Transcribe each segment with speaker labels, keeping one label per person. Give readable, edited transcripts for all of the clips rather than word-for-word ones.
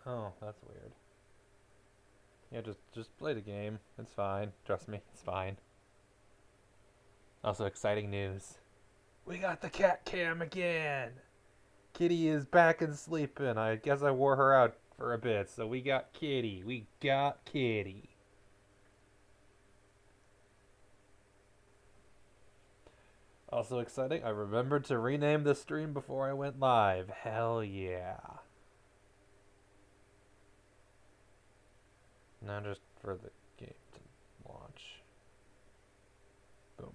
Speaker 1: Oh, that's weird. Yeah, just play the game. It's fine. Trust me, it's fine. Also, exciting news. We got the cat cam again! Kitty is back and sleeping. I guess I wore her out for a bit, so we got Kitty. We got Kitty. Also exciting, I remembered to rename the stream before I went live. Hell yeah. Now just for the game to launch. Boom.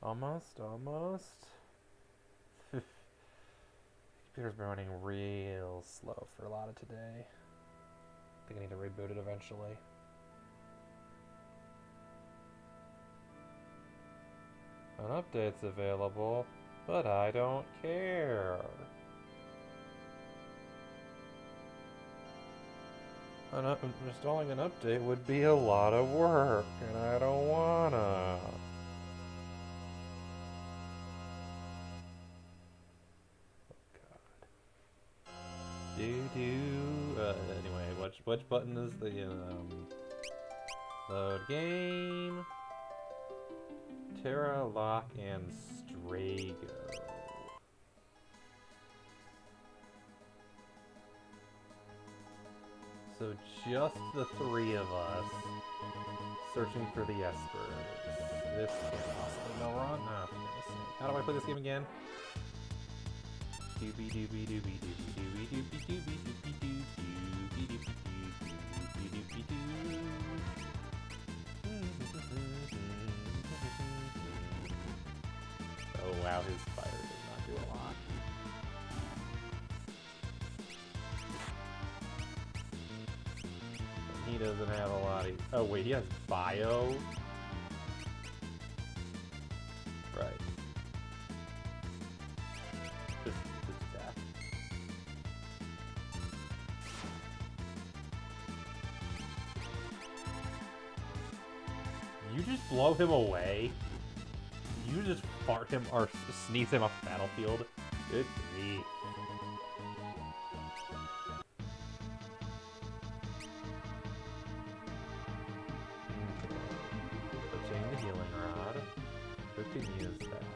Speaker 1: Almost. Computer's been running real slow for a lot of today. I think I need to reboot it eventually. An update's available, but I don't care. Installing an update would be a lot of work, and I don't wanna. Anyway, which button is the load game? Terra, Locke, and Strago. So just the three of us searching for the Espers. This can't possibly go wrong. Ah, for goodness sake. How do I play this game again? Doobie doobie doobie doobie doobie doobie doobie doobie doobie doobie doobie doobie doobie. Oh wow, his fire does not do a lot. He doesn't have a lot of... Oh wait, he has bio? Right. Just attack. You just blow him away? You just fart him or sneeze him off the battlefield? Good grief. Obtain the healing rod. Who can use that?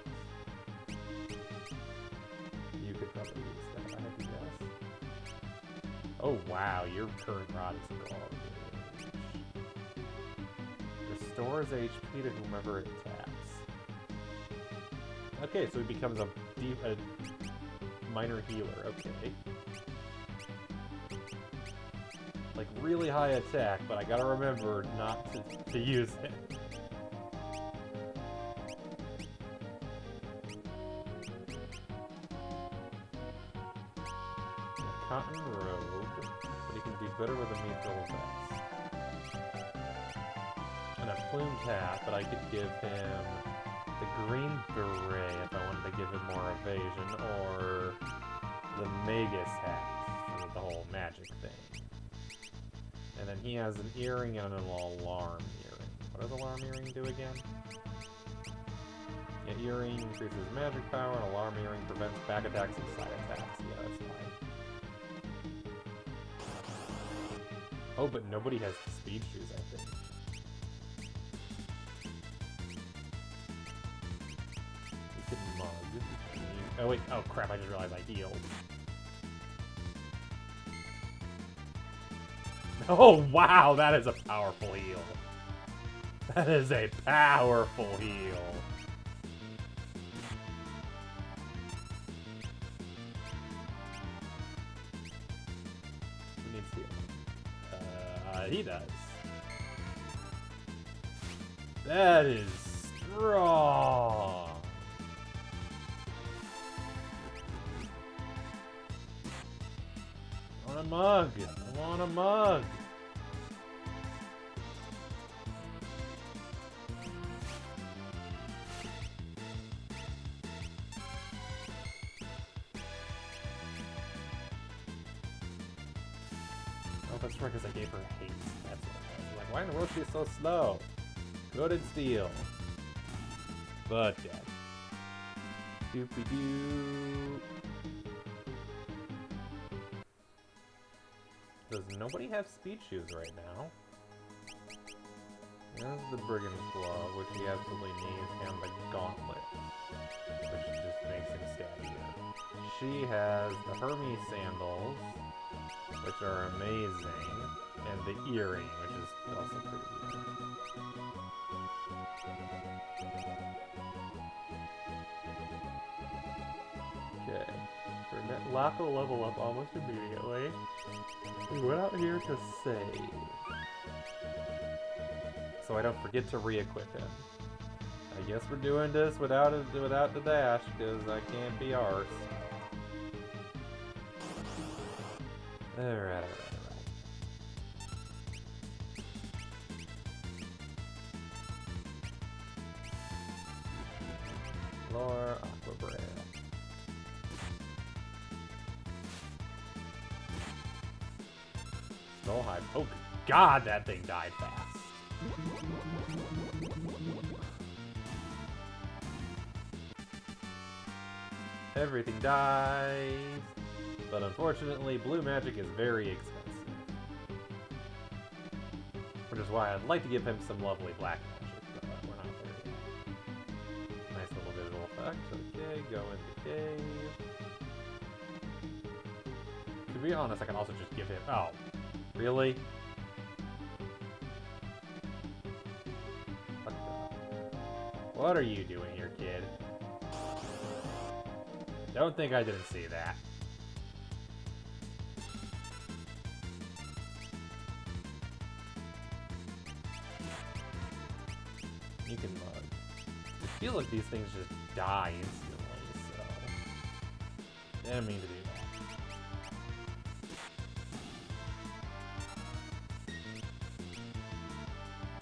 Speaker 1: You could probably use that, I have to guess. Oh wow, your current rod is garbage. Restores HP to whomever it attacks. Okay, so he becomes a minor healer, okay. Like, really high attack, but I gotta remember not to use it. Cotton robe, but he can be better with a neutral vest. And a plumed hat, but I could give him the green beret if I wanted to give him more evasion, or the Magus hat for the whole magic thing. And then he has an earring and an alarm earring. What does alarm earring do again? Yeah, earring increases magic power, and alarm earring prevents back attacks and side attacks. Yeah, that's fine. Oh, but nobody has speed shoes, I think. We could mug. Oh wait, oh crap, I just realized I healed. Oh wow, that is a powerful heal. That is a powerful heal. Who needs healing? He does. That is strong. I want a mug. I want a mug. that's right, because I gave her haste. That's what it was. Like, why in the world is she so slow? Good and steal. But dead. Doopy-doo. Does nobody have speed shoes right now? There's the Brigand's Glove, which he absolutely needs, and the Gauntlet, which just makes him stabbier. She has the Hermes Sandals, which are amazing, and the Earring, which is also pretty good. Okay, for Lock will level up almost immediately. We went out here to save, so I don't forget to re-equip him. I guess we're doing this without the dash, because I can't be arsed. Alright. Lore, Aqua Breath. Snollhive. Oh god, that thing died fast. Everything dies. But unfortunately, blue magic is very expensive. Which is why I'd like to give him some lovely black magic, but we're not there yet. Nice little visual effect. Okay, go into cave. To be honest, I can also just give him... Oh, really? What are you doing here, kid? Don't think I didn't see that. You can mug. I feel like these things just die instantly, so... Didn't mean to do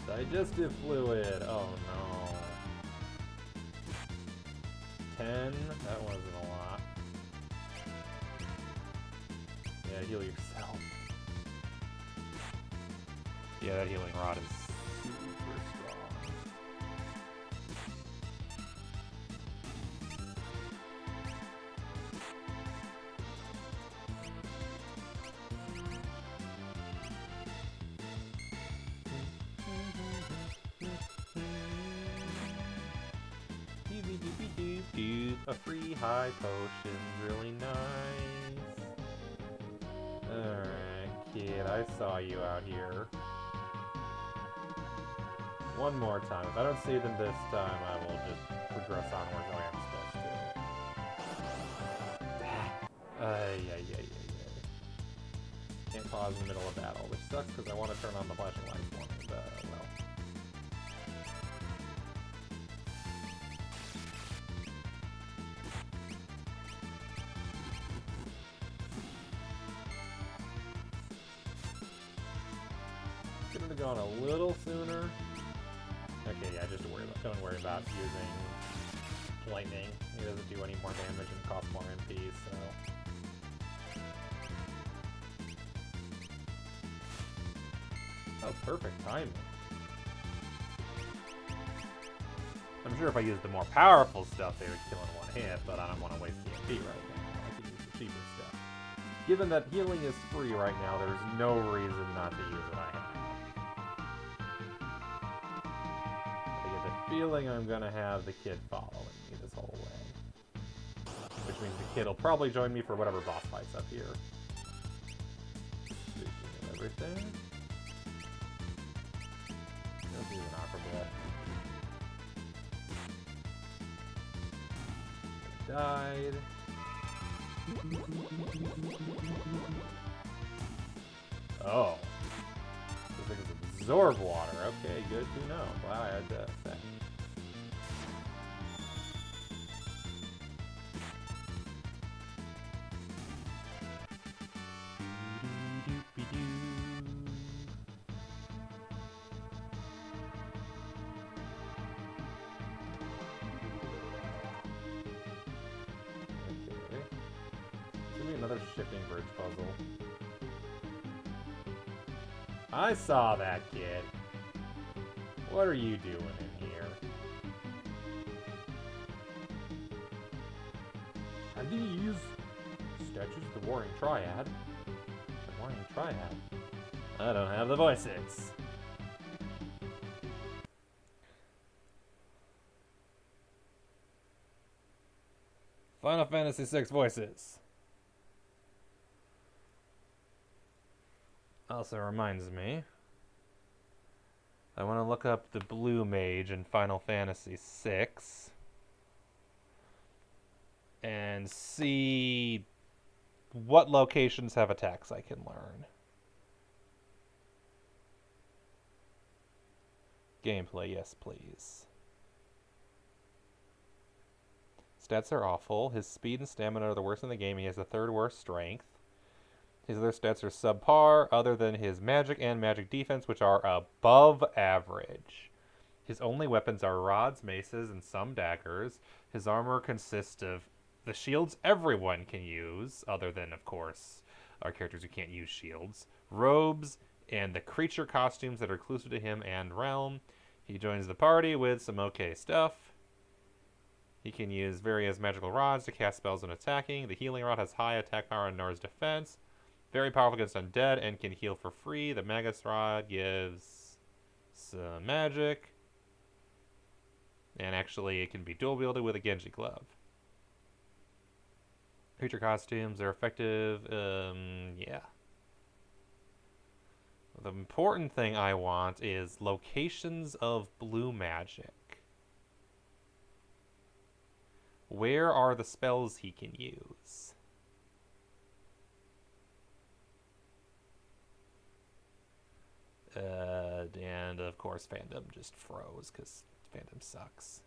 Speaker 1: that. Digestive fluid! Oh no. 10? That wasn't a lot. Yeah, heal yourself. Yeah, that healing rod is super strong. A free high potion's really nice. Alright, kid, I saw you out here. One more time. If I don't see them this time, I will just progress onwards the way I'm supposed to. Ay. Can't pause in the middle of battle, which sucks because I want to turn on the flashing lights one, but well. Couldn't have gone a little sooner. Okay, yeah, just don't worry about using lightning. He doesn't do any more damage and costs more MP, so. Oh, perfect timing. I'm sure if I used the more powerful stuff, they would kill in one hit, but I don't want to waste the MP right now. I can use the cheaper stuff. Given that healing is free right now, there's no reason not to use it. I get the feeling I'm gonna have the kid following me this whole way. Which means the kid will probably join me for whatever boss fight's up here. Speaking of everything. Let's use an Aqua Breath. Died. Oh. This thing is absorb water. Okay, good to know. Wow, I had that effect. Another shifting bridge puzzle. I saw that, kid. What are you doing in here? Are these statues of the Warring Triad? The Warring Triad? I don't have the voices. Final Fantasy VI voices. Also reminds me, I want to look up the Blue Mage in Final Fantasy VI and see what locations have attacks I can learn. Gameplay, yes please. Stats are awful. His speed and stamina are the worst in the game. He has the third worst strength. His other stats are subpar, other than his magic and magic defense, which are above average. His only weapons are rods, maces, and some daggers. His armor consists of the shields everyone can use, other than, of course, our characters who can't use shields, robes, and the creature costumes that are exclusive to him and realm. He joins the party with some okay stuff. He can use various magical rods to cast spells when attacking. The healing rod has high attack power and Nora's defense. Very powerful against undead and can heal for free. The Magus rod gives some magic. And actually, it can be dual wielded with a Genji glove. Creature costumes are effective. Yeah. The important thing I want is locations of blue magic. Where are the spells he can use? And of course, fandom just froze because fandom sucks.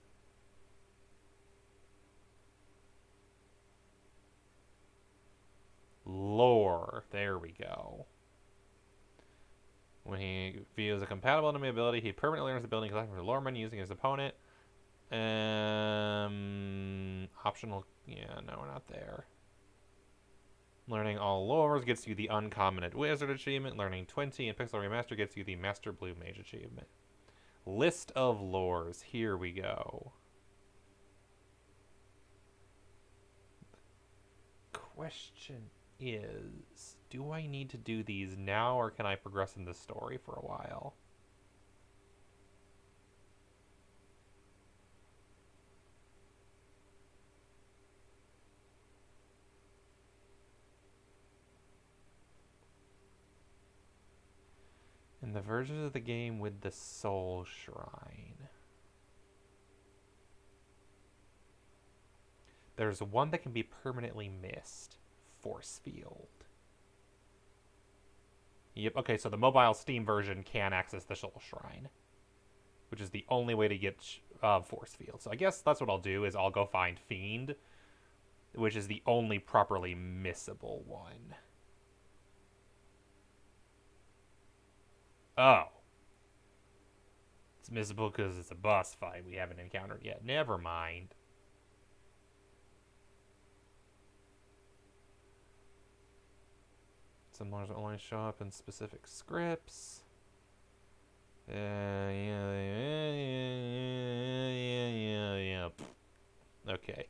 Speaker 1: Lore. There we go. When he views a compatible enemy ability, he permanently learns the ability collected from the lore menu using his opponent. Optional. Yeah, no, we're not there. Learning all lores gets you the Uncommon Wizard achievement. Learning 20 and Pixel Remaster gets you the Master Blue Mage achievement. List of lores. Here we go. Question is, do I need to do these now or can I progress in the story for a while? In the versions of the game with the Soul Shrine, there's one that can be permanently missed. Force Field. Yep, okay, so the mobile Steam version can access the Soul Shrine, which is the only way to get Force Field. So I guess that's what I'll do, is I'll go find Fiend, which is the only properly missable one. Oh. It's missable because it's a boss fight we haven't encountered yet. Never mind. Some lores only show up in specific scripts. Yeah. Okay.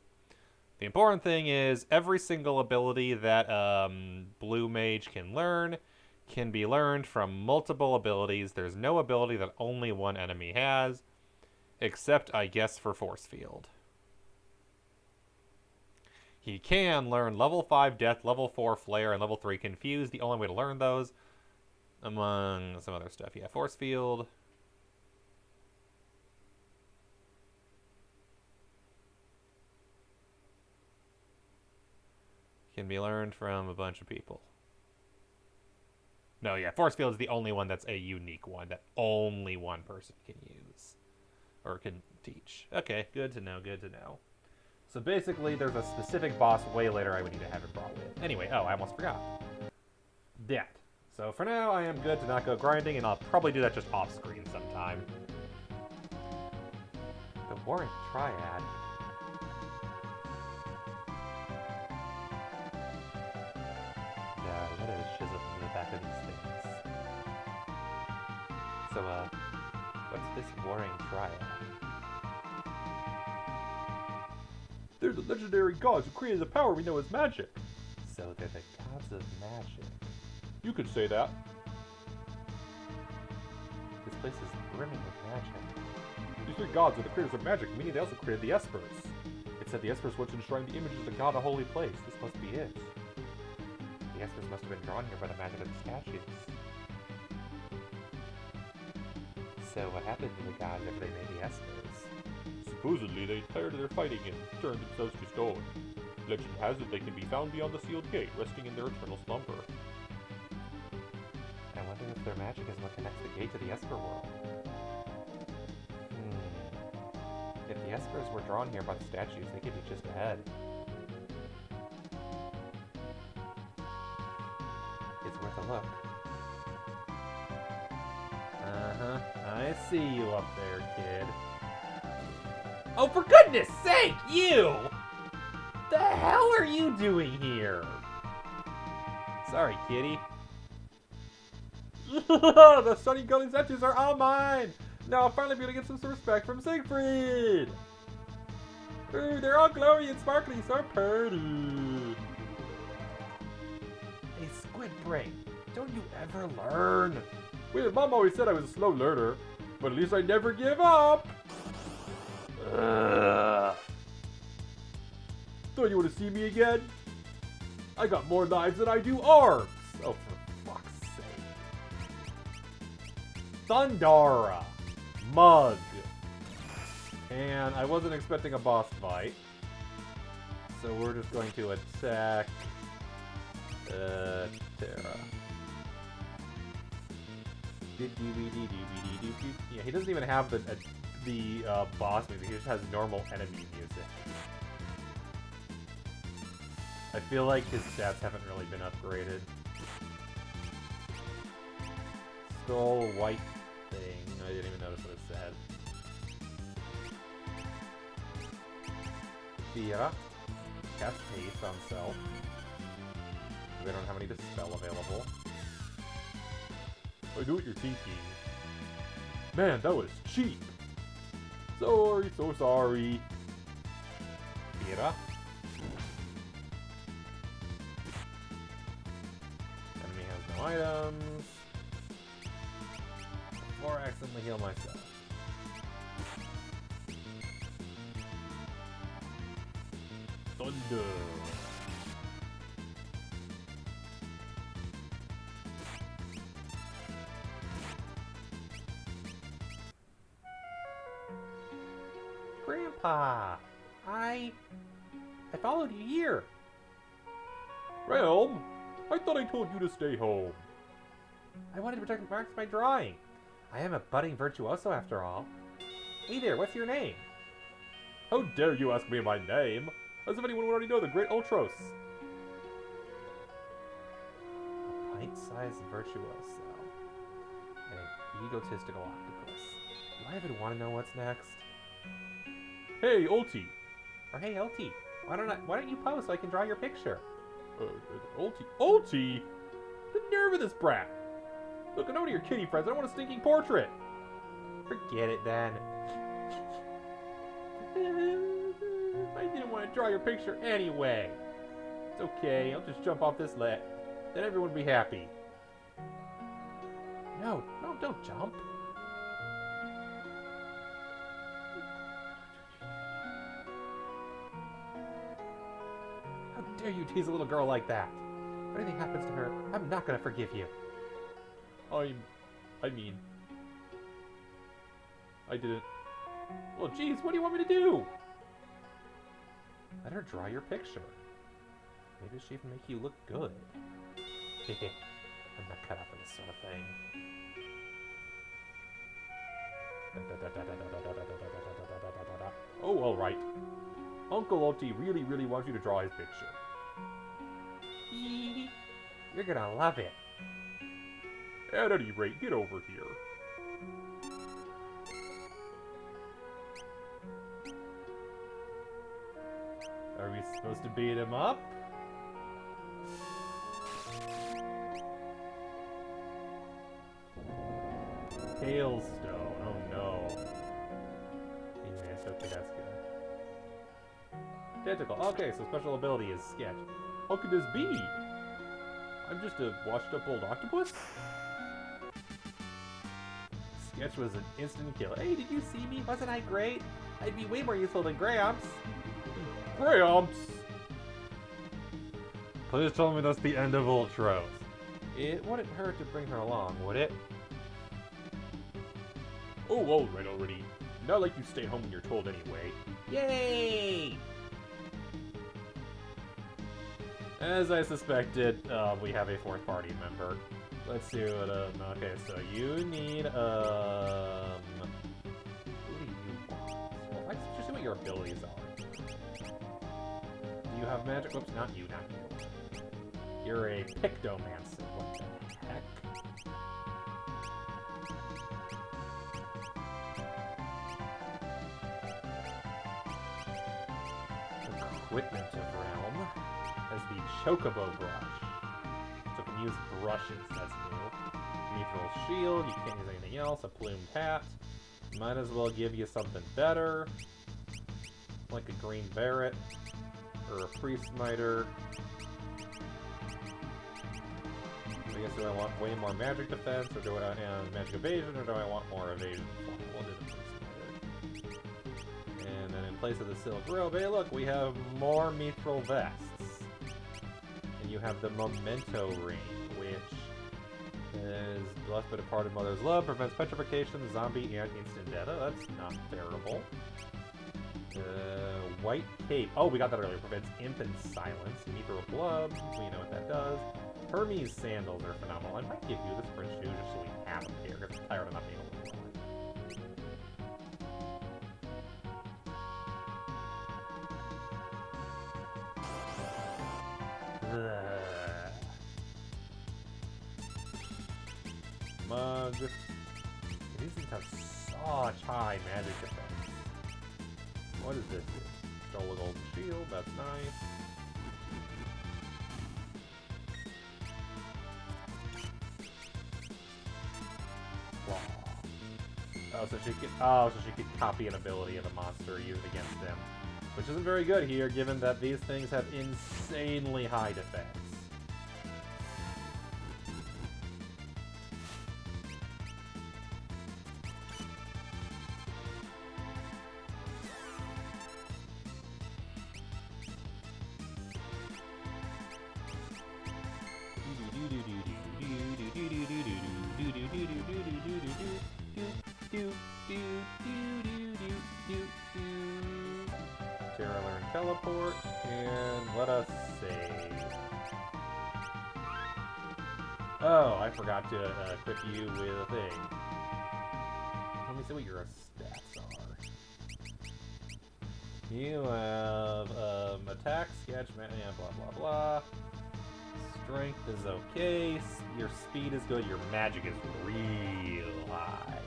Speaker 1: The important thing is every single ability that Blue Mage can learn can be learned from multiple abilities. There's no ability that only one enemy has, except, I guess, for Force Field. He can learn level 5 Death, level 4 Flare, and level 3 Confuse. The only way to learn those, among some other stuff. Yeah, Force Field. Can be learned from a bunch of people. No, yeah, Force Field is the only one that's a unique one that only one person can use. Or can teach. Okay, good to know, good to know. So basically, there's a specific boss way later I would need to have it brought with. Anyway, oh, I almost forgot. That. So for now, I am good to not go grinding, and I'll probably do that just off-screen sometime. The Warring Triad. Yeah, what is Shizza from the back of these things? So, what's this warring triad? They're the legendary gods who created the power we know as magic. So they're the gods of magic. You could say that. This place is brimming with magic. These three gods are the creators of magic, meaning they also created the Espers. It said the Espers once enshrined the images of the god a holy place. This must be it. The Espers must have been drawn here by the magic of the statues. So what happened to the gods after they made the Espers? Supposedly they tired of their fighting and turned themselves to stone. Legend has it they can be found beyond the sealed gate, resting in their eternal slumber. I wonder if their magic is what connects the gate to the Esper world. If the Espers were drawn here by the statues, they could be just ahead. It's worth a look. Uh-huh. I see you up there, kid. Oh, for goodness sake, you! The hell are you doing here? Sorry, kitty. The Sunny Gully statues are all mine! Now I'll finally be able to get some respect from Siegfried! Ooh, they're all glowy and sparkly, so pretty! Hey, Squid Brain, don't you ever learn? Well, Mom always said I was a slow learner, but at least I never give up! Thought you want to see me again? I got more lives than I do arms! Oh, for fuck's sake. Thundara! Mug! And I wasn't expecting a boss fight. So we're just going to attack... Terra. Yeah, he doesn't even have the boss music, he just has normal enemy music. I feel like his stats haven't really been upgraded. Skull white thing, I didn't even notice what it said. Thea, cast haste on self. They don't have any dispel available. I know what you're thinking. Man, that was cheap! Sorry, so sorry. Thea. Enemy has no items. Before I accidentally heal myself. Thunder! Grandpa! I followed you here! Realm? I thought I told you to stay home. I wanted to protect Mark's my drawing. I am a budding virtuoso after all. Hey there, what's your name? How dare you ask me my name? As if anyone would already know the great Ultros. A pint-sized virtuoso. And an egotistical octopus. Do I even want to know what's next? Hey, Ulti! Or hey, Ulti, why don't you pose so I can draw your picture? Ulti? The nerve of this brat! Look, I know one of your kitty friends, I don't want a stinking portrait! Forget it then. I didn't want to draw your picture anyway. It's okay, I'll just jump off this ledge. Then everyone will be happy. No, don't jump. How dare you tease a little girl like that? If anything happens to her, I'm not gonna forgive you. I mean... I didn't... Well, geez, what do you want me to do? Let her draw your picture. Maybe she'll even make you look good. I'm not cut out for this sort of thing. Oh, alright. Uncle Ulti really wants you to draw his picture. You're gonna love it. At any rate, get over here. Are we supposed to beat him up? Hailstone. Oh no. Hey man, okay, that's good. Tentacle. Okay, so special ability is Sketch. How could this be? I'm just a washed-up old octopus? Sketch was an instant kill. Hey, did you see me? Wasn't I great? I'd be way more useful than Gramps. Gramps! Please tell me that's the end of Ultros. It wouldn't hurt to bring her along, would it? Oh, all right already. Not like you stay home when you're told anyway. Yay! As I suspected, we have a fourth party member. Let's see what, okay, so you need, who do you want? Well, let's just see what your abilities are. Do you have magic? Whoops, not you, not you. You're a Pictomancer. What the heck? Equipment of Realm has the Chocobo brush. So can use brushes, that's new. Mithril shield, you can't use anything else. A plumed hat. Might as well give you something better. Like a green barret. Or a priest miter. I guess do I want way more magic defense, or do I and magic evasion, or do I want more evasion? We'll do the priest miter. And then in place of the silk robe, hey look, we have more mithril vests. And you have the memento ring, which is left by departed mother's love, prevents petrification, zombie, and instant death. Oh, that's not terrible. White cape. Oh, we got that earlier. Prevents imp and silence. Mithril gloves. We know what that does. Hermes sandals are phenomenal. I might give you this sprint shoe just so we have them here, because I'm tired of not being able to run. Mug. These things have such high magic defense. What is this? Stolen gold shield, that's nice. Wow. So she could copy an ability of the monster used against them. Which isn't very good here, given that these things have insanely high defense. Teleport, and let us save. Oh, I forgot to equip you with a thing. Let me see what your stats are. You have attack, sketch, blah blah blah. Strength is okay. Your speed is good. Your magic is real high.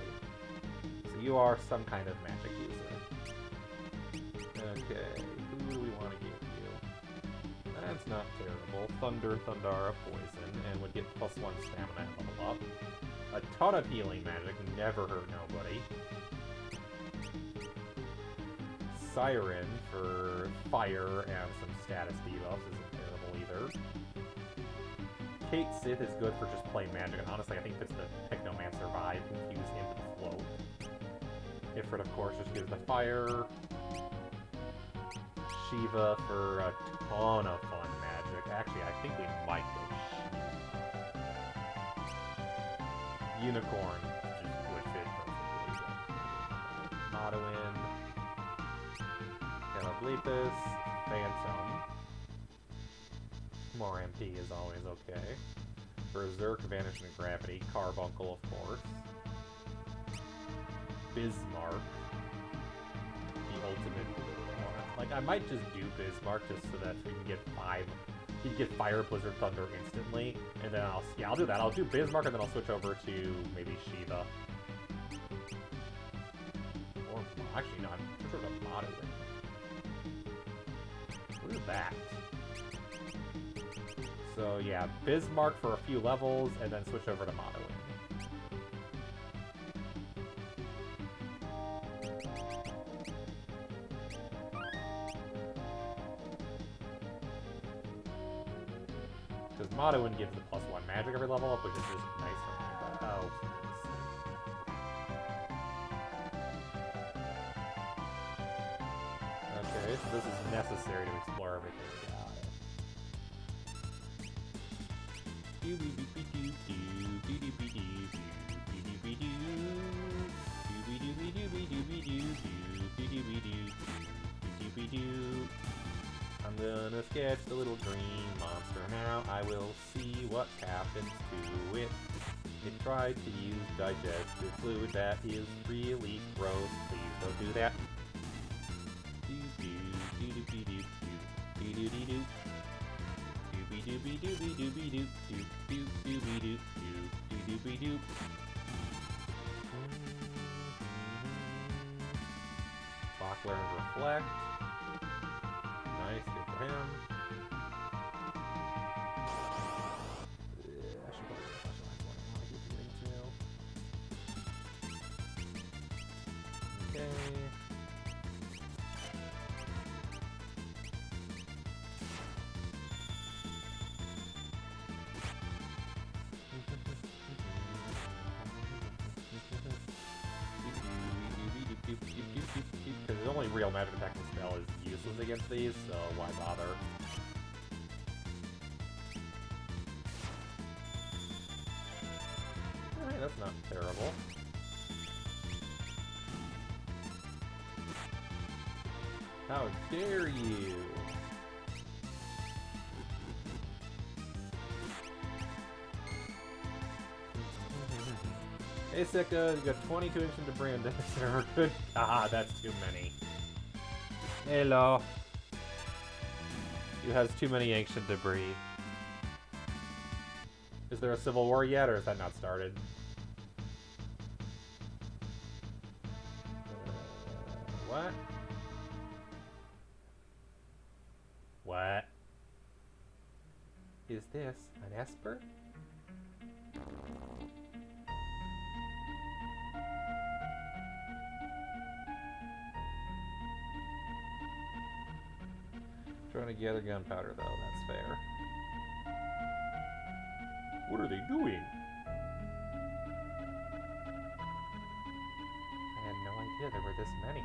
Speaker 1: So you are some kind of magic user. Okay. Who do we want to give you? That's not terrible. Thundara poison, and would get +1 stamina and level up. A ton of healing magic, never hurt nobody. Siren for fire and some status debuffs isn't terrible either. Kate Sith is good for just plain magic, and honestly I think fits the Pictomancer vibe, confuse him with float. Ifrit, of course, just gives the fire. Shiva for a ton of fun magic. Actually, I think we might go Shiva. Unicorn just would fit perfectly. Modoin. Calablepus. Phantom. More MP is always okay. Berserk, Vanishing Gravity. Carbuncle, of course. Bismarck. The ultimate. Like, I might just do Bismarck just so that we can get you can get Fire, Blizzard, Thunder instantly, and then I'll do that. I'll do Bismarck, and then I'll switch over to maybe Shiva. Or, actually, no, I'm switch over to Modoin. What is that? So, yeah, Bismarck for a few levels, and then switch over to Modoin. Because Motto wouldn't give the +1 magic every level up, which is just nice for me, but oh. Okay, so this is necessary to explore everything. I'm gonna sketch the little green monster now. I will see what happens to it. It tried to use digestive fluid. That is really gross. Please don't do that. Clock learns reflect. Nice, good for him. I should probably specialize one. I keep forgetting to. Okay. Because the only real magic attacking spell is useless against these, so why bother? Alright, that's not terrible. How dare you! Hey Sika, you got 22 ancient debris on server. Good. Ah, that's too many. Hello. You has too many ancient debris. Is there a civil war yet, or is that not started? What? What? Is this an Esper? Trying to gather gunpowder, though. That's fair. What are they doing? I had no idea there were this many.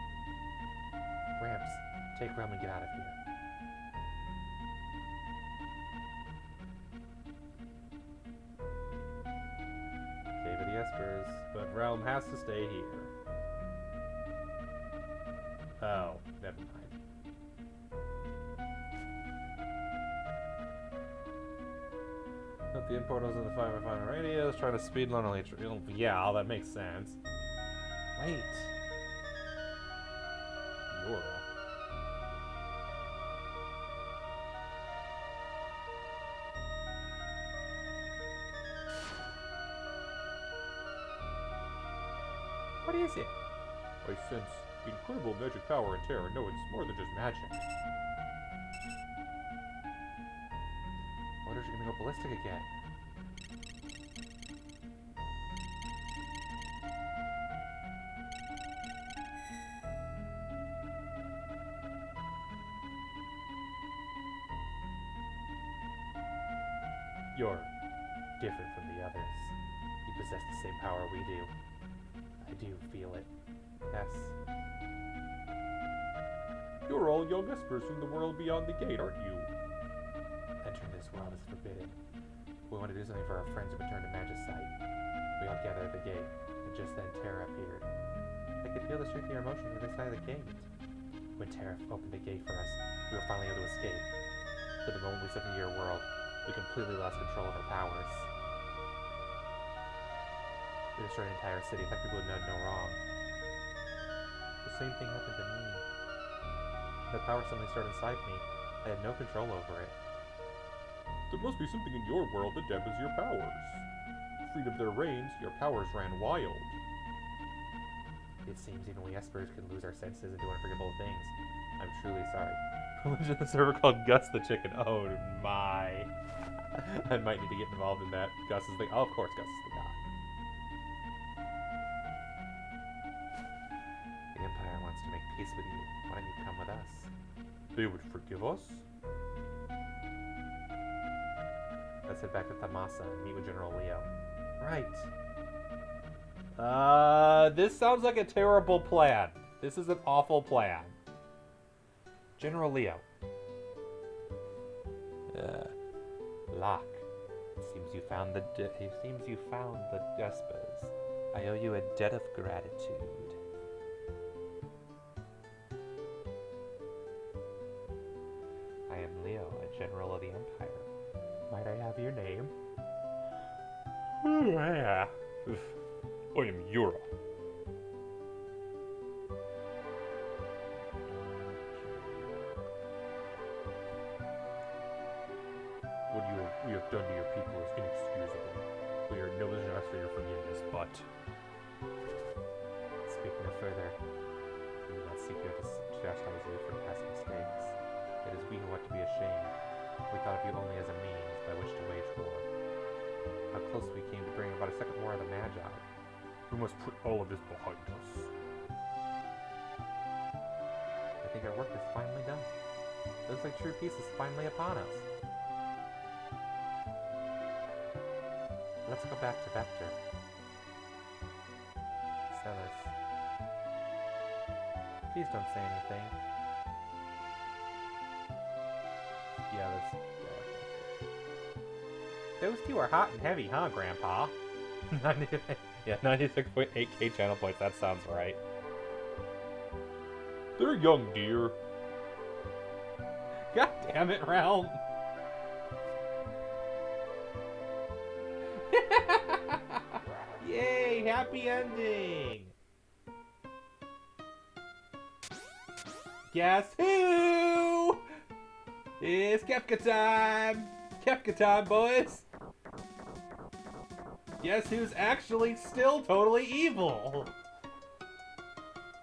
Speaker 1: Ramps, take Realm and get out of here. Cave of the Espers, but Realm has to stay here. Oh, never mind. The importers in the 5x5 radius, trying to speed lonely. Yeah, that makes sense. Wait. Yora. What is it? I sense incredible magic power and terror. No, it's more than just magic. What is she gonna go ballistic again? You're different from the others. You possess the same power we do. I do feel it. Yes. You're all young espers from the world beyond the gate, aren't you? Entering this world is forbidden. We want to do something for our friends who returned to Magicite. We all gathered at the gate, and just then Terra appeared. I could feel the strength of your emotion on the other side of the gate. When Terra opened the gate for us, we were finally able to escape. But the moment we stepped into your world, we completely lost control of our powers. We destroyed an entire city, affected people who did no wrong. The same thing happened to me. The power suddenly started inside me. I had no control over it. There must be something in your world that dampens your powers. Freed of their reigns, your powers ran wild. It seems even we espers can lose our senses and do unforgivable things. I'm truly sorry. Legend of the server called Gus the Chicken. Oh my. I might need to get involved in that. Gus is the... Oh, of course Gus is the god. The Empire peace with you. Why don't you come with us? They would forgive us? Let's head back to Tamasa and meet with General Leo. Right. This sounds like a terrible plan. This is an awful plan. General Leo. Locke. It seems you found the Despers. I owe you a debt of gratitude. I am Leo, a general of the Empire. Might I have your name? I am Yura. What you have done to your people is inexcusable. We are no wish for your forgiveness, but... Speaking of further, we do not seek you to chastise you for past mistakes. It is we who ought to be ashamed. We thought of you only as a means by which to wage war. How close we came to bringing about a second war of the Magi. We must put all of this behind us. I think our work is finally done. It looks like true peace is finally upon us. Let's go back to Vector. Celis. Please don't say anything. Yeah, those two are hot and heavy, huh, Grandpa? Yeah, 96.8k channel points, that sounds right. They're young, dear. God damn it, Realm! Yay, happy ending! Guess who? It's Kefka time! Kefka time, boys! Guess who's actually still totally evil?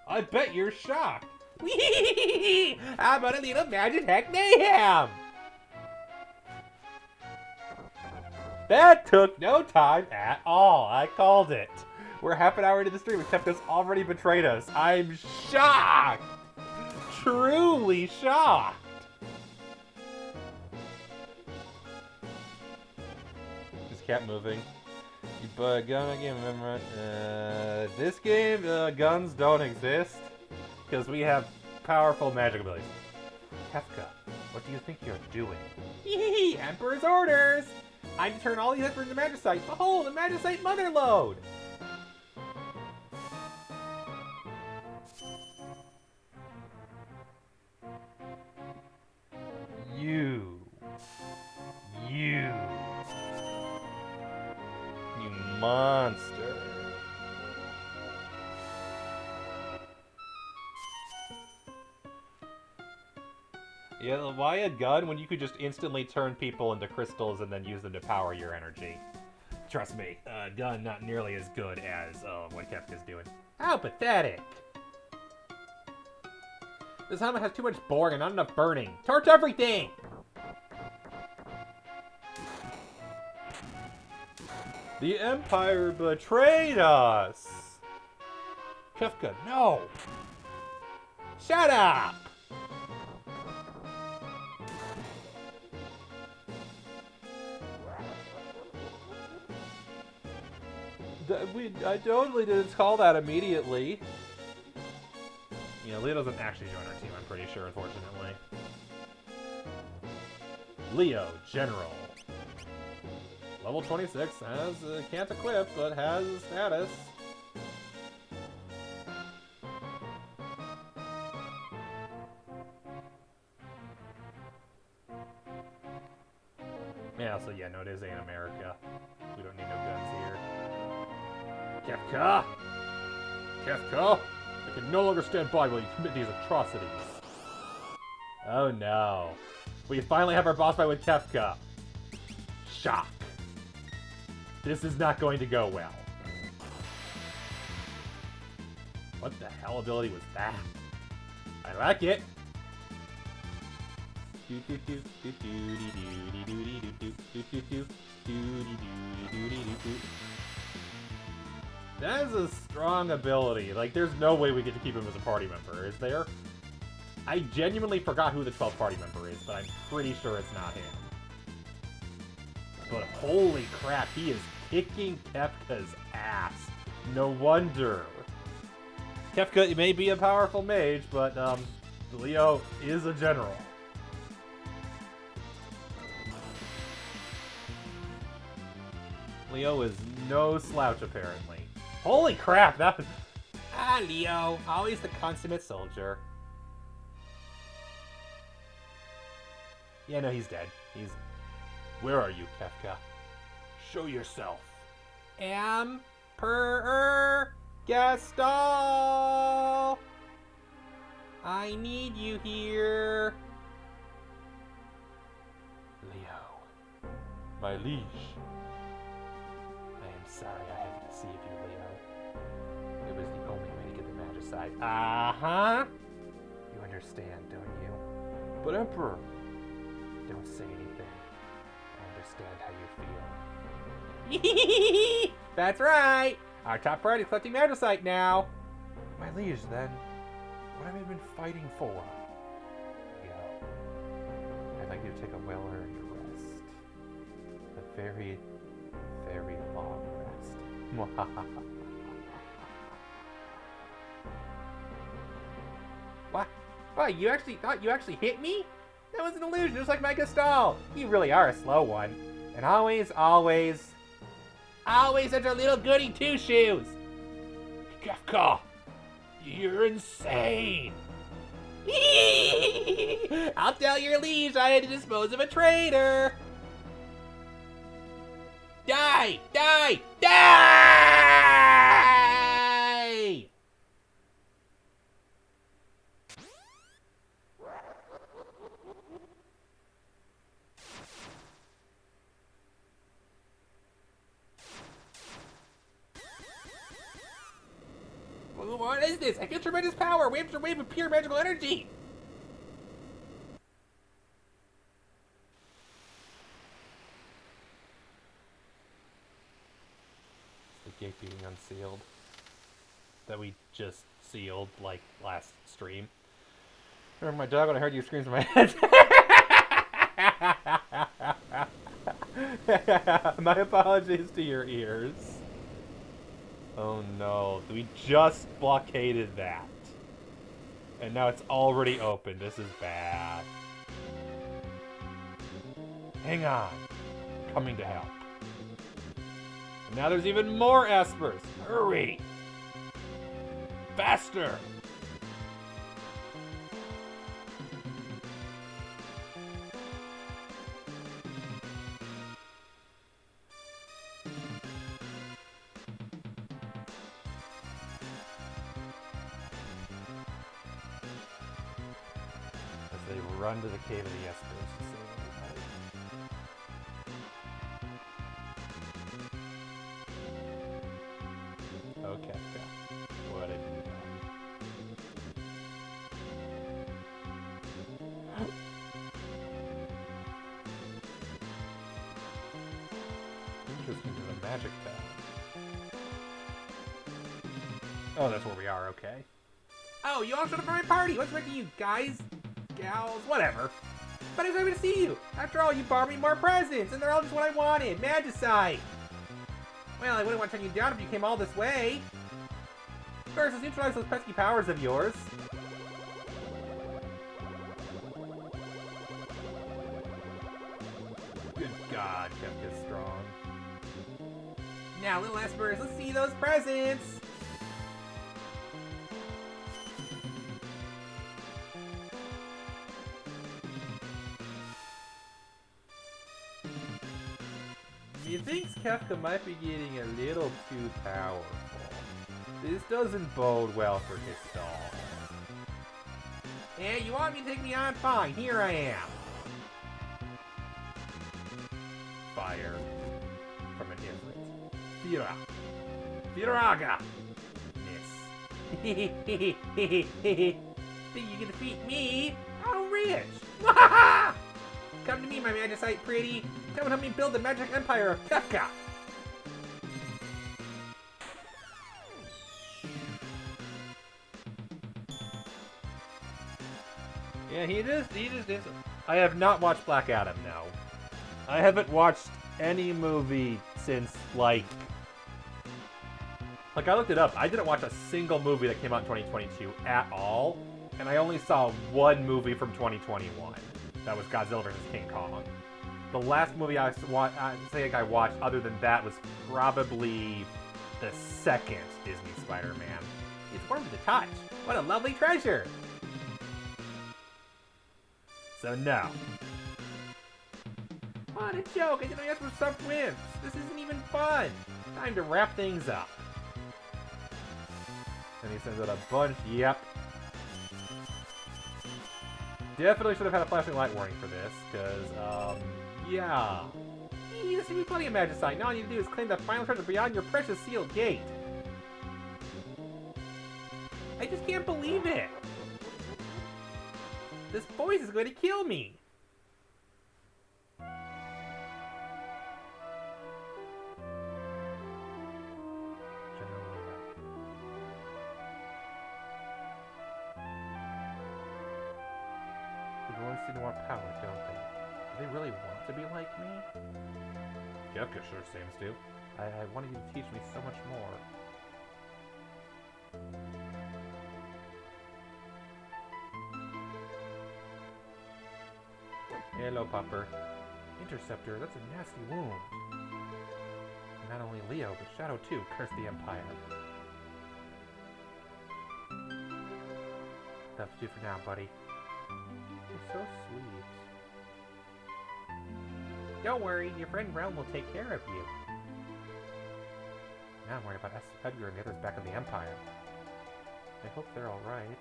Speaker 1: I bet you're shocked. How about a little magic hack mayhem? That took no time at all. I called it. We're half an hour into the stream and Kefka's already betrayed us. I'm shocked! Truly shocked! Just kept moving. But gun game, remember? This game, guns don't exist because we have powerful magic abilities. Kefka, what do you think you're doing? Emperor's orders! I'm to turn all these efforts into Magicite. Behold, the Magicite Mother Lode! You monster. Yeah, why a gun when you could just instantly turn people into crystals and then use them to power your energy? Trust me, a gun not nearly as good as what Kefka's doing. How pathetic! This helmet has too much boring and not enough burning. Torch everything! The Empire betrayed us! Kefka, no! Shut up! I totally didn't call that immediately. You know, Leo doesn't actually join our team, I'm pretty sure, unfortunately. Leo, General. Level 26, can't equip, but has status. Yeah, so yeah, no, it is in America. We don't need no guns here. Kefka! Kefka! I can no longer stand by while you commit these atrocities. Oh no. We finally have our boss fight with Kefka. Shock. This is not going to go well. What the hell ability was that? I like it. That is a strong ability. Like, there's no way we get to keep him as a party member, is there? I genuinely forgot who the 12th party member is, but I'm pretty sure it's not him. But holy crap, he is kicking Kefka's ass. No wonder. Kefka may be a powerful mage, but Leo is a general. Leo is no slouch, apparently. Holy crap, that was... Ah, Leo, always the consummate soldier. Yeah, no, he's dead. He's... Where are you, Kefka? Show yourself. Emperor Gestalt! I need you here. Leo. My liege. I am sorry I had to deceive you, Leo. It was the only way to get the magicite. Uh-huh. You understand, don't you? But Emperor... Don't say anything. I understand how you feel. That's right! Our top priority is collecting magicite now. My liege, then. What have I been fighting for? Leo, I'd like you to take a well-earned rest. A very, very long rest. What? What? You actually thought you actually hit me? That was an illusion, just like my Gestalt. You really are a slow one. And always, always, always such a little goody two-shoes. Kefka, you're insane. I'll tell your liege I had to dispose of a traitor. Die! Die! Die! What is this? I feel tremendous power! Wave after wave of pure magical energy! The gate being unsealed. That we just sealed, like, last stream. I remember my dog when I heard you screams in my head. My apologies to your ears. Oh no, we just blockaded that. And now it's already open. This is bad. Hang on. Coming to help. And now there's even more espers. Hurry! Faster! They run to the Cave of the Espers to save everybody. Okay, what have you done? Interesting to the magic town. Oh, that's where we are, okay. Oh, you all showed up for my party! What's wrong with you guys? Gals, whatever. But I was happy to see you. After all, you brought me more presents, and they're all just what I wanted. Magicite. Well, I wouldn't want to turn you down if you came all this way. First, let's neutralize those pesky powers of yours. Good God, Kefka's strong. Now, little espers, let's see those presents. He thinks Kefka might be getting a little too powerful. This doesn't bode well for Gestalt. Yeah, you want me to take me on? Fine, here I am. Fire from an infant. Fira. Firaga! Miss. Think you can defeat me? How rich! Come to me, my magicite pretty. Come and help me build the magic empire of Kefka. Yeah, he just is. I have not watched Black Adam, no. I haven't watched any movie since, like, I looked it up. I didn't watch a single movie that came out in 2022 at all, and I only saw one movie from 2021. That was Godzilla vs. King Kong. The last movie I think I watched other than that was probably the second Disney Spider-Man. It's warm to the touch. What a lovely treasure! So no. What a joke! I didn't ask for some wimps. This isn't even fun. Time to wrap things up. And he sends out a bunch. Yep. Definitely should have had a flashing light warning for this, because, yeah. There's gonna be plenty of Magicite. Now all you need to do is claim the final treasure beyond your precious sealed gate. I just can't believe it. This voice is going to kill me. People always seem to want power, don't they? Do they really want to be like me? Kefka sure seems to. I wanted you to teach me so much more. Hello, Pupper. Interceptor, that's a nasty wound. Not only Leo, but Shadow too, curse the Empire. That'll do for now, buddy. You're so sweet. Don't worry, your friend Realm will take care of you. Now I'm worried about Edgar and the others back in the Empire. I hope they're alright.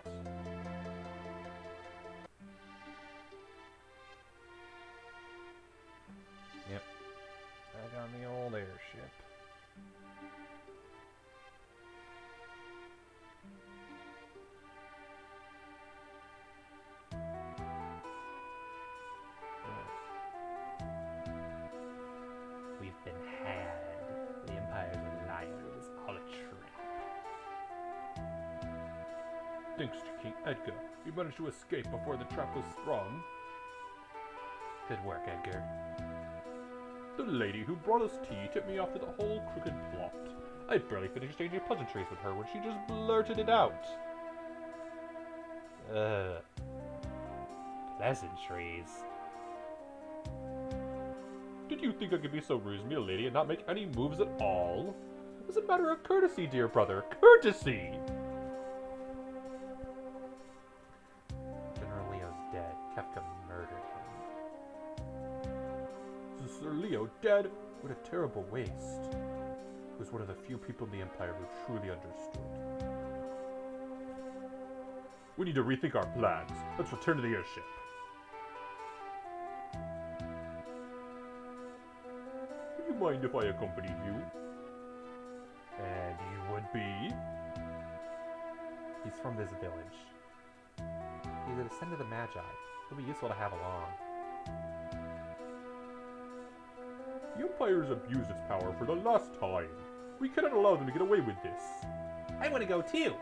Speaker 1: Yep. Back on the old airship. We've been had. The Empire's a liar. It was all a trap.
Speaker 2: Thanks to King Edgar, we managed to escape before the trap was sprung.
Speaker 1: Good work, Edgar.
Speaker 2: The lady who brought us tea tipped me off to the whole crooked plot. I barely finished exchanging pleasantries with her when she just blurted it out.
Speaker 1: Pleasantries.
Speaker 2: Did you think I could be so rude to me, a lady, and not make any moves at all? It was a matter of courtesy, dear brother. Courtesy!
Speaker 1: General Leo's dead. Kefka murdered him.
Speaker 2: Sir Leo dead? What a terrible waste. He was one of the few people in the Empire who truly understood. We need to rethink our plans. Let's return to the airship. Would you mind if I accompanied you?
Speaker 1: And you would be? He's from this village. He's a descendant of the Magi. He'll be useful to have along.
Speaker 2: The Empire's abused its power for the last time. We cannot allow them to get away with this.
Speaker 1: I want to go too.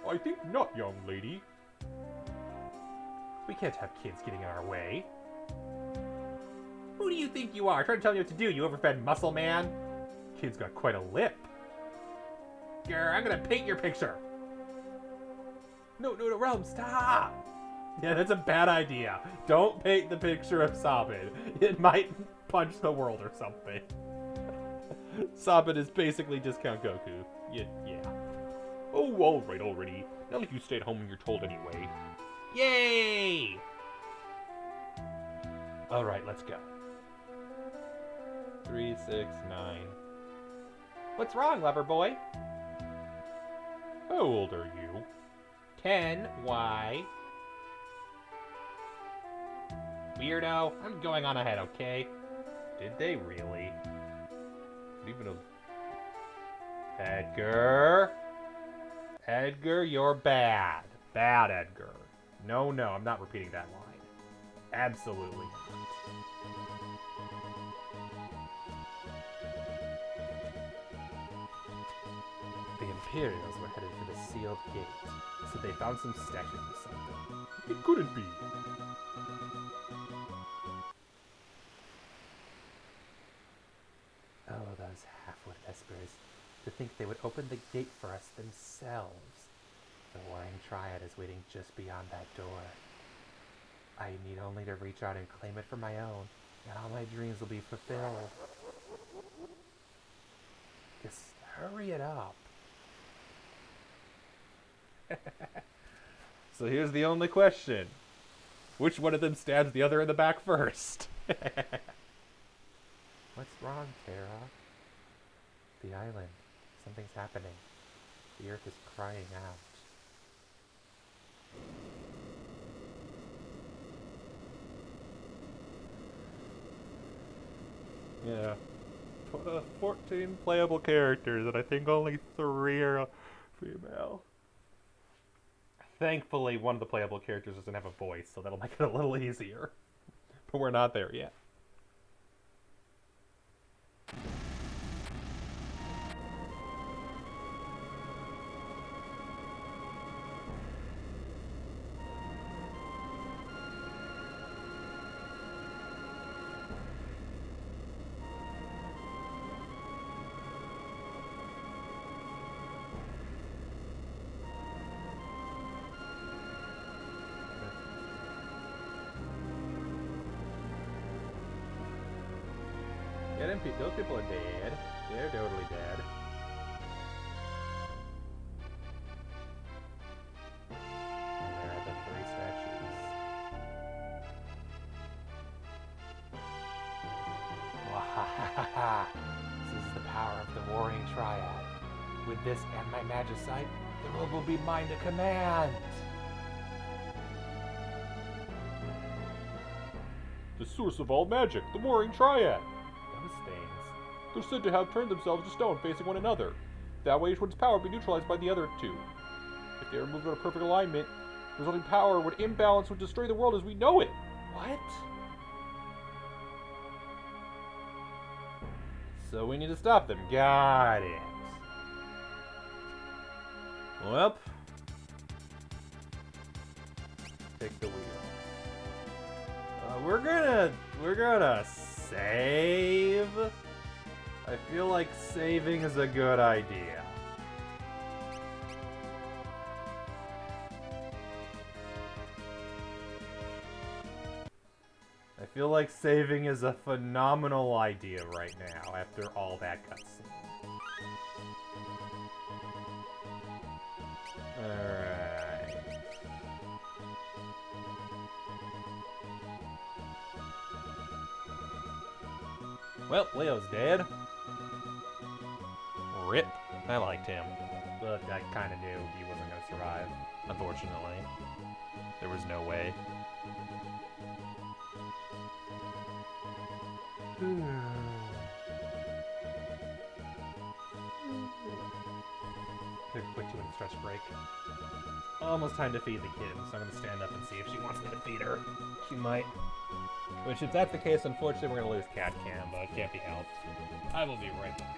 Speaker 2: I think not, young lady.
Speaker 1: We can't have kids getting in our way. Who do you think you are? Trying to tell you what to do, you overfed muscle man? Kid's got quite a lip. Grr, I'm gonna paint your picture. No, Realm, stop! Yeah, that's a bad idea. Don't paint the picture of Sabin. It might punch the world or something. Sabin is basically Discount Goku. Yeah.
Speaker 2: Oh, alright already. Not like you stay at home when you're told anyway.
Speaker 1: Yay! Alright, let's go. 3, 6, 9. What's wrong, lover boy?
Speaker 2: How old are you?
Speaker 1: 10. Why? Weirdo, I'm going on ahead, okay? Did they really?
Speaker 2: Even a...
Speaker 1: Edgar? Edgar, you're bad. Bad, Edgar. No, I'm not repeating that line. Absolutely not. The Imperials were headed for the sealed sealed gate. So they found some statues or something.
Speaker 2: It couldn't be.
Speaker 1: Oh, those half-wit vespers. To think they would open the gate for us themselves. The Warring Triad is waiting just beyond that door. I need only to reach out and claim it for my own, and all my dreams will be fulfilled. Just hurry it up.
Speaker 2: So here's the only question. Which one of them stabs the other in the back first?
Speaker 1: What's wrong, Tara? The island. Something's happening. The earth is crying out.
Speaker 2: Yeah. 14 playable characters, and I think only 3 are female. Thankfully, one of the playable characters doesn't have a voice, so that'll make it a little easier. But we're not there yet. Yeah, those people are dead. They're totally dead.
Speaker 1: And there are the 3 statues. Wahahaha! This is the power of the Warring Triad. With this and my magicite, the world will be mine to command!
Speaker 2: The source of all magic, the Warring Triad.
Speaker 1: Those things.
Speaker 2: They're said to have turned themselves to stone facing one another. That way, each one's power would be neutralized by the other 2. If they were moved out of perfect alignment, the resulting power would imbalance and would destroy the world as we know it.
Speaker 1: What?
Speaker 2: So we need to stop them. Got it. Well, take the wheel. We're gonna save. I feel like saving is a good idea. I feel like saving is a phenomenal idea right now after all that cutscene. Alright. Well, Leo's dead. Rip. I liked him. But I kind of knew he wasn't going to survive, unfortunately. There was no way.
Speaker 1: Took a quick 2-minute stretch break.
Speaker 2: Almost time to feed the kid, so I'm going to stand up and see if she wants me to feed her. She might. Which, if that's the case, unfortunately, we're going to lose cat cam, but it can't be helped. I will be right back.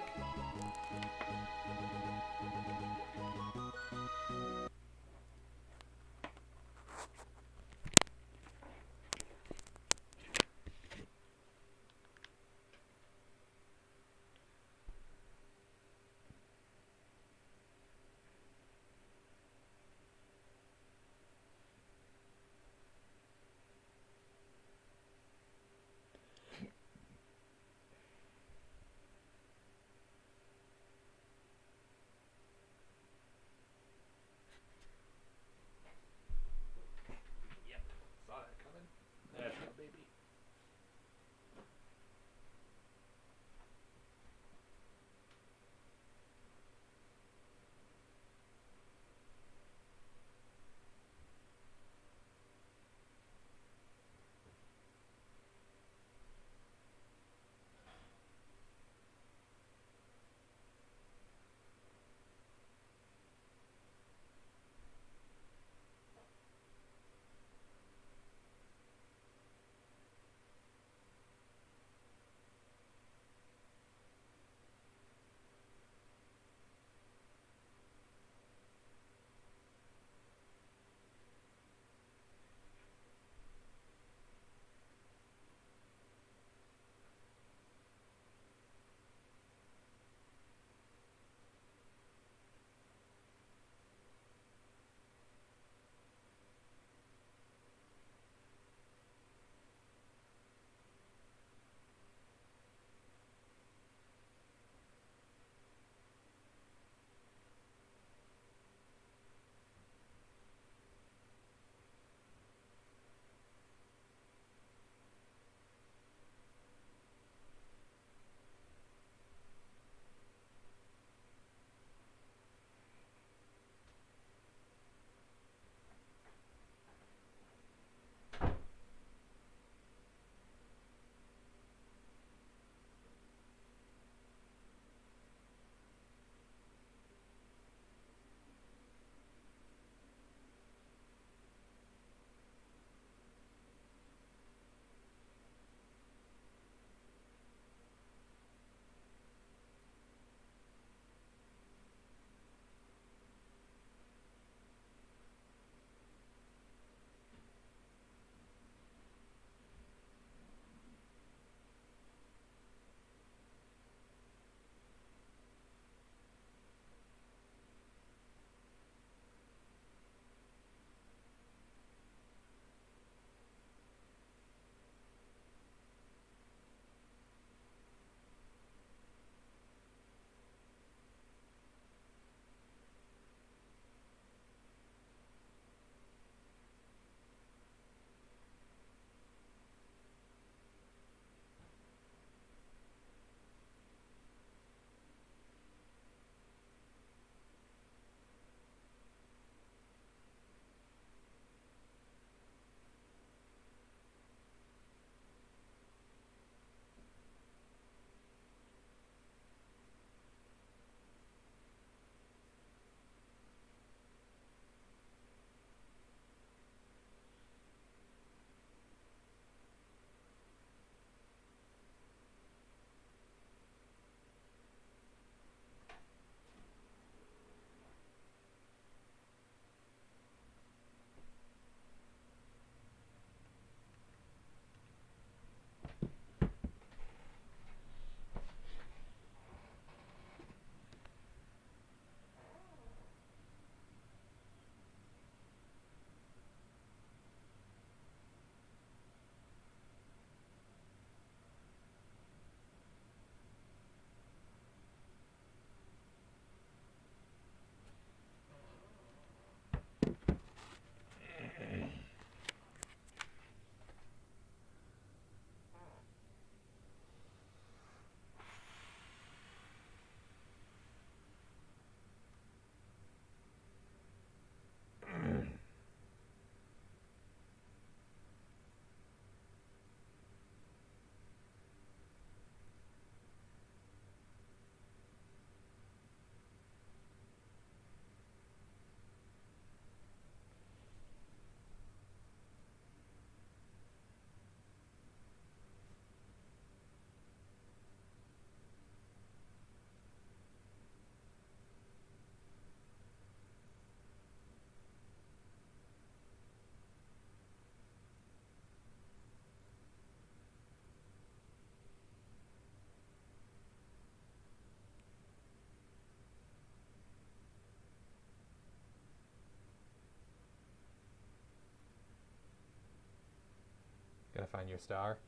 Speaker 2: Gonna find your star.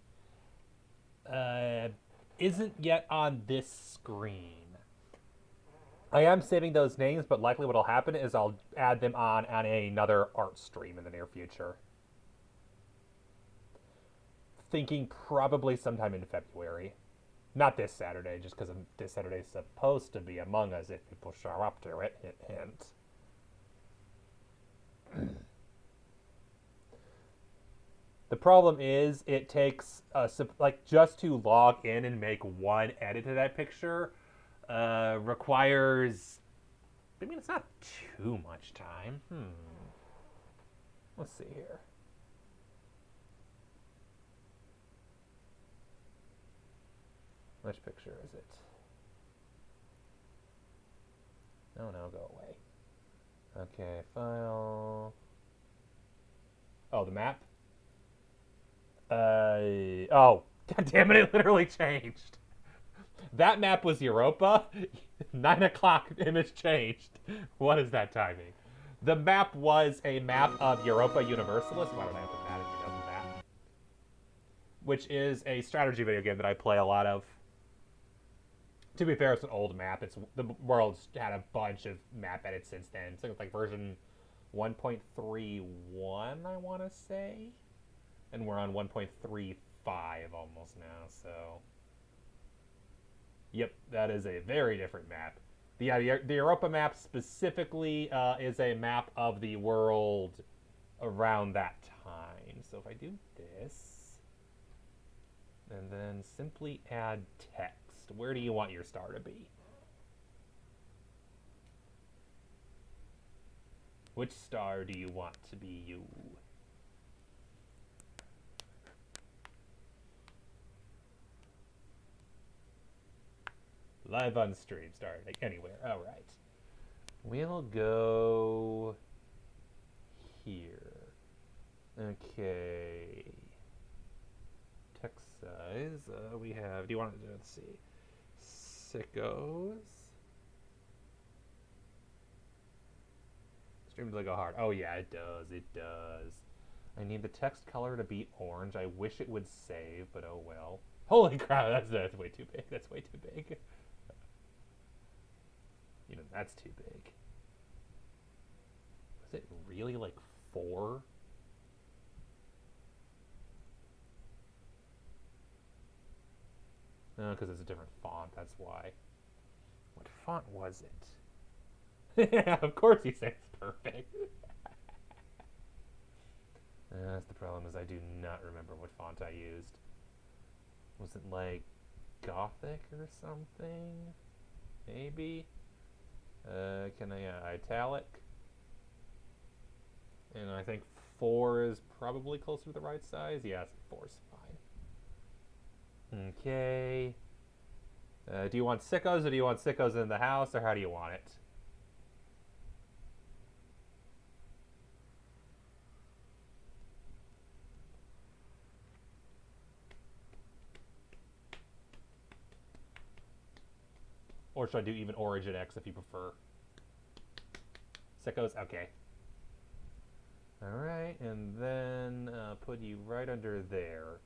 Speaker 2: Isn't yet on this screen. I am saving those names, but likely what'll happen is I'll add them on another art stream in the near future. Thinking probably sometime in February. Not this Saturday, just because this Saturday is supposed to be Among Us if people show up to it. Hint, hint. The problem is it takes like just to log in and make one edit to that picture requires. I mean, it's not too much time. Let's see here. Which picture is it? No, go away. Okay, file. Oh, the map? Oh, god damn it, it literally changed. That map was Europa. 9 o'clock, image changed. What is that timing? The map was a map of Europa Universalis. Why don't I have to map if it doesn't map? Which is a strategy video game that I play a lot of. To be fair, it's an old map. The world's had a bunch of map edits since then. So it's like version 1.31, I want to say. And we're on 1.35 almost now, so... Yep, that is a very different map. The Europa map specifically is a map of the world around that time. So if I do this, and then simply add text, where do you want your star to be? Which star do you want to be you? Live on stream, start like anywhere. All right. We'll go here. Okay. Text size. We have. Do you want to? Let's see. Sickos. Stream does go hard. Oh yeah, it does. It does. I need the text color to be orange. I wish it would save, but oh well. Holy crap! That's way too big. That's way too big. Even that's too big. Was it really like 4? No, because it's a different font, that's why. What font was it? Yeah, of course you say it's perfect. That's the problem, is I do not remember what font I used. Was it like Gothic or something? Maybe? Can I italic? And I think 4 is probably closer to the right size. Yeah, 4 is fine. Okay. Do you want sickos, or do you want sickos in the house, or how do you want it? Or should I do even Origin X if you prefer? Sickos? Okay. Alright, and then put you right under there.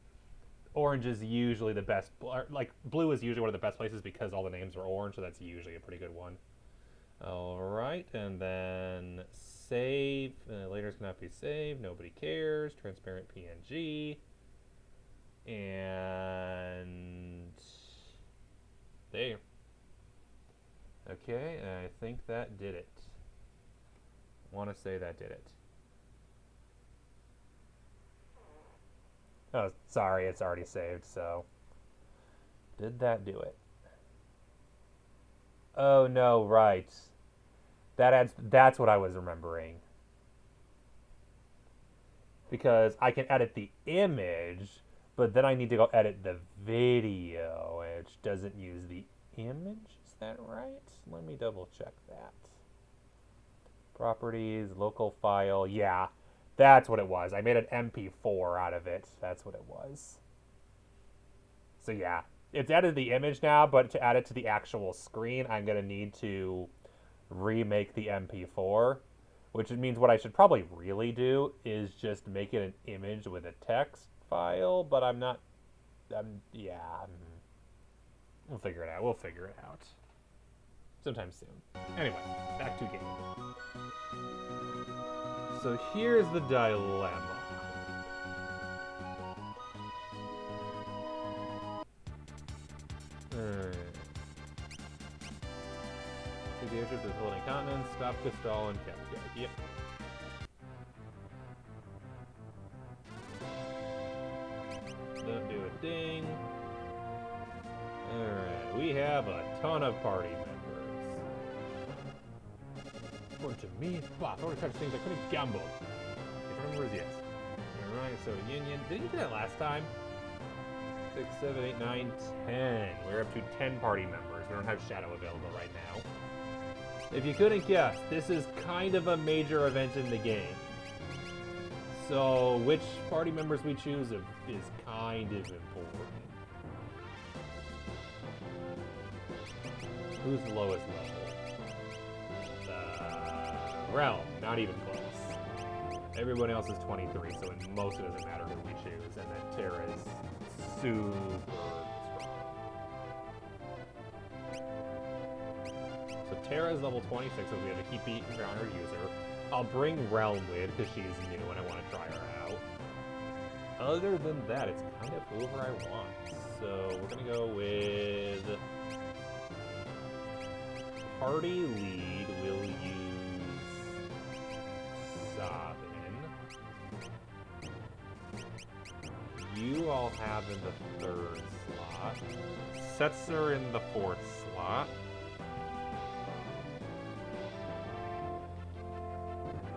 Speaker 2: Orange is usually the best, like blue is usually one of the best places because all the names are orange, so that's usually a pretty good one. Alright, and then save. Later cannot be saved, nobody cares. Transparent PNG. And there. Okay, I think that did it. I want to say that did it. Oh, sorry, it's already saved, so. Did that do it? Oh, no, right. That's what I was remembering. Because I can edit the image, but then I need to go edit the video, which doesn't use the image. Is that right? Let me double check that. Properties, local file. Yeah, that's what it was. I made an MP4 out of it. That's what it was. So yeah, it's added the image now, but to add it to the actual screen, I'm going to need to remake the MP4, which means what I should probably really do is just make it an image with a text file, but I'm not. Yeah. We'll figure it out. We'll figure it out. Sometime soon. Anyway, back to game. So here's the dilemma. The airship is holding continents. Stop Crystal and Kefka. Yep. Don't do a ding. Alright, we have a ton of party members. According to me, boss, all the such things I couldn't gamble. If I remember is yes. Alright, so Yin Yin. Did you do that last time? 6, 7, 8, 9, 10. We're up to 10 party members. We don't have Shadow available right now. If you couldn't guess, this is kind of a major event in the game. So, which party members we choose is kind of important. Who's the lowest level? Realm, not even close. Everyone else is 23, so in most it doesn't matter who we choose, and then Terra is super strong. So Terra is level 26, so we have to keep beating around her user. I'll bring Realm with, because she's new and I want to try her out. Other than that, it's kind of whoever I want. So we're going to go with... Party lead will use Sabin. You all have in the 3rd slot. Setzer in the 4th slot.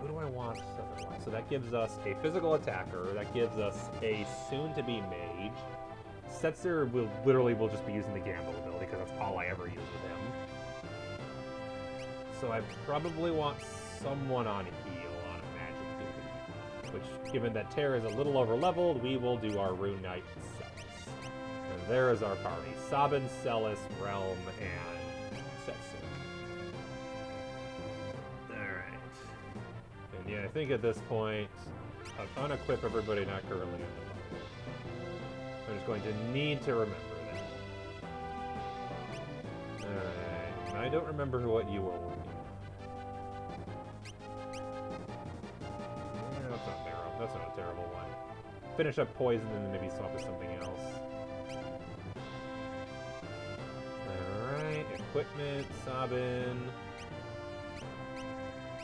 Speaker 2: Who do I want otherwise? So that gives us a physical attacker. That gives us a soon-to-be mage. Setzer will just be using the gamble ability because that's all I ever use with him. So I probably want someone on heal on a magic duty. Which, given that Terra is a little over-leveled, we will do our Rune Knight Celis. And there is our party. Sabin, Celis, Realm, and Setzer. Alright. And yeah, I think at this point, I'll unequip everybody not currently in the party. I'm just going to need to remember that. Alright. I don't remember what you were working on. That's not a terrible one. Finish up Poison and then maybe swap with something else. Alright, equipment, Sabin.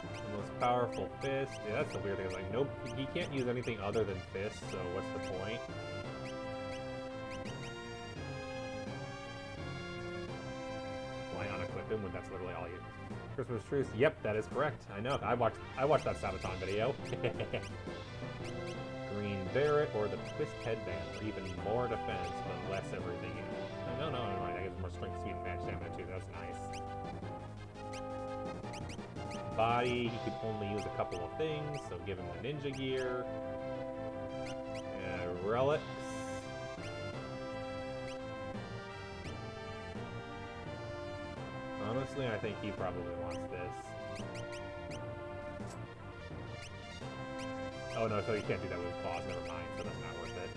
Speaker 2: The most powerful fist. Yeah, that's the weird thing. It's like, nope, he can't use anything other than fists, so what's the point? Why unequip him when that's literally all you... Christmas truce? Yep, that is correct. I know. I watched that Sabaton video. Green Barret or the Twist Headband for even more defense, but less everything else. No, that gives more strength, speed, and match stamina too. That's nice. Body, he could only use a couple of things, so give him the ninja gear. Relics. Honestly, I think he probably wants this. Oh no, so you can't do that with claws, never mind, so that's not worth it.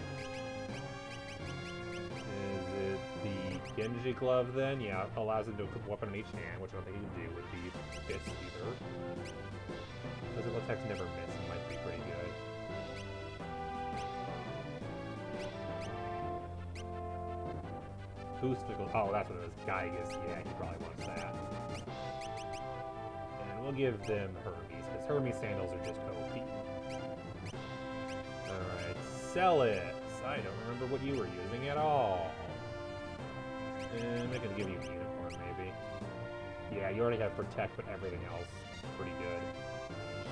Speaker 2: Is it the Genji glove then? Yeah, it allows him to equip a weapon in each hand, which I don't think he can do with the fist either. Physical attacks never miss, it might be pretty good. Boost physical, oh that's what it was, Gygus, yeah, he probably wants that. And we'll give them Hermes, because Hermes sandals are just OP. Alright, Celis. I don't remember what you were using at all. And I can give you Unicorn, maybe. Yeah, you already have Protect, but everything else pretty good.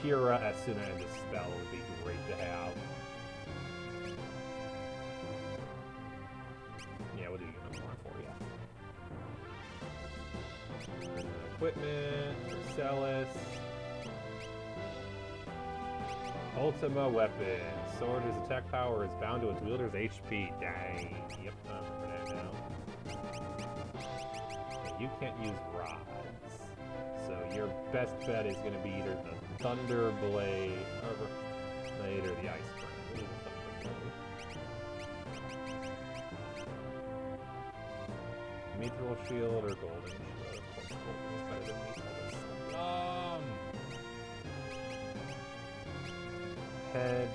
Speaker 2: Kira, Asuna, and Dispel would be great to have. Yeah, we'll do Unicorn for you. Equipment for Celis. Ultima weapon. Sword, his attack power is bound to its wielder's HP. Dang. Yep, I remember that now. Okay, you can't use rods. So your best bet is going to be either the Thunder Blade or the Ice Spring. What is the Thunder Blade? Neutral shield or golden shield? Of course, golden is better than neutral. That's so dumb. Head.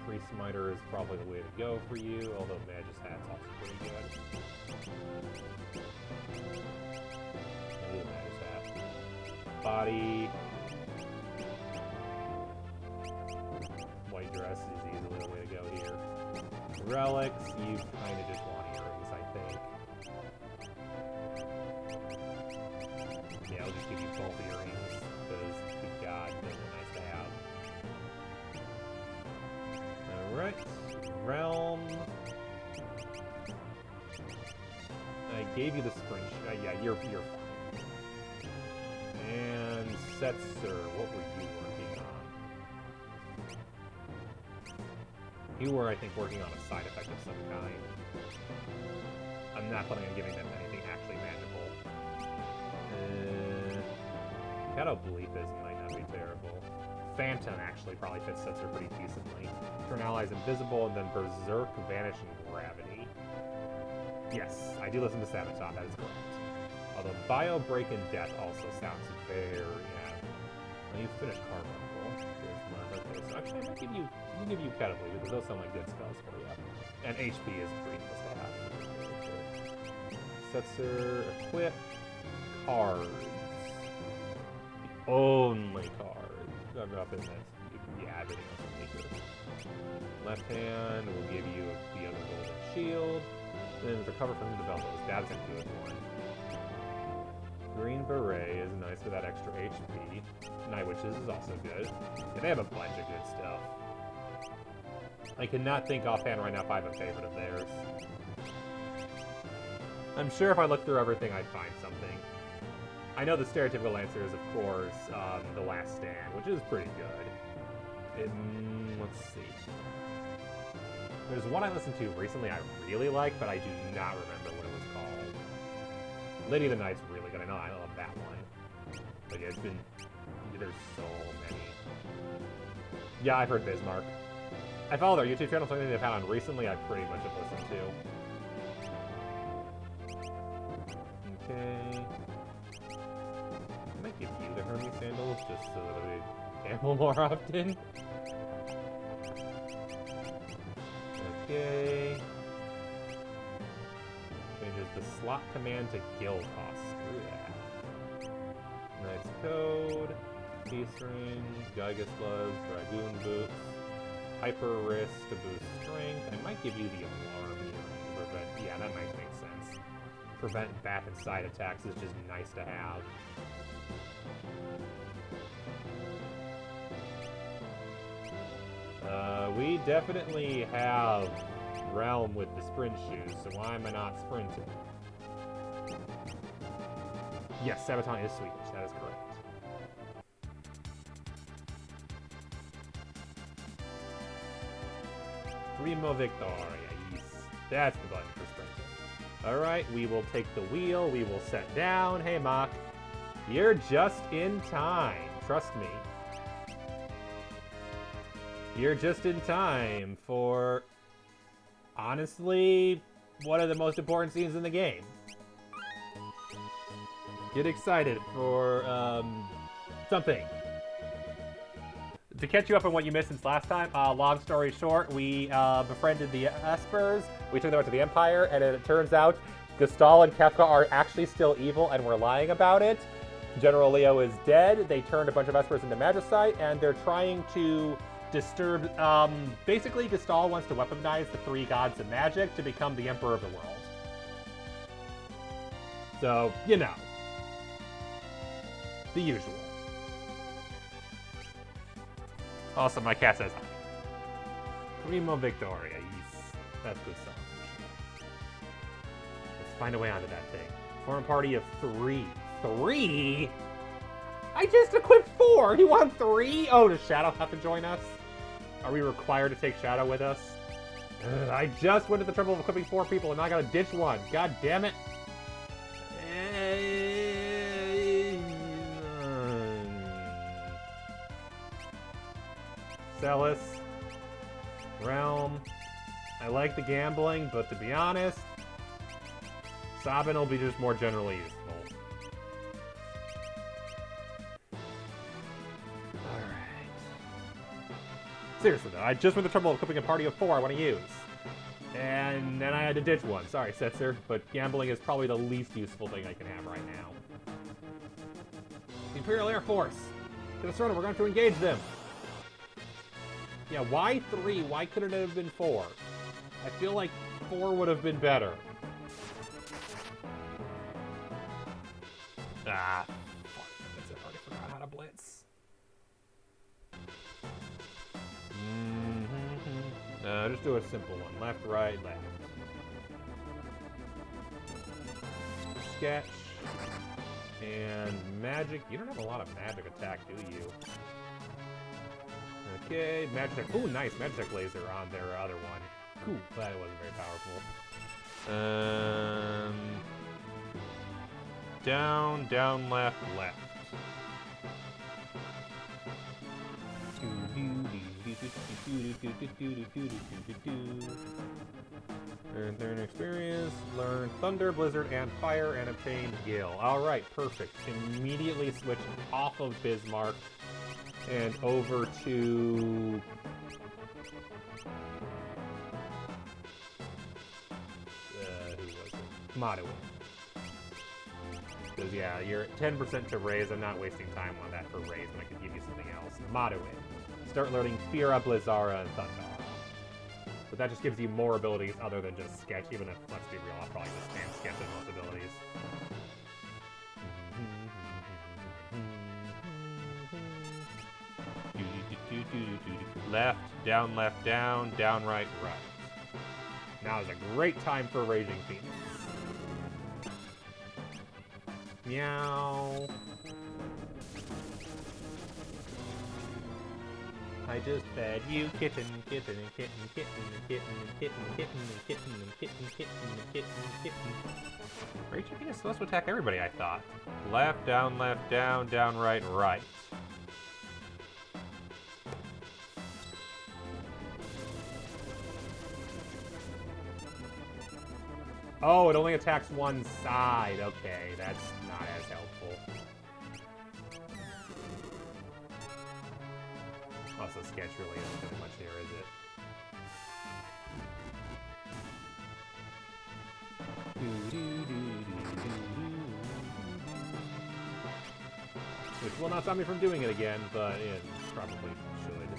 Speaker 2: Priest Smiter is probably the way to go for you, although Magus Hat's also pretty good. Magus Hat. Body. White dress is easily the way to go here. Relics, you kind of just want earrings, I think. Yeah, I'll just give you both earrings, because, good God, those are nice to have. Alright, Realm. I gave you the spring. Yeah, you're fine. And Setzer, what were you working on? You were, I think, working on a side effect of some kind. I'm not planning on giving them anything actually magical. Shadow Bleepus might not be terrible. Phantom actually probably fits Setzer pretty decently. Turn allies invisible, and then Berserk, Vanish, and Gravity. Yes, I do listen to Sabaton, that is correct. Although Bio Break and Death also sounds very, Well, you finished Carbuncle. Okay, so actually I might give you Shadow Bleepus, because those sound like good spells for you. And HP is pretty nice to have. Setzer, equip, cards. The only card. I'm up in this. Yeah, everything else will be good. Left hand will give you the other golden shield. Then recover from the bellows. That's a good one. Green Beret is nice for that extra HP. Night Witches is also good. Yeah, they have a bunch of good stuff. I cannot think offhand right now if I have a favorite of theirs. I'm sure if I look through everything, I'd find something. I know the stereotypical answer is, of course, The Last Stand, which is pretty good. Let's see. There's one I listened to recently I really like, but I do not remember what it was called. Lady of the Night's really good. I love that one. But yeah, there's so many. Yeah, I've heard Bismarck. I follow their YouTube channel, something they've had on recently I pretty much have listened to. Okay. I might give you the Hermes sandals just so that I gamble more often. Okay. Changes the slot command to guild cost. Screw that. Nice code. Peace rings, Gigas gloves, Dragoon boots, Hyper wrist to boost strength. I might give you the alarm earring. Yeah, that might make sense. Prevent back and side attacks is just nice to have. We definitely have Realm with the sprint shoes, so why am I not sprinting? Yes, Sabaton is Swedish, that is correct. Primo Victoria, yes. That's the button for sprinting. Alright, we will take the wheel, we will set down. Hey, Mock. You're just in time. Trust me. You're just in time for, honestly, one of the most important scenes in the game. Get excited for, something. To catch you up on what you missed since last time, long story short, we befriended the Espers, we took them out to the Empire, and it turns out Gestal and Kefka are actually still evil, and we're lying about it. General Leo is dead, they turned a bunch of Espers into Magicite, and they're trying to disturb, basically Gestal wants to weaponize the three gods of magic to become the Emperor of the world. So, you know. The usual. Also, my cat says hi. Primo Victoria, yes. That's good stuff. Let's find a way onto that thing. Form a party of 3. 3? I just equipped 4! You want 3? Oh, does Shadow have to join us? Are we required to take Shadow with us? I just went to the trouble of equipping 4 people and now I gotta ditch one. God damn it. Celis. Realm. I like the gambling, but to be honest, Sabin will be just more generally useful. Alright. Seriously though, I just went the trouble of equipping a party of 4 I want to use. And then I had to ditch one. Sorry, Setzer, but gambling is probably the least useful thing I can have right now. The Imperial Air Force! To the surrender, we're going to engage them! Yeah, why 3? Why couldn't it have been 4? I feel like 4 would have been better. Ah, fuck. I already forgot how to blitz. Just do a simple one. Left, right, left. Sketch. And magic. You don't have a lot of magic attack, do you? Okay, magic. Oh, nice. Magic laser on their other one. Cool. That wasn't very powerful. Down, down, left, left. Learn experience, learn Thunder, Blizzard, and Fire, and obtain Gale. Alright, perfect. Immediately switch off of Bismarck and over to... who was it? Maduin. Because, yeah, you're 10% to raise. I'm not wasting time on that for raise when I could give you something else. Maduin. Start learning Fira, Blizzara, and Thundara. But that just gives you more abilities other than just Sketch, even if, let's be real, I'll probably just spam Sketch in most abilities. Left, down, right, right. Now is a great time for Raging Phoenix. Meow. I just fed you kitten, kitten, and kitten, kitten, and kitten, and kitten, and kitten, and kitten, and kitten, kitten, and kitten, and kitten. Raging Phoenix is supposed to attack everybody, I thought. Left, down, right, right. Oh, it only attacks one side. Okay, that's not as helpful. Also, Sketch really isn't doing much here, is it? Which will not stop me from doing it again, but it probably should.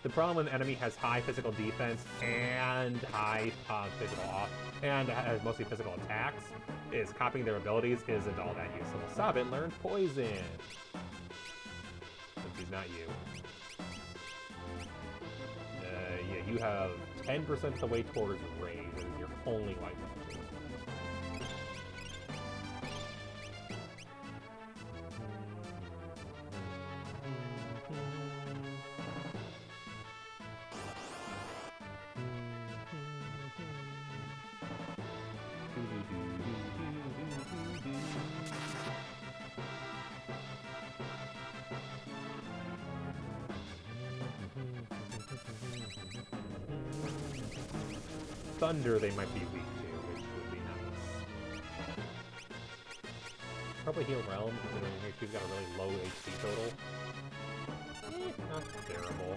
Speaker 2: The problem when the enemy has high physical defense and high physical and has mostly physical attacks is copying their abilities isn't all that useful. Sabin learned Poison. Since he's not you. Yeah, you have 10% of the way towards raise. That is your only white magic. Thunder they might be weak to, which would be nice. Probably heal Realm, considering HP's got a really low HP total. Not terrible.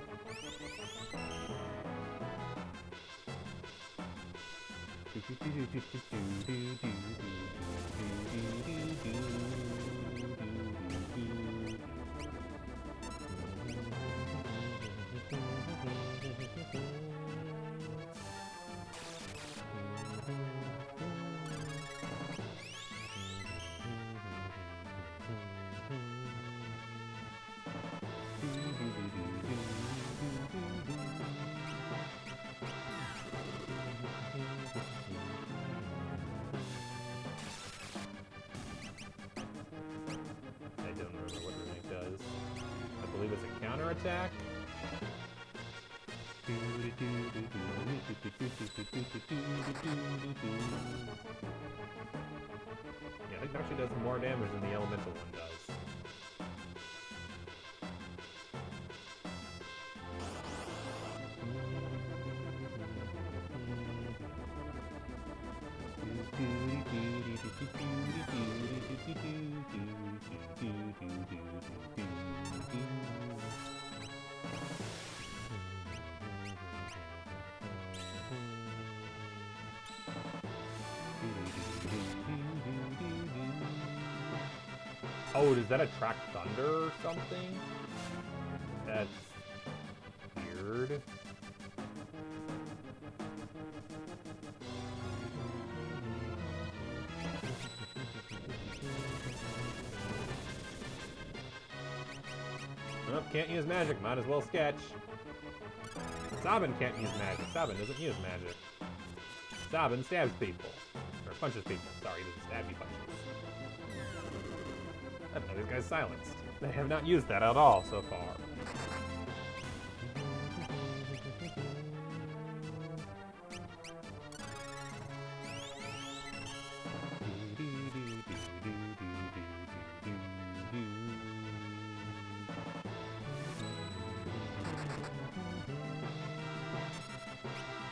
Speaker 2: Attack. Yeah, I think it actually does more damage than the elemental one does. Oh, does that attract thunder or something? That's weird. Oh, can't use magic. Might as well sketch. Sabin can't use magic. Sabin doesn't use magic. Sabin stabs people. Or punches people. Sorry, he doesn't stab, he punches. I don't know, this guy's silenced. They have not used that at all so far.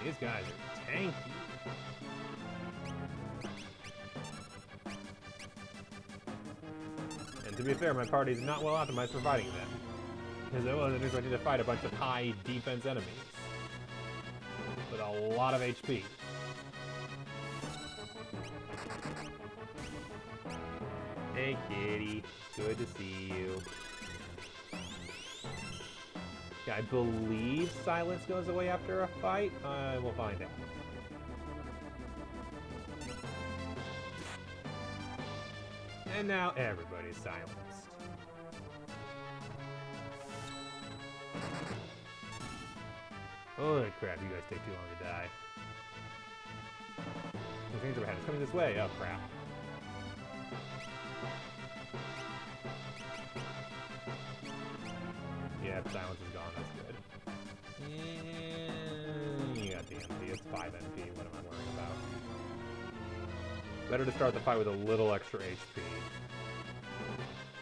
Speaker 2: These guys are tanky. And to be fair, my party's not well optimized for fighting them. Because it wasn't expecting to fight a bunch of high defense enemies. With a lot of HP. Hey kitty, good to see you. I believe silence goes away after a fight. I will find out. And now everybody's silenced. Holy crap, you guys take too long to die. The things overhead is coming this way. Oh crap. Yeah, silence is gone. That's good. Yeah, you got the MP. It's 5 MP. What am I worrying about? Better to start the fight with a little extra HP.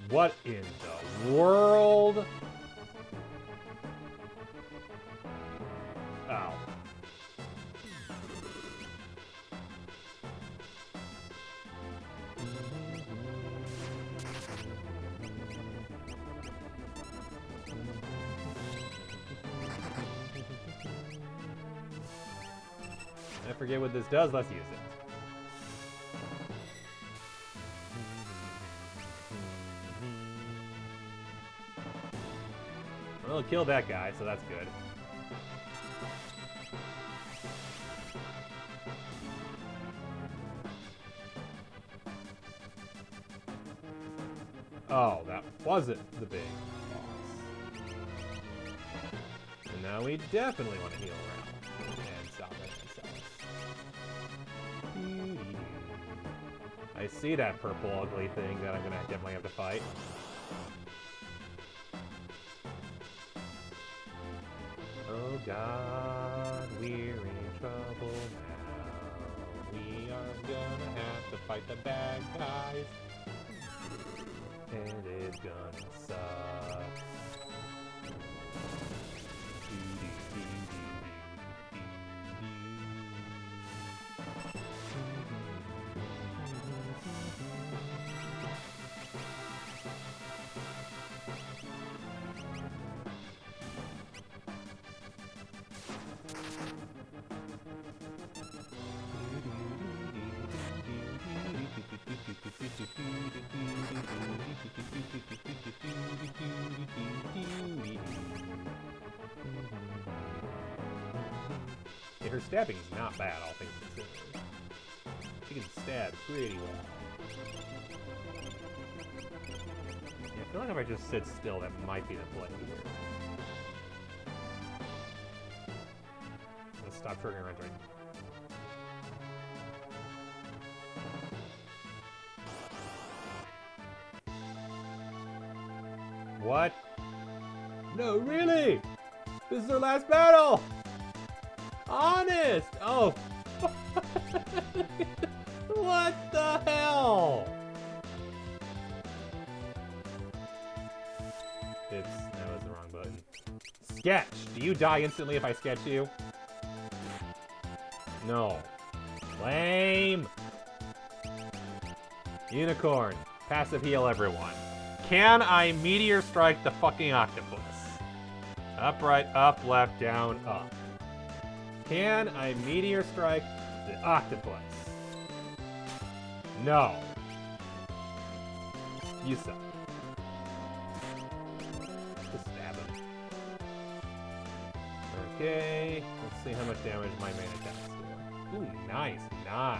Speaker 2: What in the world? Ow. I forget what this does. Let's use it. Well, it killed that guy, so that's good. Oh, that wasn't the big boss. And now we definitely want to heal around and stop it and sell us. I see that purple ugly thing that I'm gonna definitely have to fight. Oh God, we're in trouble now. We are gonna have to fight the bad guys. And it's gonna suck. Yeah, her stabbing is not bad, all things considered. She can stab pretty well. Yeah, I feel like if I just sit still, that might be the play here. Let's stop triggering right away. What? No, really? This is our last battle! Honest! Oh. What the hell? That was the wrong button. Sketch! Do you die instantly if I sketch you? No. Lame! Unicorn. Passive heal everyone. Can I meteor strike the fucking octopus? Up, right, up, left, down, up. Can I meteor strike the octopus? No. You suck. Okay, let's see how much damage my main attacks do. Ooh, nice, nice.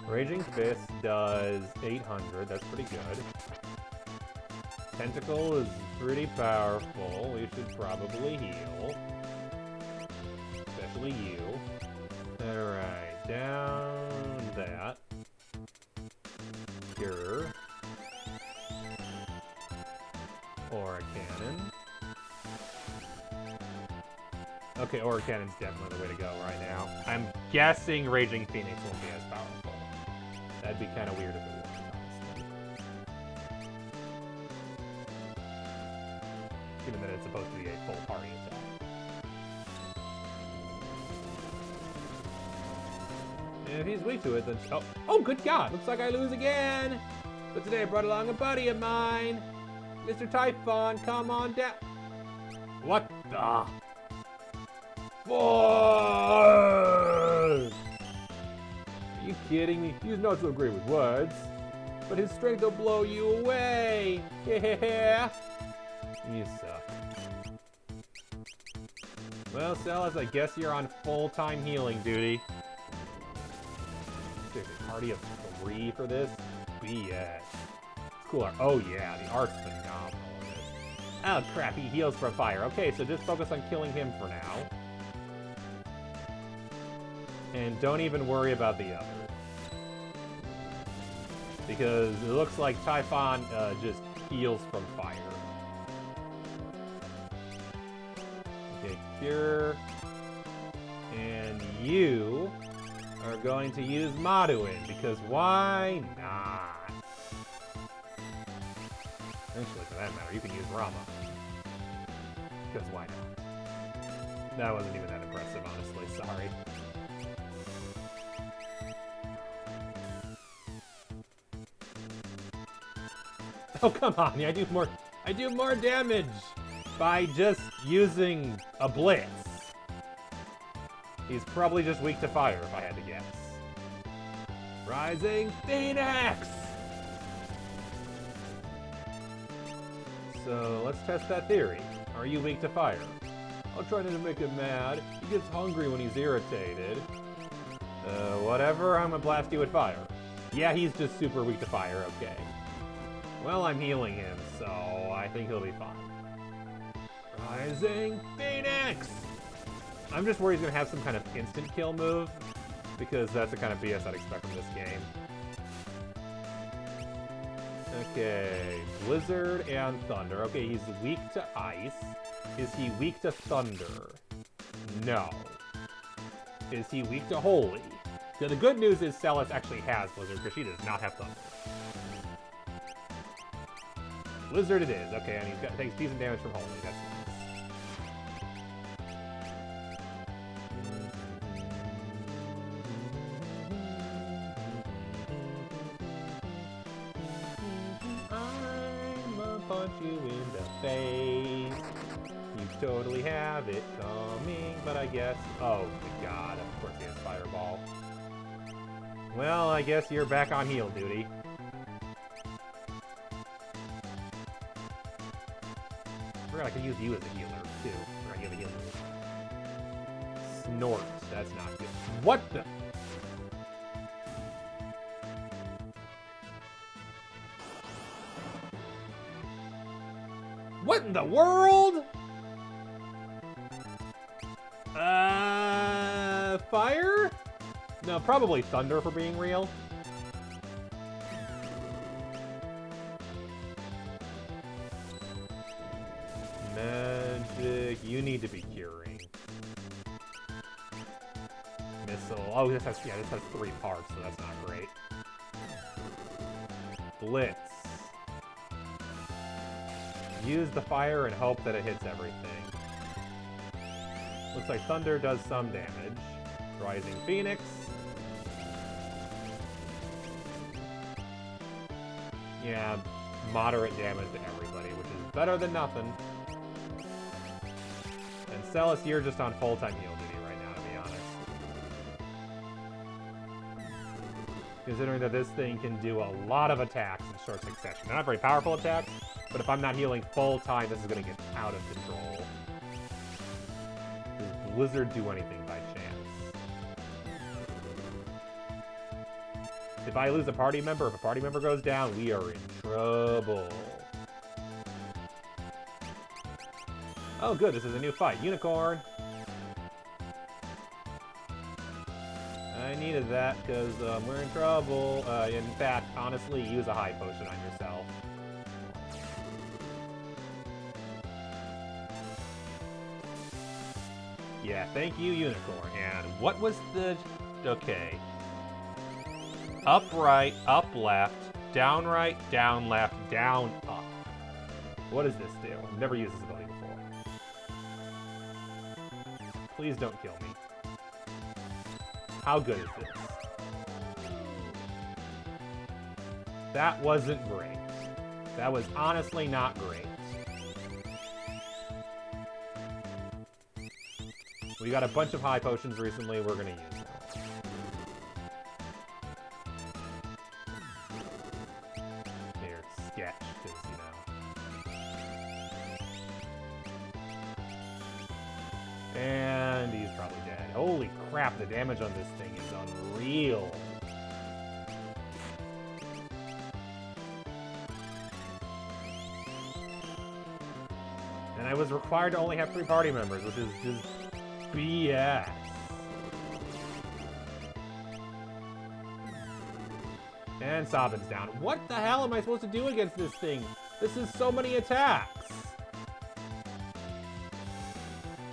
Speaker 2: Raging Fist does 800, that's pretty good. Tentacle is pretty powerful, we should probably heal. Especially you. Alright, down that. Cure. Aura Cannon. Okay, Aura Cannon's definitely the way to go right now. I'm guessing Raging Phoenix won't be as powerful. That'd be kind of weird if it was, honestly. Given that it's supposed to be a full party attack. And if he's weak to it, then... Oh, good God! Looks like I lose again! But today I brought along a buddy of mine! Mr. Typhon, come on down! What the... Fuck! Are you kidding me? He's not so great with words, but his strength will blow you away! Yeah! You suck. Well, Celis, I guess you're on full-time healing duty. There's a party of 3 for this? BS. It's cool art. Oh yeah, the art's phenomenal in this. Oh crap, he heals from fire. Okay, so just focus on killing him for now. And don't even worry about the others. Because it looks like Typhon just heals from fire. Okay, Cure. And you are going to use Maduin, because why not? Actually, for that matter, you can use Rama. Because why not? That wasn't even that impressive, honestly, sorry. Oh, come on, I do more damage by just using a blitz. He's probably just weak to fire, if I had to guess. Rising Phoenix! So, let's test that theory. Are you weak to fire? I'll try not to make him mad. He gets hungry when he's irritated. Whatever, I'm gonna blast you with fire. Yeah, he's just super weak to fire, okay. Well, I'm healing him, so I think he'll be fine. Rising Phoenix! I'm just worried he's going to have some kind of instant kill move, because that's the kind of BS I'd expect from this game. Okay, Blizzard and Thunder. Okay, he's weak to ice. Is he weak to thunder? No. Is he weak to holy? So the good news is Celis actually has Blizzard, because she does not have thunder. Blizzard it is. Okay, and he's got takes decent damage from holy. That's nice. I'ma punch you in the face. You totally have it coming, but I guess... Oh, good God. Of course he has Fireball. Well, I guess you're back on heal duty. I can use you as a healer, too. Or I have a healer. Snort. That's not good. What the... What in the world? Fire? No, probably thunder for being real. Magic, you need to be curing. Missile. Oh, this has 3 parts, so that's not great. Blitz. Use the fire and hope that it hits everything. Looks like Thunder does some damage. Rising Phoenix. Yeah, moderate damage to everybody, which is better than nothing. And Celis, you're just on full-time heal duty right now, to be honest. Considering that this thing can do a lot of attacks in short succession. They're not very powerful attacks, but if I'm not healing full-time, this is going to get out of control. This Blizzard do anything by chance? If I lose a party member, if a party member goes down, we are in trouble. Oh, good, this is a new fight. Unicorn! I needed that because we're in trouble. In fact, honestly, use a high potion on yourself. Yeah, thank you, Unicorn. And what was the... Okay. Up right, up left, down right, down left, down up. What does this do? I've never used this ability before. Please don't kill me. How good is this? That wasn't great. That was honestly not great. We got a bunch of high potions recently, we're gonna use them. Here, sketch, because, you know. And he's probably dead. Holy crap, the damage on this thing is unreal. And I was required to only have 3 party members, which is just BS. And Sabin's down. What the hell am I supposed to do against this thing? This is so many attacks.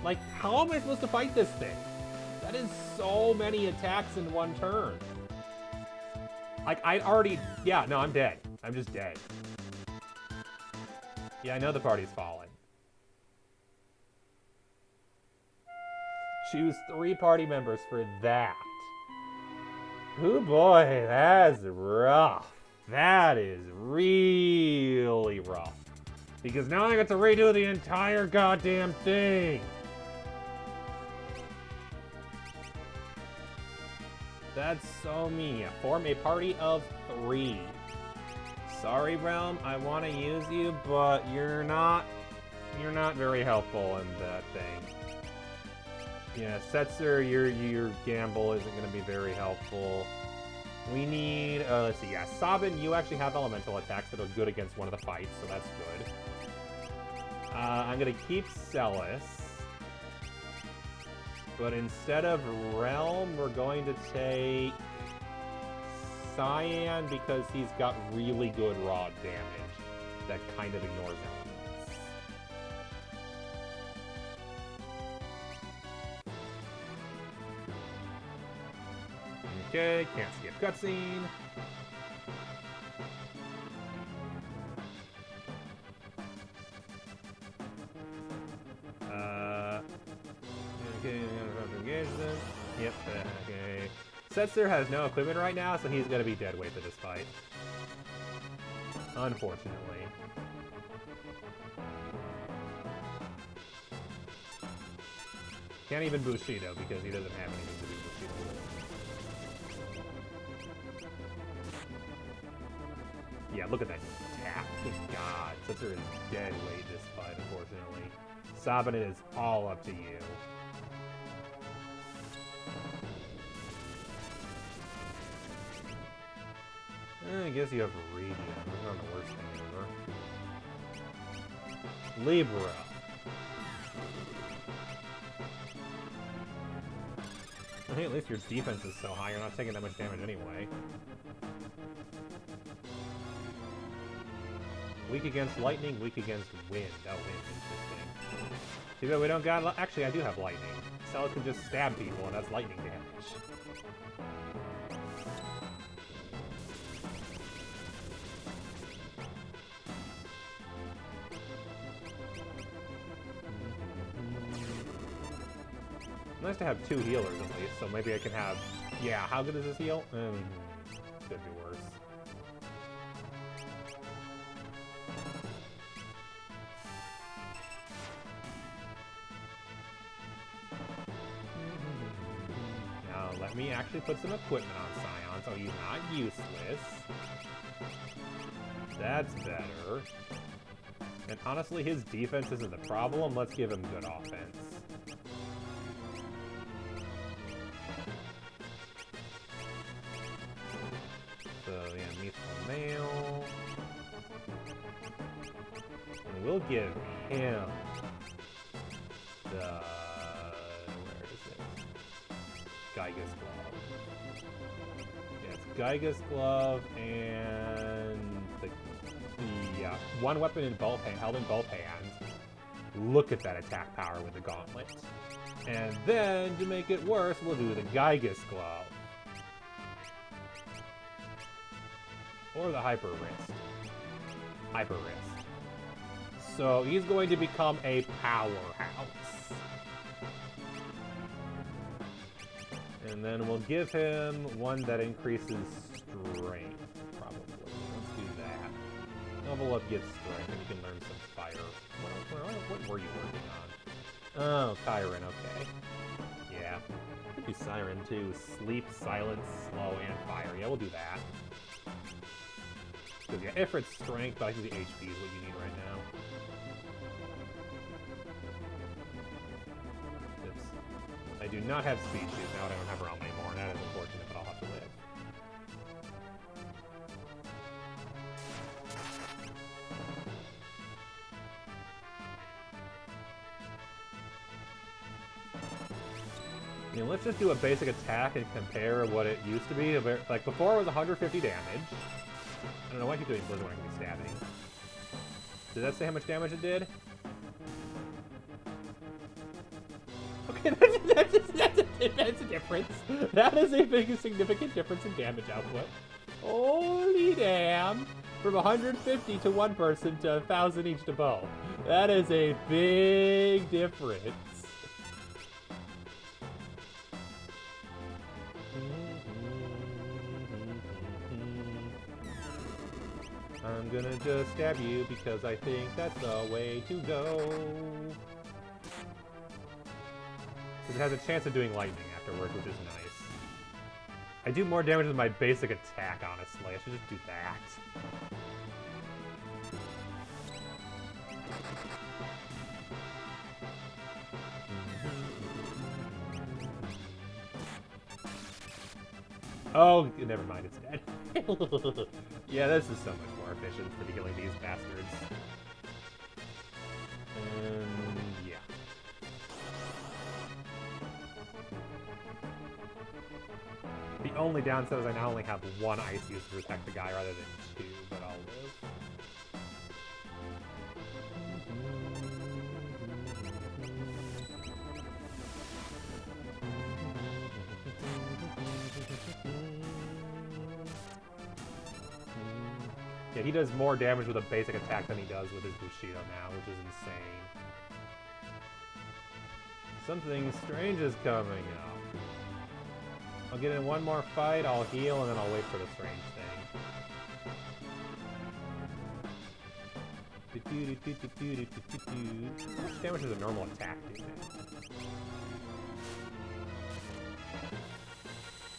Speaker 2: Like, how am I supposed to fight this thing? That is so many attacks in one turn. Like, I already... Yeah, no, I'm dead. I'm just dead. Yeah, I know the party's fallen. Choose 3 party members for that. Oh boy, that's rough. That is really rough. Because now I get to redo the entire goddamn thing. That's so mean. Form a party of 3. Sorry, Realm, I want to use you, but you're not very helpful in that thing. Yeah, Setzer, your gamble isn't going to be very helpful. We need, let's see, yeah, Sabin, you actually have elemental attacks that are good against one of the fights, so that's good. I'm going to keep Celis. But instead of Realm, we're going to take Cyan because he's got really good raw damage that kind of ignores elements. Okay, can't skip cutscene. Okay, engage them. Yep, okay. Setzer has no equipment right now, so he's gonna be dead weight for this fight. Unfortunately. Can't even Bushido because he doesn't have anything to do Bushido with. Yeah, look at that tap. Good God. Setzer is dead weight this fight, unfortunately. Sabin, it is all up to you. I guess you have regen. That's not the worst thing ever. Libra. Hey, at least your defense is so high, you're not taking that much damage anyway. Weak against lightning, weak against wind. Oh, wind, interesting. Too bad we don't got... Actually, I do have lightning. Celis can just stab people, and that's lightning damage. Nice to have 2 healers at least, so maybe I can have... Yeah, how good is this heal? Could be worse. Now, let me actually put some equipment on Scion, so he's not useless. That's better. And honestly, his defense isn't the problem. Let's give him good offense. we'll give him the... where is it? Geiger's Glove. Yeah, it's Geiger's Glove and the one weapon in both held in both hands. Look at that attack power with the gauntlet. And then, to make it worse, we'll do the Geiger's Glove. Or the Hyper Wrist. Hyper Wrist. So he's going to become a powerhouse. And then we'll give him one that increases strength, probably. Let's do that. Level up gets strength, and you can learn some fire. What were you working on? Oh, Kyron, okay. Yeah. Could do Siren too. Sleep, silence, slow, and fire. Yeah, we'll do that. Because yeah, Ifrit's strength, but I think the HP is what you need right now. Oops. I do not have speed shoes now. I don't have Realm anymore, and that is unfortunate, but I'll have to live. I mean, let's just do a basic attack and compare what it used to be. Like, before it was 150 damage. I don't know why I keep doing Blizzard when I can be stabbing. Did that say how much damage it did? Okay, that's a difference. That is a big, significant difference in damage output. Holy damn! From 150 to one person to 1,000 each to both. That is a big difference. I'm gonna just stab you because I think that's the way to go. Because it has a chance of doing lightning afterwards, which is nice. I do more damage with my basic attack, honestly. I should just do that. Oh, never mind, it's dead. Yeah, this is so much more efficient for killing these bastards. And yeah. The only downside is I now only have one ice use to protect the guy rather than two, but I'll live. Yeah, he does more damage with a basic attack than he does with his Bushido now, which is insane. Something strange is coming up. I'll get in one more fight, I'll heal, and then I'll wait for the strange thing. How much damage does a normal attack do now?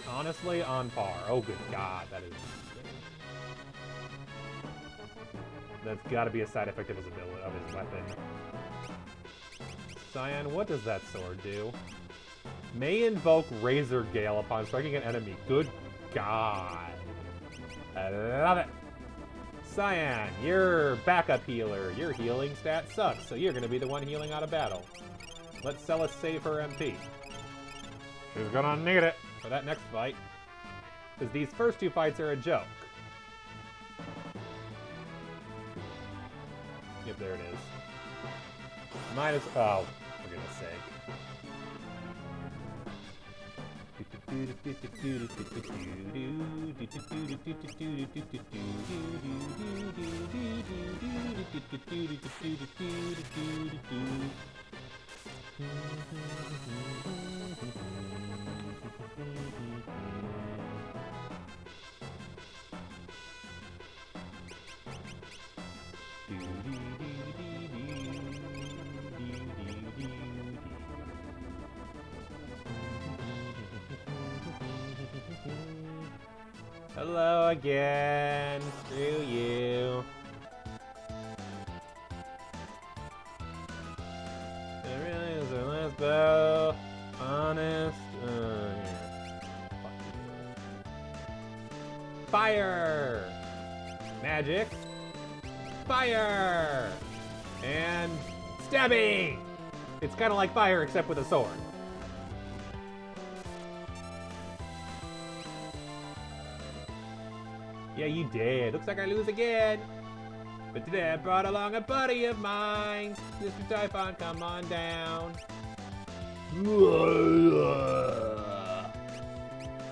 Speaker 2: Honestly, on par. Oh, good God, that is insane. That's got to be a side effect of his ability, of his weapon. Cyan, what does that sword do? May invoke Razor Gale upon striking an enemy. Good God. I love it. Cyan, you're backup healer. Your healing stat sucks, so you're going to be the one healing out of battle. Let Celis save her MP. She's going to need it for that next fight. Because these first two fights are a joke. Yep, there it is. Minus... Oh, for goodness sake. Hello again. Screw you. It really is our last bow. Honest. Yeah. Fuck you. Fire! Magic. Fire! And stabby! It's kind of like fire except with a sword. Yeah, you did. Looks like I lose again. But today I brought along a buddy of mine. Mr. Typhon, come on down.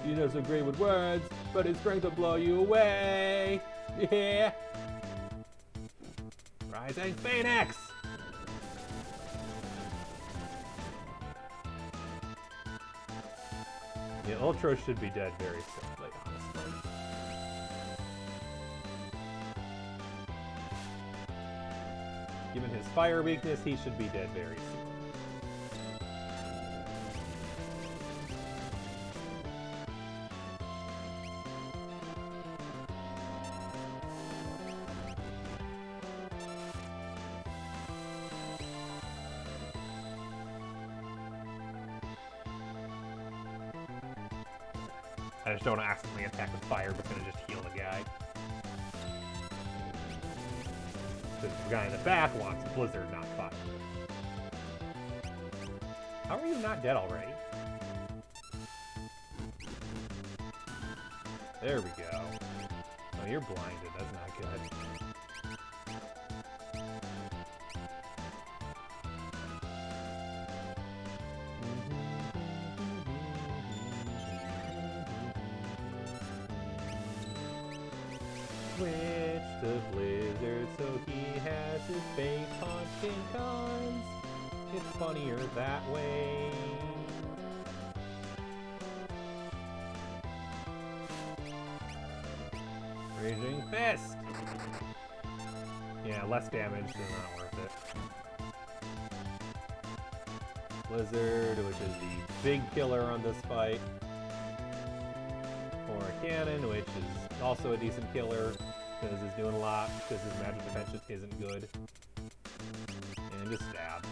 Speaker 2: He's not so great with words, but his strength will blow you away. Yeah. Rising Phoenix! Yeah, Ultros should be dead very simply, honestly. Given his fire weakness, he should be dead very soon. I just don't want to accidentally attack with fire, but gonna just heal the guy. Because the guy in the back wants Blizzard, not fire. How are you not dead already? There we go. Oh, you're blinded. That's not good. Switch to Blizzard so he has his face haunting cons. It's funnier that way. Raging Fist! Yeah, less damage is not worth it. Blizzard, which is the big killer on this fight. Or Cannon, which is also a decent killer, because it's doing a lot, because his magic defense just isn't good. And just stab.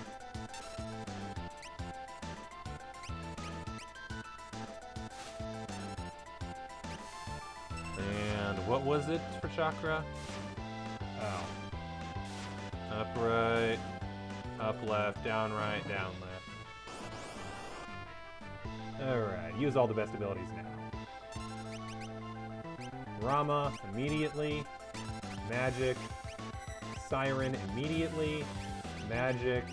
Speaker 2: And what was it for Chakra? Oh. Up right, up left, down right, down left. Alright, use all the best abilities now. Rama immediately, Magic, Siren immediately, Magic,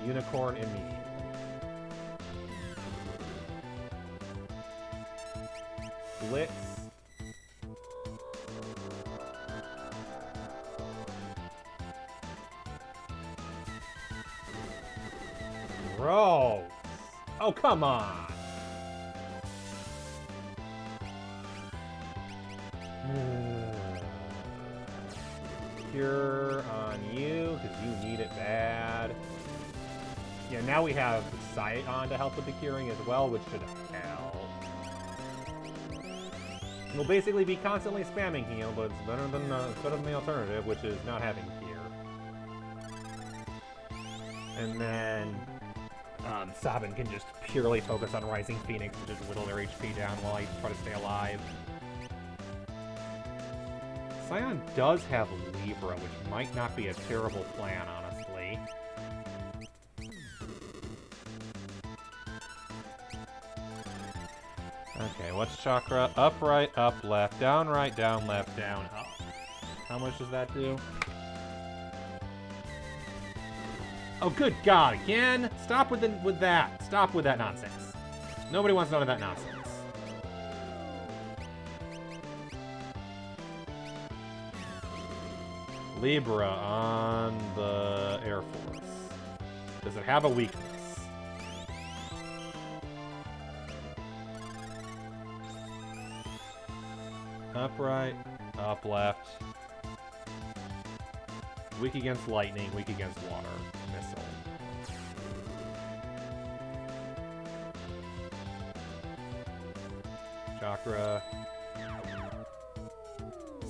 Speaker 2: Unicorn immediately. Blitz. Gross. Oh, come on. Cure on you, because you need it bad. Yeah, now we have Sight on to help with the curing as well, which should help. We'll basically be constantly spamming heal, but it's better than the alternative, which is not having cure. And then Sabin can just purely focus on Rising Phoenix and just whittle their HP down while I try to stay alive. Scion does have Libra, which might not be a terrible plan, honestly. Okay, what's Chakra? Up, right, up, left, down, right, down, left, down, up. How much does that do? Oh, good God, again? Stop with that. Stop with that nonsense. Nobody wants none of that nonsense. Libra on the Air Force. Does it have a weakness? Up right, up left. Weak against lightning, weak against water. Missile. Chakra.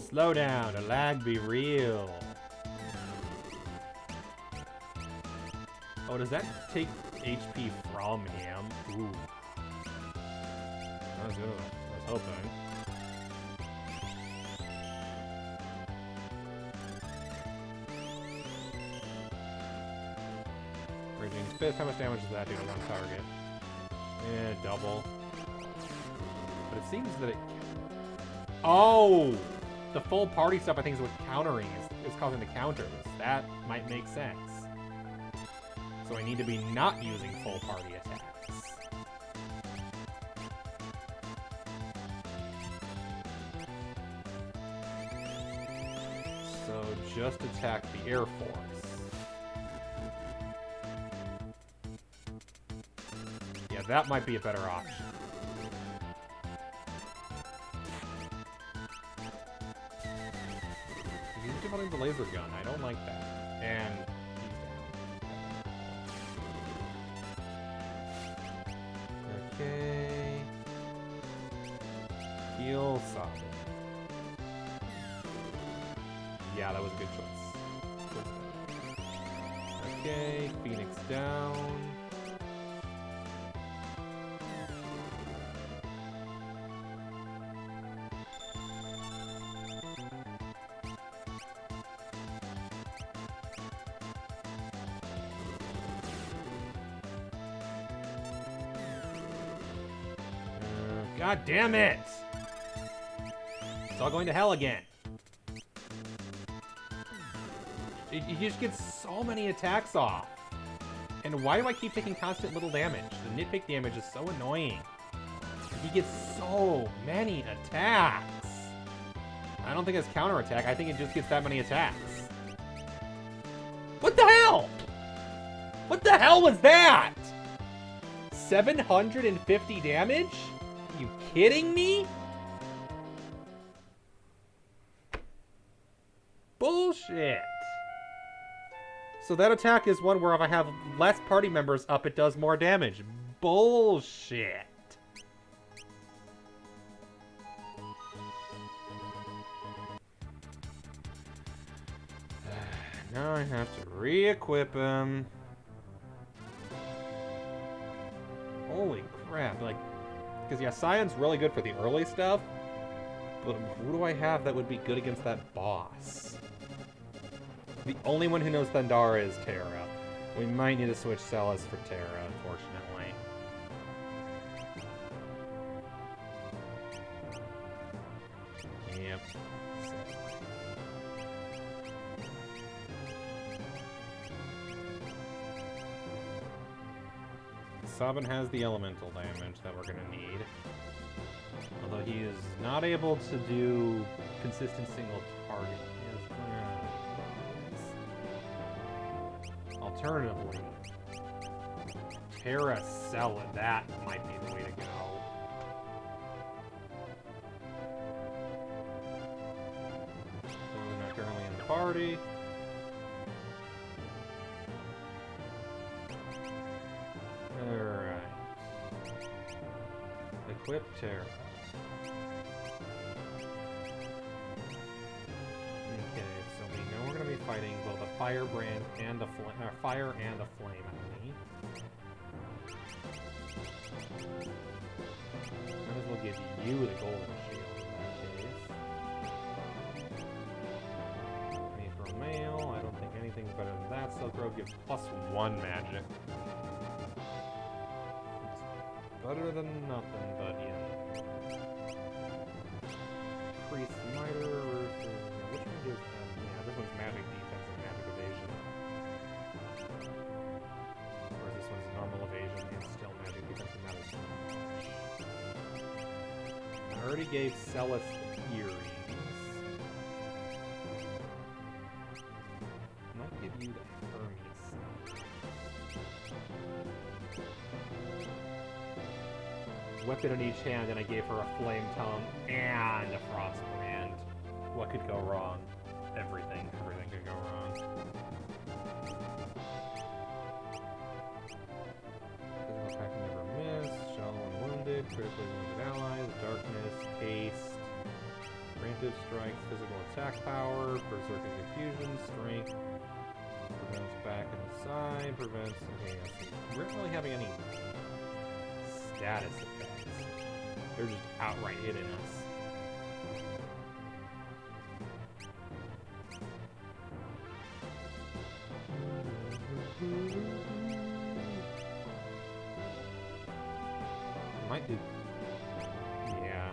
Speaker 2: Slow down, the lag be real. Oh, does that take HP from him? Ooh. Not as good as I was hoping. Raging Fist. How much damage does that do to one target? Double. But it seems that it... Oh! The full party stuff I think is what countering is causing the counters. That might make sense. So I need to be not using full party attacks. So just attack the Air Force. Yeah, that might be a better option. He's developing the laser gun. I don't like that. And he's down. Okay. Heal some. Yeah, that was a good choice. Okay, Phoenix down. God damn it! It's all going to hell again. He just gets so many attacks off. And why do I keep taking constant little damage? The nitpick damage is so annoying. He gets so many attacks. I don't think it's counterattack. I think it just gets that many attacks. What the hell? What the hell was that? 750 damage? Are you kidding me? Bullshit. So that attack is one where if I have less party members up, it does more damage. Bullshit. Now I have to re-equip him. Holy crap. Like, because yeah, Scion's really good for the early stuff. But who do I have that would be good against that boss? The only one who knows Thundara is Terra. We might need to switch Celis for Terra, unfortunately. Yep. Sabin has the elemental damage that we're gonna need. Although he is not able to do consistent single target. Alternatively, Terra Cella, that might be the way to go. So we're not currently in the party. Alright. Equip Terra. Fighting both a firebrand and a fire and a flame enemy. Might as well give you the golden shield in that case. Me for a male, I don't think anything's better than that. Silk Robe gives +1 magic. It's better than nothing, but yeah. Priest Smiter versus which one gives this one's magic defense and magic evasion. Whereas this one's normal evasion and still magic defense and magic damage. I already gave Celis earrings. I might give you the Hermes. Weapon in each hand, and I gave her a flame tongue and a frost brand. What could go wrong? Everything could go wrong. Physical attack never miss. Shallow and wounded. Critically wounded allies. Darkness. Haste. Preemptive strikes. Physical attack power. Berserking confusion. Strength. Prevents back and side. Prevents. Okay, we're not really having any status effects. They're just outright hitting us. Yeah.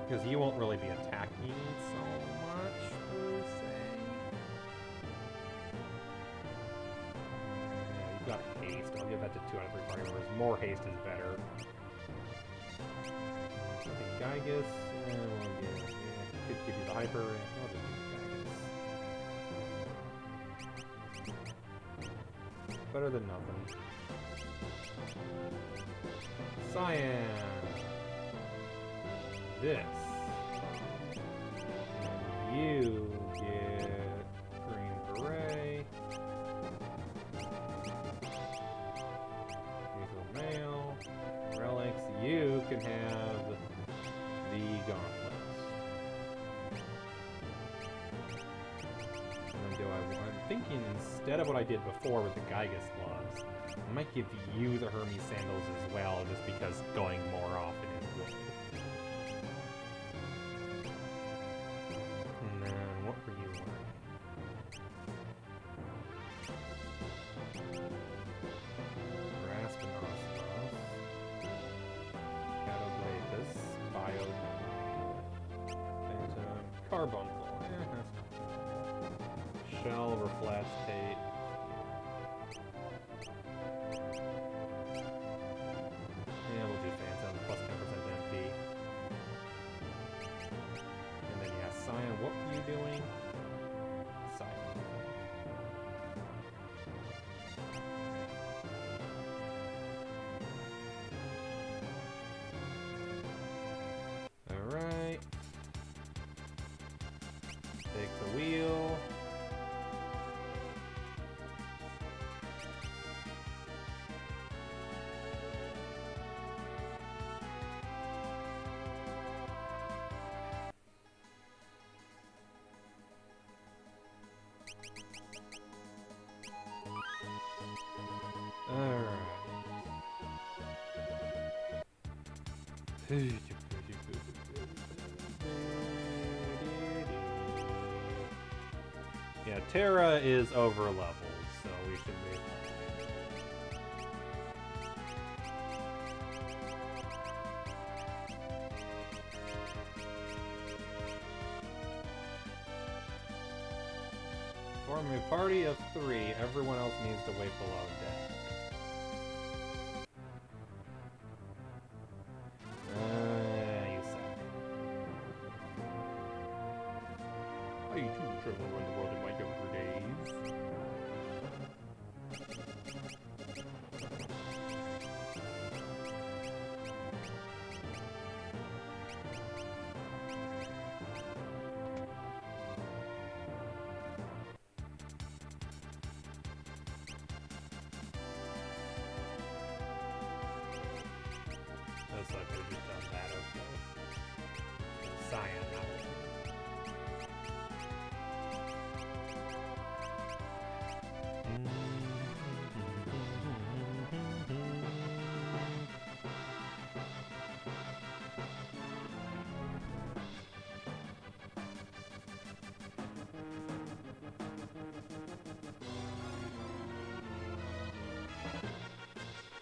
Speaker 2: Because you won't really be attacking so much, per se. Yeah, you've got haste. I'll give that to 2 out of 3 party members. More haste is better. I think Gygus, we'll give, could give you the hyper. I'll just give you Gygus. Better than nothing. Cyan. This. And you get green beret. Lethal mail. Relics. You can have the gauntlets. And then I'm thinking instead of what I did before with the Gygus gloves, I might give you the Hermes sandals as well, just because going more often is good. And then what were you wearing? Grasp and Osmos. Catoblatus. Bio. Phantom. Carbuncle. That's not too bad. Shell, Reflastate. Yeah, we'll do Phantom, plus 10% MP. And then, yeah, Cyan, what were you doing? Cyan. Alright. Take the wheel. Yeah, Terra is over leveled, so we should be fine. Form a party of 3. Everyone else needs to wait below deck. You suck. I too travel around the world in my younger days. Looks like we just done that, okay. Cyan, not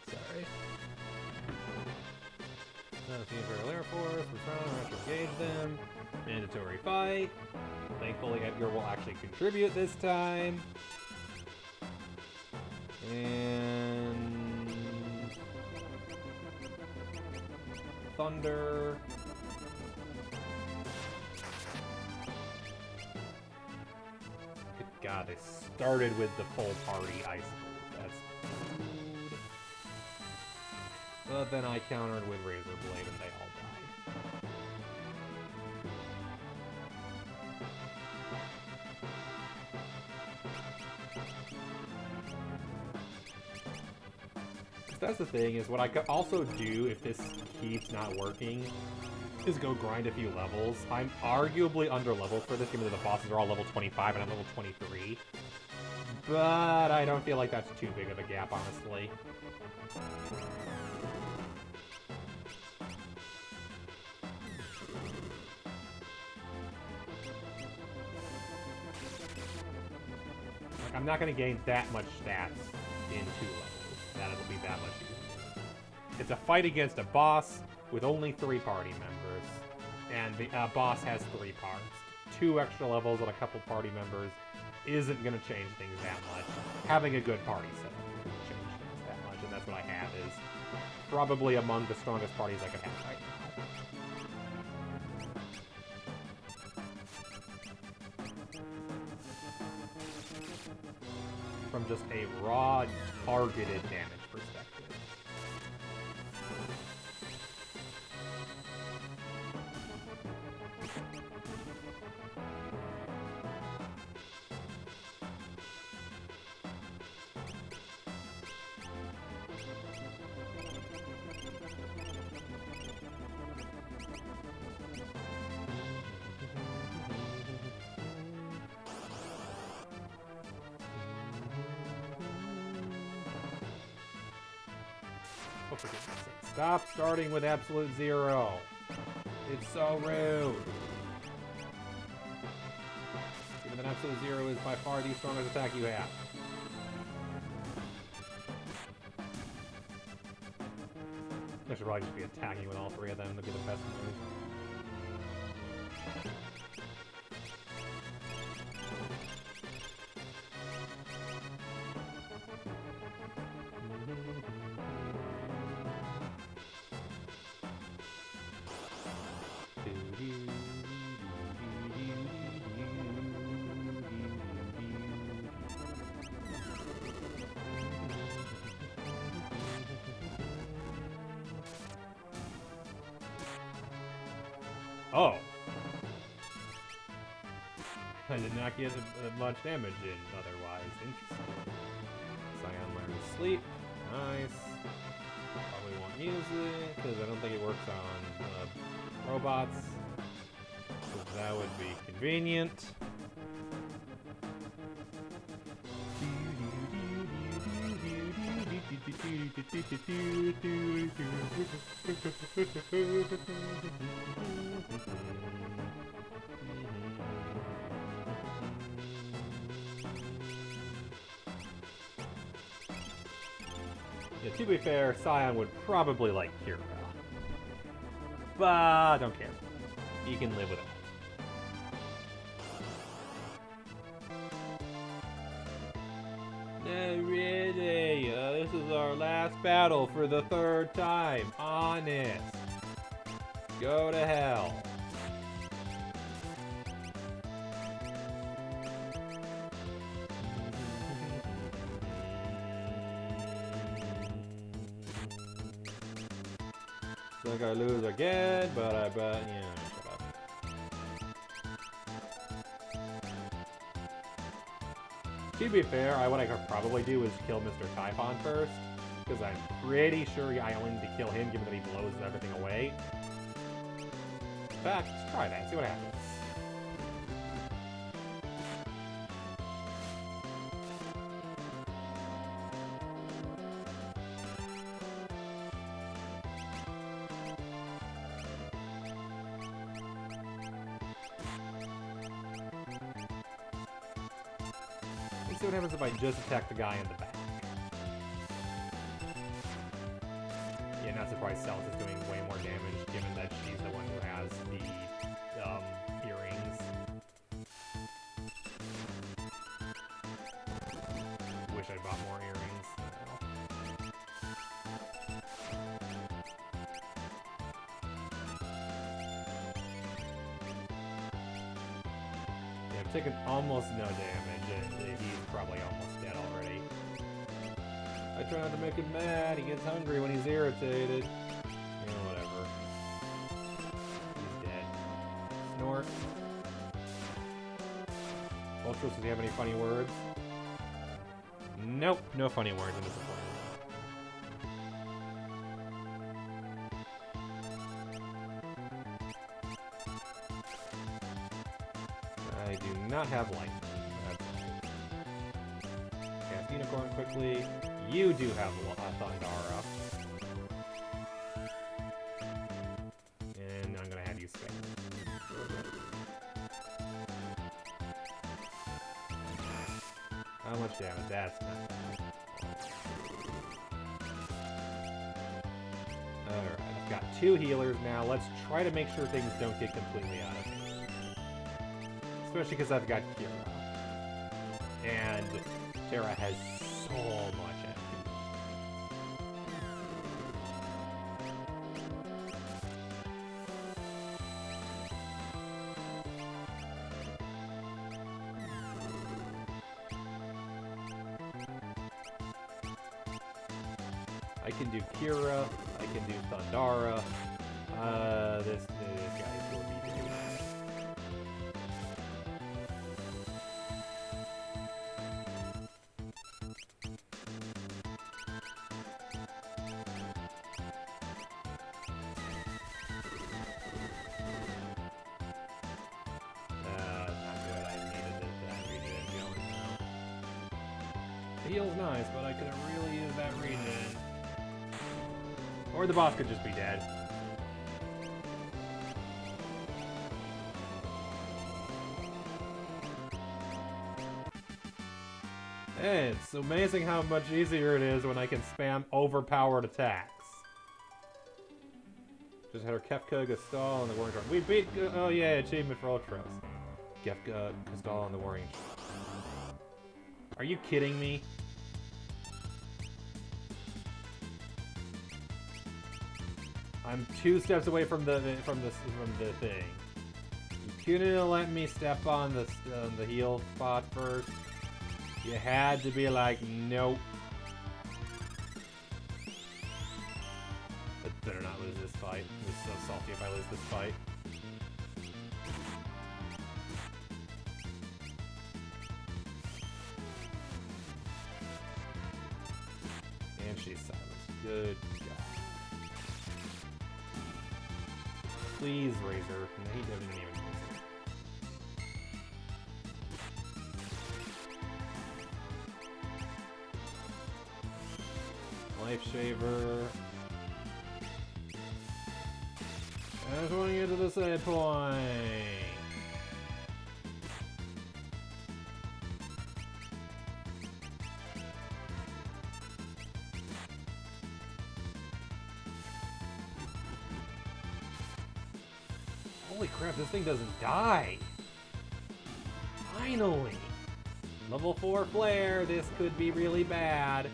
Speaker 2: sorry. Not a Imperial Air Force, we're trying to engage them. Mandatory fight. Thankfully, Edgar will actually contribute this time. And Thunder. Good God, they started with the full party ice. That's rude. But then I countered with Razor Blade and they all died. That's the thing, is what I could also do if this keeps not working is go grind a few levels. I'm arguably under leveled for this, given that the bosses are all level 25 and I'm level 23. But I don't feel like that's too big of a gap, honestly. I'm not going to gain that much stats in 2 levels. That it'll be that much easier. It's a fight against a boss with only 3 party members, and the boss has 3 parts. 2 extra levels and a couple party members isn't going to change things that much. Having a good party setup isn't going to change things that much, and that's what I have is probably among the strongest parties I could have right now. From just a raw, targeted damage perspective. Oh, for goodness sake. Stop starting with absolute 0. It's so rude. Even that absolute 0 is by far the strongest attack you have. I should probably just be attacking with all 3 of them to be the best move. Oh! I did not get much damage in otherwise. Interesting. Scion learns sleep. Nice. Probably want music, because I don't think it works on robots. So that would be convenient. Yeah, to be fair, Scion would probably like Kira. But I don't care. He can live with it. No, really? This is our last battle for the 3rd time. Honest. Go to hell. Think I lose again, but I bet, yeah, shut up. To be fair, what I could probably do is kill Mr. Typhon first, because I'm pretty sure I only need to kill him given that he blows everything away. In fact, let's try that, see what happens. Let's see what happens if I just attack the guy in the back. Yeah, not surprised Cells is doing way more damage, given that she's the one who has the earrings. Wish I bought more earrings. Yeah, I've taken almost no damage. He's probably almost dead already. I try not to make him mad. He gets hungry when he's irritated. Yeah, whatever. He's dead. Snort. Ultros, does he have any funny words? Nope, no funny words in this one. I do not have lightning. Cast Unicorn quickly. You do have Thundara. And I'm gonna have you spam. How much damn it, that's not bad. Alright, I've got 2 healers now. Let's try to make sure things don't get completely out of hand. Especially because I've got Kira. And Terra has so much XP. I can do Kira, I can do Thundara. This guy will be doing that. Not good. I needed that regen going now. The heal's nice, but I could have really used that regen. Or the boss could just be dead. Hey, it's amazing how much easier it is when I can spam overpowered attacks. Just had her Kefka, Gastal, and the Warring Charge. We beat... Oh yeah, achievement for Ultras. Kefka, Gastal, and the Warring Charge. Are you kidding me? I'm 2 steps away from the thing. You couldn't let me step on the heal spot first. You had to be like, nope. I better not lose this fight. I'm so salty if I lose this fight. And she's silenced. Good God. Please, Razor. No, he doesn't even use it. Life Shaver. I just want to get to the side point. Holy crap, this thing doesn't die! Finally! Level 4 flare, this could be really bad.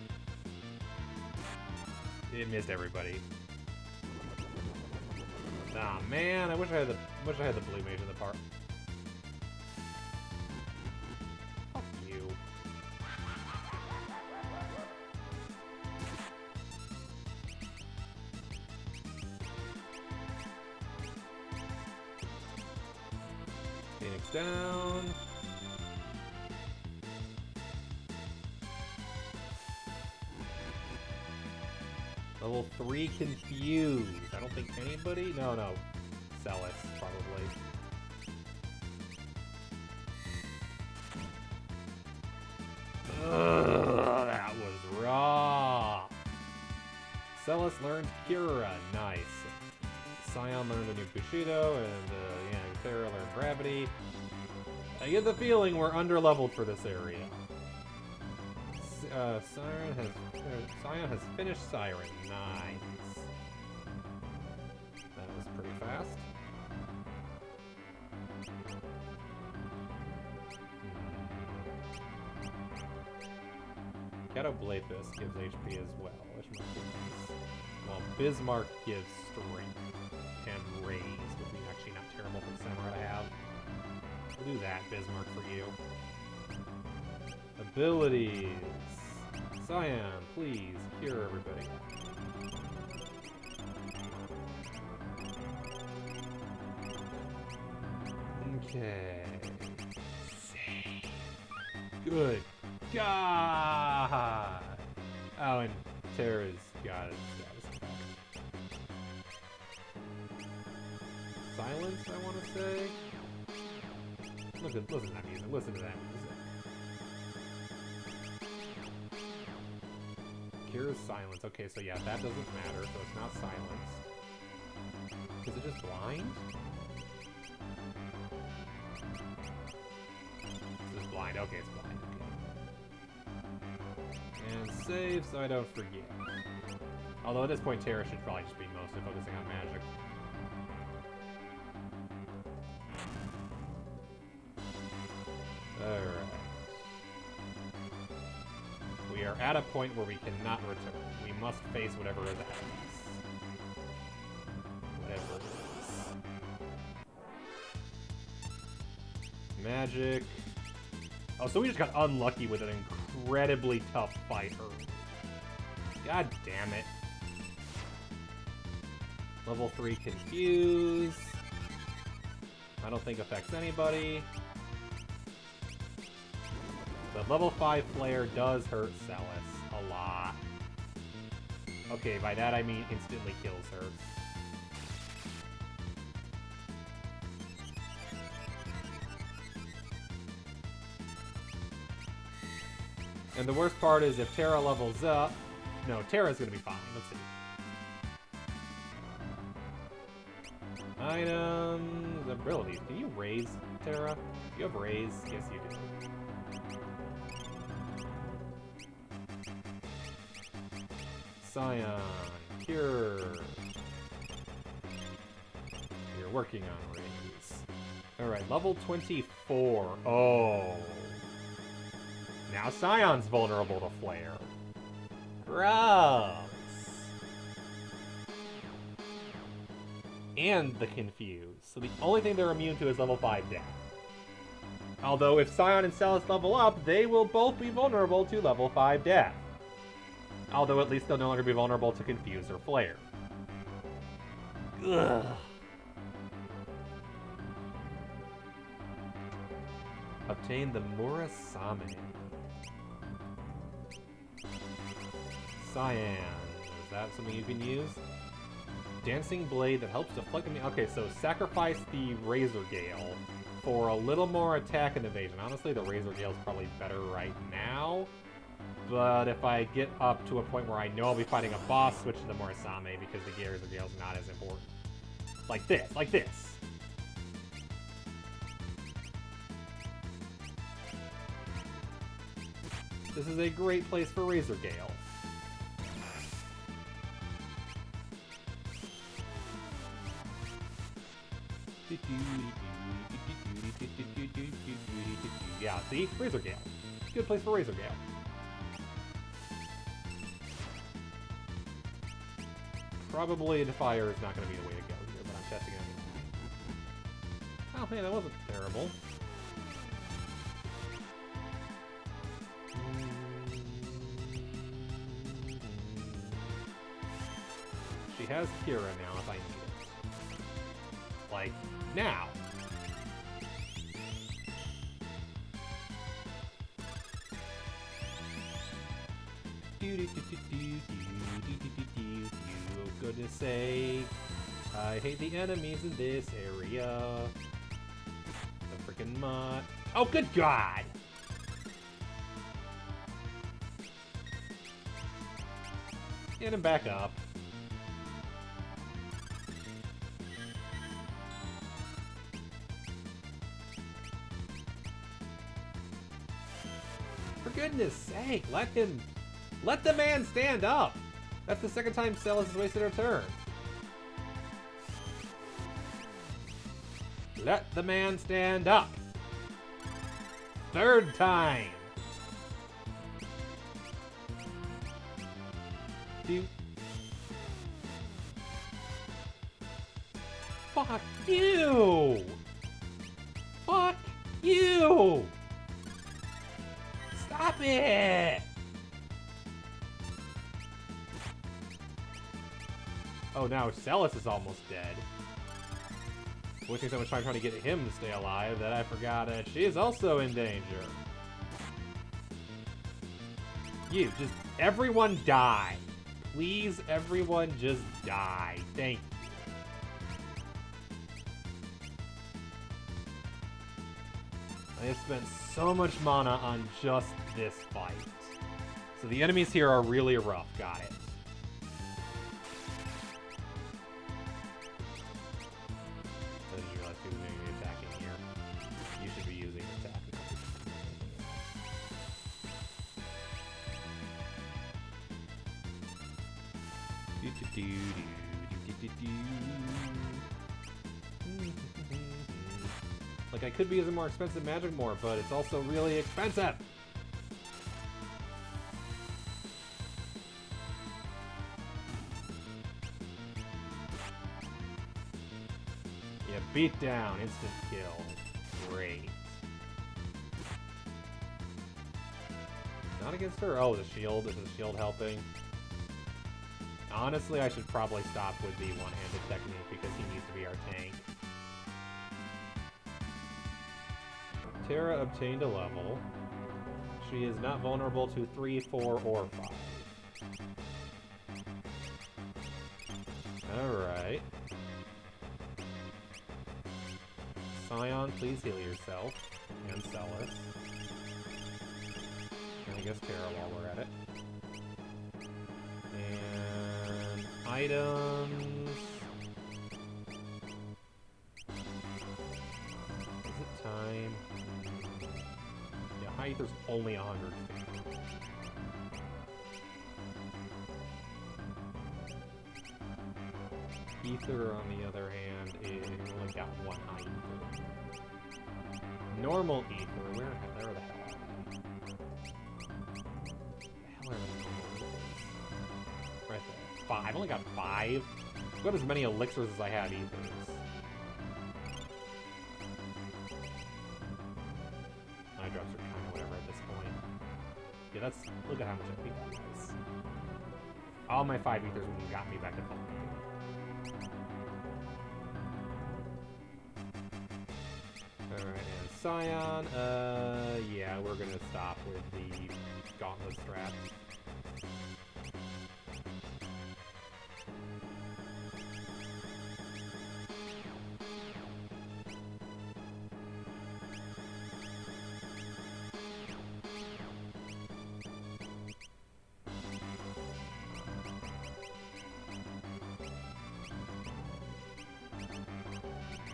Speaker 2: It missed everybody. Nah, man, I wish I had the blue mage in the park. Fuck you. Phoenix down. Level 3 confused. I don't think anybody? No. Celis, probably. Ugh, that was raw. Celis learned Cura. Nice. Scion learned a new Bushido, and Terra learned Gravity. I get the feeling we're under-leveled for this area. Scion has finished Siren. Nice. That was pretty fast. Gato Blathus gives HP as well, which might be nice. While Bismarck gives strength and raise, would be actually not terrible for the Samurai to have. We'll do that, Bismarck, for you. Abilities. Scion, please, cure everybody. Okay. Save. Good God! Oh, and Terra's got it. Silence, I want to say? Listen to that music. Listen to that music. Kira's silence. Okay, so yeah, that doesn't matter, so it's not silenced. Is it just blind? It's just blind. Okay, it's blind. Okay. And save so I don't forget. Although at this point, Terra should probably just be mostly focusing on magic. Alright. We are at a point where we cannot return. We must face whatever is ahead of us. Whatever it is. Magic. Oh, so we just got unlucky with an incredibly tough fight early. God damn it. Level 3 Confuse. I don't think affects anybody. The level 5 Flare does hurt Celis a lot. Okay, by that I mean instantly kills her. And the worst part is if Terra levels up... No, Terra's gonna be fine. Let's see. Items... Abilities. Can you raise Terra? Do you have raise? Yes, you do. Scion. Cure. You're working on raise. Alright, level 24. Oh. Now Scion's vulnerable to Flare. Gross. And the Confuse. So the only thing they're immune to is level 5 death. Although if Scion and Celis level up, they will both be vulnerable to level 5 death. Although at least they'll no longer be vulnerable to Confuse or Flare. Ugh. Obtain the Murasame. Cyan. Is that something you can use? Dancing Blade that helps deflect me. Okay, so sacrifice the Razor Gale for a little more attack and evasion. Honestly, the Razor Gale is probably better right now. But if I get up to a point where I know I'll be fighting a boss, switch to the Murasame because the Razor Gale is not as important. Like this, like this. This is a great place for Razor Gale. Yeah, see? Razor Gale. Good place for Razor Gale. Probably the fire is not going to be the way to go here, but I'm testing it anyway. Oh, hey, that wasn't terrible. She has Kira now if I need it. Like, now. Oh, goodness sake. I hate the enemies in this area. The freaking mutt. Oh, good God! Get him back up. For goodness sake, let the man stand up! That's the second time Celis has wasted her turn. Let the man stand up! Third time! Dude. Fuck you! Fuck you! Stop it! Oh, now Celis is almost dead. Which means I was trying to get him to stay alive, that I forgot that she is also in danger. You, just everyone die. Please, everyone just die. Thank you. I have spent so much mana on just this fight. So the enemies here are really rough. Got it. I didn't realize he was going to be attacking here. You should be using attack. Like, I could be using more expensive magic more, but it's also really expensive. Yeah, beat down, instant kill. Great. Not against her. Oh, the shield. Is the shield helping? Honestly, I should probably stop with the one-handed technique because he needs to be our tank. Terra obtained a level. She is not vulnerable to 3, 4, or 5. Alright. Scion, please heal yourself. And Celis. And I guess Terra while we're at it. And items. Is it time? Yeah, high ether's only 100 feet. Ether, on the other hand, is only got 1 high ether. Normal ether, where the hell are we? Right there. 5. I've only got 5. I've got as many elixirs as I have ethers. My drops are kind of whatever at this point. Yeah, that's... Look at how much I beat that was. All my 5 ethers when you got me back to full. Alright, and Scion. Yeah, we're gonna stop with the gauntlet straps.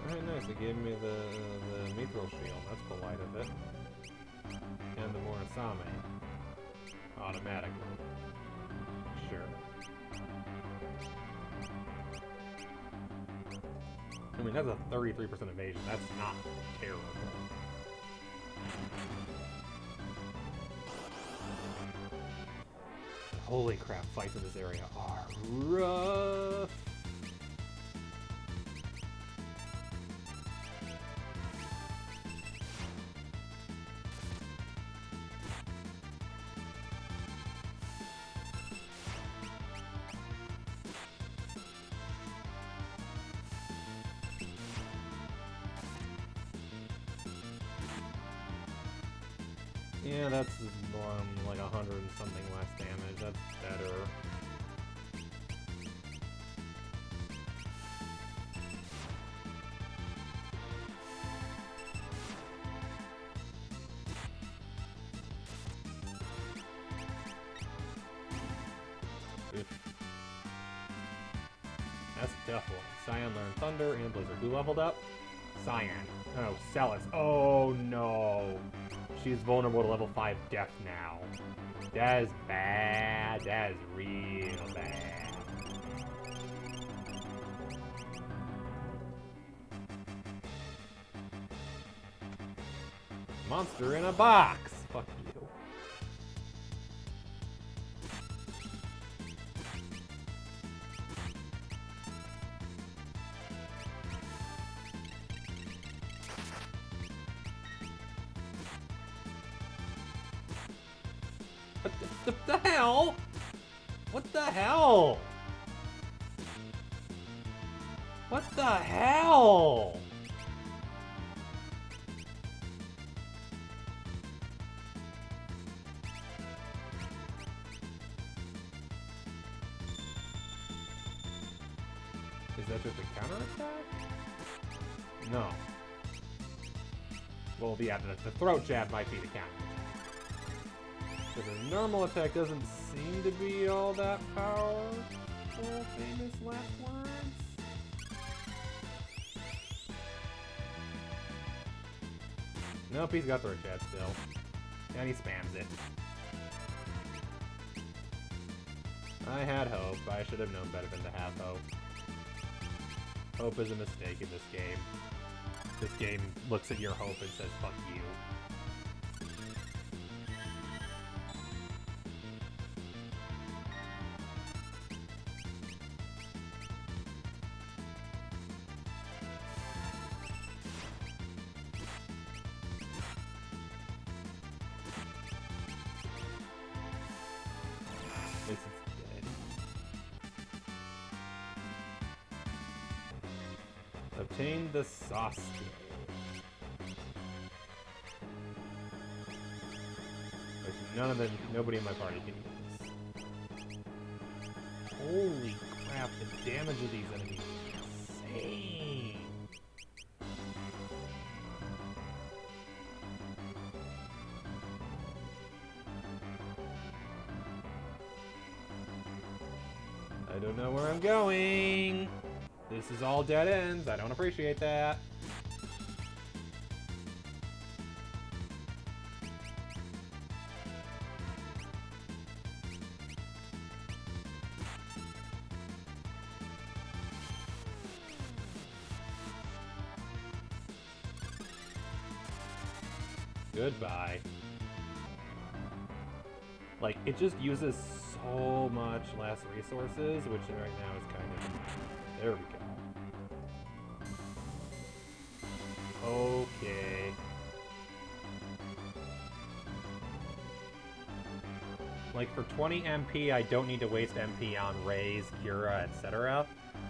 Speaker 2: Alright, nice. It gave me the mithril shield. That's polite of it. And the Morasame. Automatically. Sure. I mean, that's a 33% evasion. That's not terrible. Holy crap, fights in this area are rough. Yeah, that's like 100 and something less damage. That's better. Oof. That's a tough one. Scion learned Thunder and Blizzard. Who leveled up? Cyan. Oh, Celis. Oh no. She's vulnerable to level 5 death now. That is bad. That is real bad. Monster in a box. Fuck you. What the hell? What the hell? What the hell? Is that just a counterattack? No. Well, yeah, the throat jab might be the counterattack. Because a normal attack doesn't seem to be all that powerful, famous last words. Nope, he's got throat jab still. And he spams it. I had hope. I should have known better than to have hope. Hope is a mistake in this game. This game looks at your hope and says, fuck you. At least it's dead. Obtain the sauce. There's nobody in my party can use this. Holy crap, the damage of these enemies is insane. I don't know where I'm going. This is all dead ends. I don't appreciate that. Goodbye. Like, it just uses so much less resources, which right now is kind of... There we go. Okay. Like, for 20 MP, I don't need to waste MP on Raise, Cura, etc.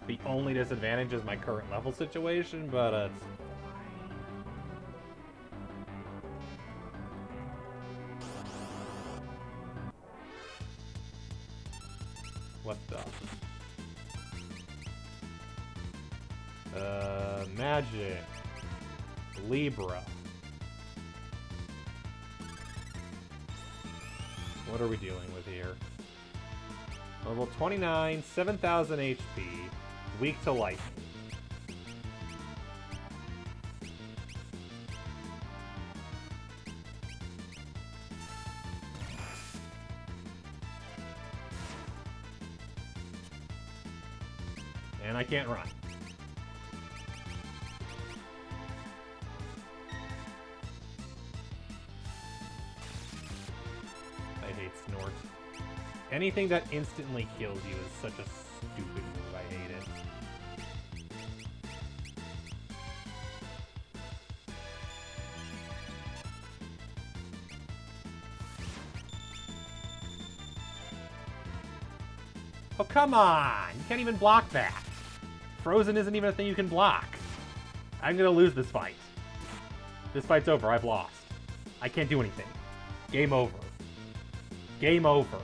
Speaker 2: The only disadvantage is my current level situation, but it's... What the? Magic. Libra. What are we dealing with here? Level 29, 7,000 HP, weak to lightning. And I can't run. I hate Snort. Anything that instantly kills you is such a stupid move. I hate it. Oh, come on! You can't even block that. Frozen isn't even a thing you can block. I'm gonna lose this fight. This fight's over. I've lost. I can't do anything. Game over. Game over.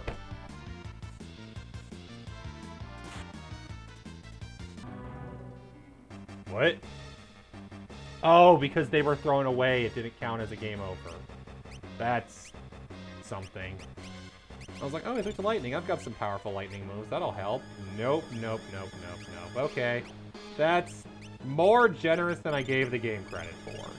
Speaker 2: What? Oh, because they were thrown away, it didn't count as a game over. That's something. I was like, oh, there's lightning. I've got some powerful lightning moves. That'll help. Nope, nope, nope, nope, nope. Okay. That's more generous than I gave the game credit for.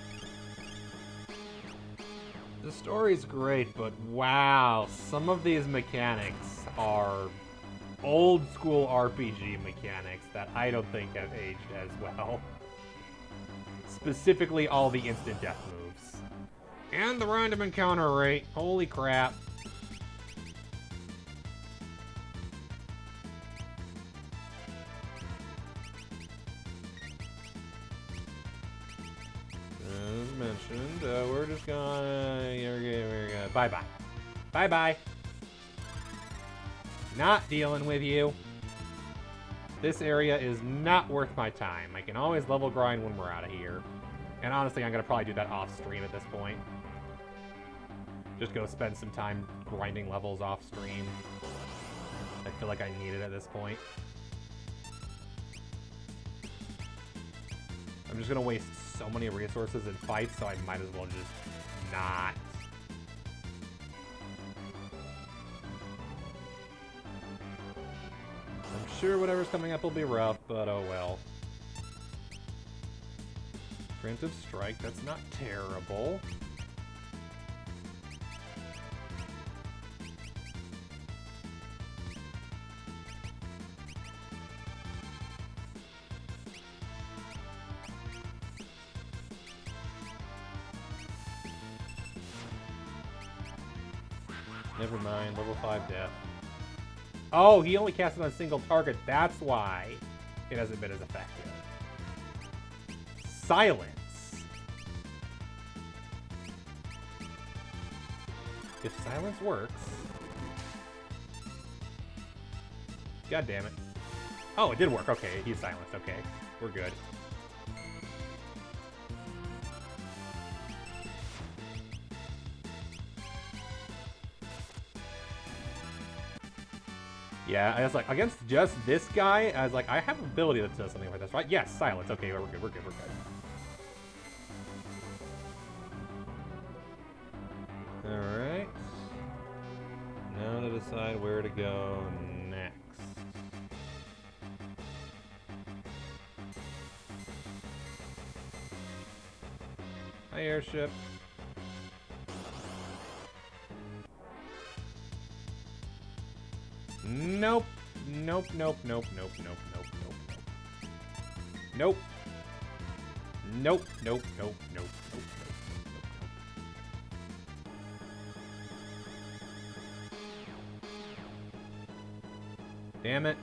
Speaker 2: The story's great, but wow, some of these mechanics are old school RPG mechanics that I don't think have aged as well. Specifically all the instant death moves. And the random encounter rate. Holy crap. As mentioned, we're just gonna... Bye-bye. Bye-bye. Not dealing with you. This area is not worth my time. I can always level grind when we're out of here. And honestly, I'm gonna probably do that off stream at this point. Just go spend some time grinding levels off stream. I feel like I need it at this point. I'm just gonna waste so many resources in fights, so I might as well just not. I'm sure whatever's coming up will be rough, but oh well. Preemptive Strike, that's not terrible.
Speaker 1: Never mind, level 5 death.
Speaker 2: Oh, he only cast it on a single target. That's why it hasn't been as effective. Silence. If silence works... God damn it. Oh, it did work. Okay, he's silenced. Okay, we're good. Yeah, I was like, against just this guy, I was like, I have ability that does something like this, right? Yes, silence. Okay, we're good, we're good, we're good.
Speaker 1: Alright. Now to decide where to go next. Hi, airship.
Speaker 2: Nope. Nope, nope, nope, nope, nope, nope, nope, nope. Nope, nope, nope, nope, nope, nope, nope. Damn it.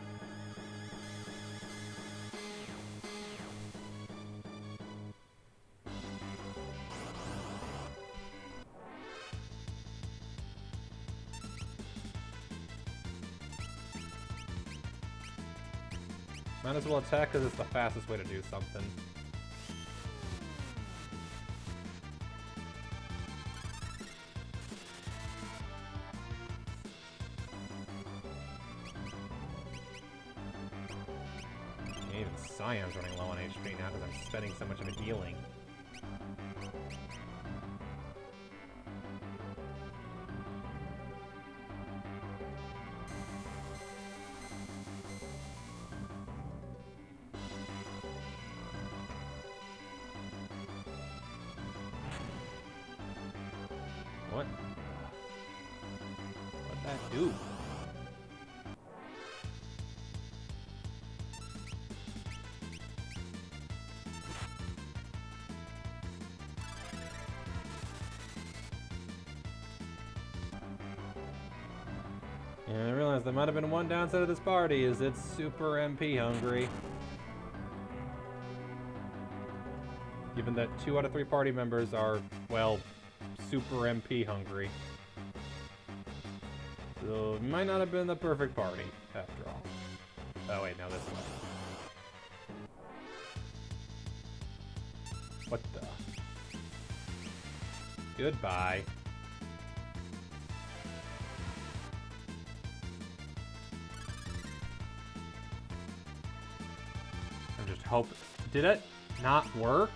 Speaker 1: Might as well attack because it's the fastest way to do something.
Speaker 2: Even Cyan's running low on HP now because I'm spending so much of it healing.
Speaker 1: What? What'd that do? Yeah, I realized there might have been one downside of this party is it's super MP hungry. Given that 2 out of 3 party members are, well, super MP hungry. So it might not have been the perfect party, after all. Oh wait, no, this one.
Speaker 2: What the?
Speaker 1: Goodbye.
Speaker 2: I'm just hoping. Did it not work?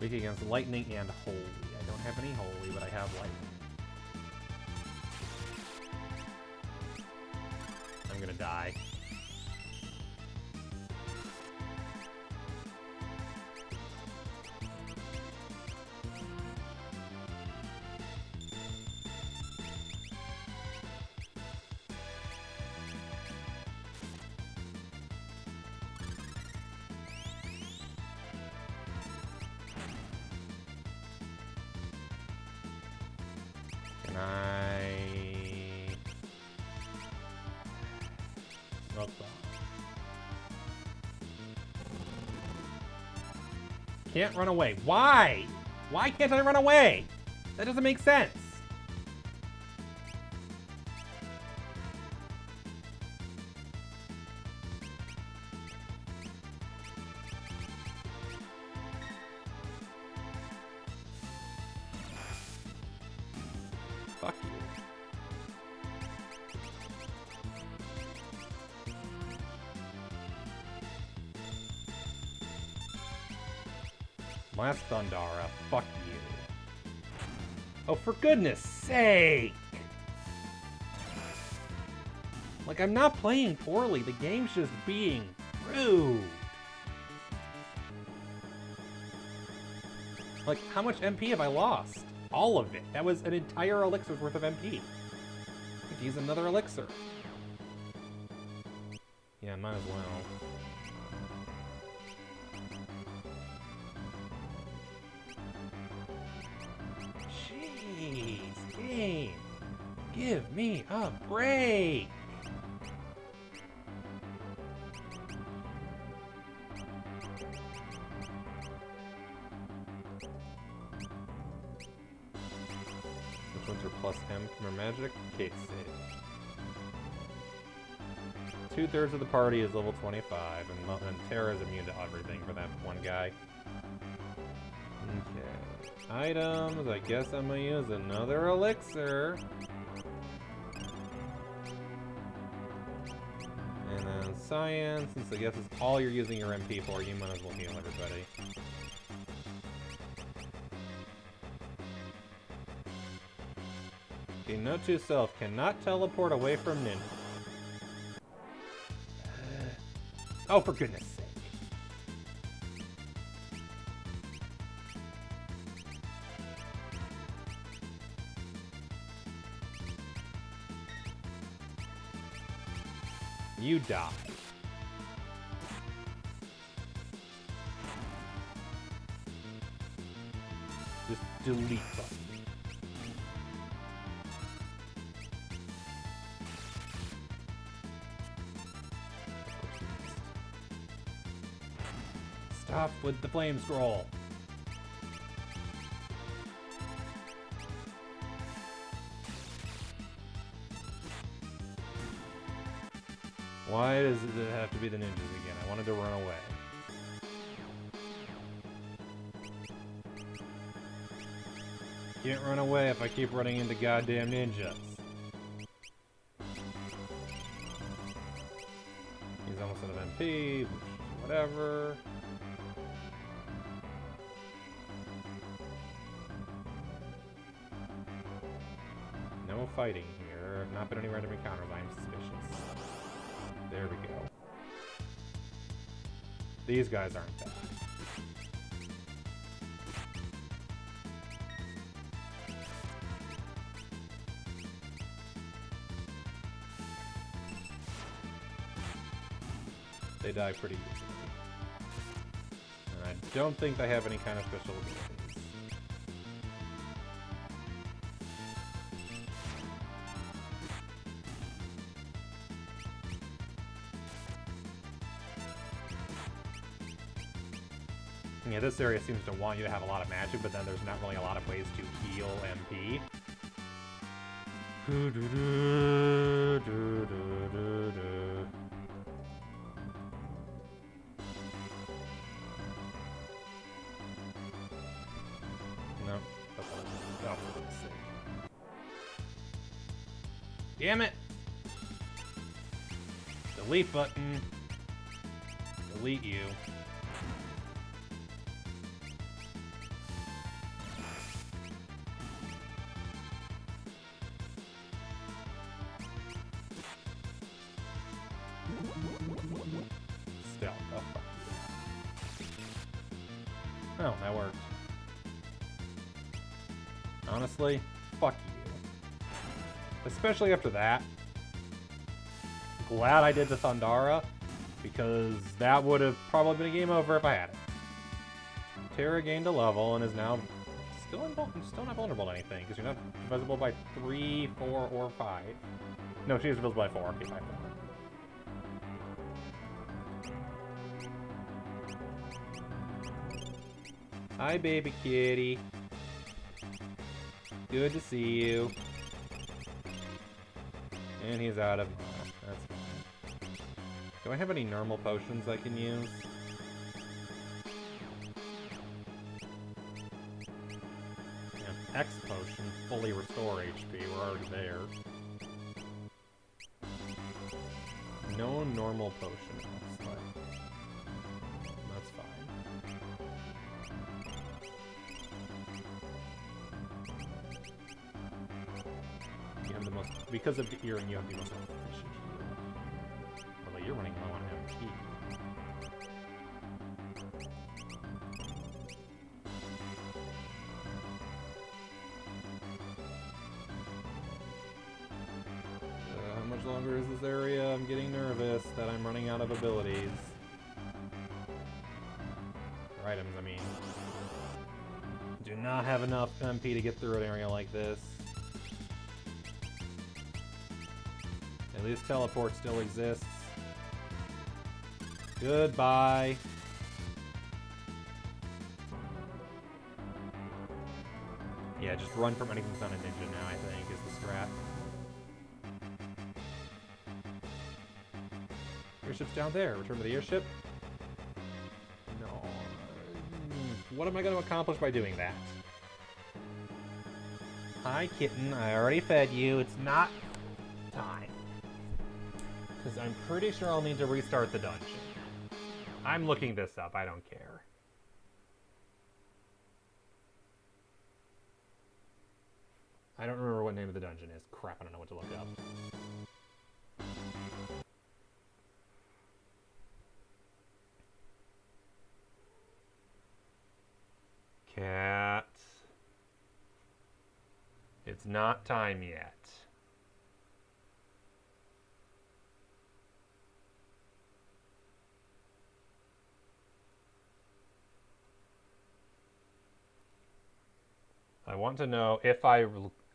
Speaker 1: Weak against lightning and holy. I don't have any holy, but I have lightning.
Speaker 2: I'm gonna die.
Speaker 1: Can I smoke bomb?
Speaker 2: Can't run away. Why? Why can't I run away? That doesn't make sense.
Speaker 1: Fuck you.
Speaker 2: Last Thundara, fuck you. Oh, for goodness sake! Like, I'm not playing poorly. The game's just being rude. Like, how much MP have I lost? All of it. That was an entire elixir's worth of MP. to use another elixir. Yeah, might as well. Jeez, game. Give me a break. Which ones are plus M from our magic? Case save. 2/3 of the party is level 25, and Terra is immune to everything for that one guy. Okay. Items, I guess I'm gonna use another elixir. And then science, since I guess it's all you're using your MP for, you might as well heal everybody. Okay, note to self, cannot teleport away from ninja. Oh, for goodness sake. You die. Just delete button. Stop with the flame scroll. Why does it have to be the ninjas again? I wanted to run away. Can't run away if I keep running into goddamn ninjas. He's almost out of MP, whatever. No fighting here. I've not been any random encounters. I am suspicious. There we go. These guys aren't bad. They die pretty easily. And I don't think they have any kind of special abilities. Yeah, this area seems to want you to have a lot of magic, but then there's not really a lot of ways to heal MP. No. Oh, for goodness sake. Damn it! Delete button. Delete you. Stealth. Oh, fuck you. Oh, that worked. Honestly, fuck you. Especially after that. Glad I did the Thundara, because that would have probably been a game over if I had it. Terra gained a level and is now still not vulnerable to anything, because you're not visible by 3, 4, or 5. No, she is visible by 4. Okay, by 4. Hi, baby kitty. Good to see you. And he's out of mana. That's fine. Do I have any normal potions I can use? Yeah, X potion, fully restore HP. We're already there. No normal potion, looks like. That's fine. You have the most, because of the earring, you have the most efficient heal. Although you're running low on MP.
Speaker 1: longer is this area? I'm getting nervous that I'm running out of abilities. Or items, I mean. Do not have enough MP to get through an area like this. At least teleport still exists. Goodbye. Yeah, just run from anything that's not a ninja now, I think, is the strat. Airship's down there. Return to the airship. No. What am I going to accomplish by doing that? Hi, kitten. I already fed you. It's not time. Because I'm pretty sure I'll need to restart the dungeon. I'm looking this up. I don't care. I don't remember what name of the dungeon is. Crap, I don't know what to look up. Cat. It's not time yet. I want to know if I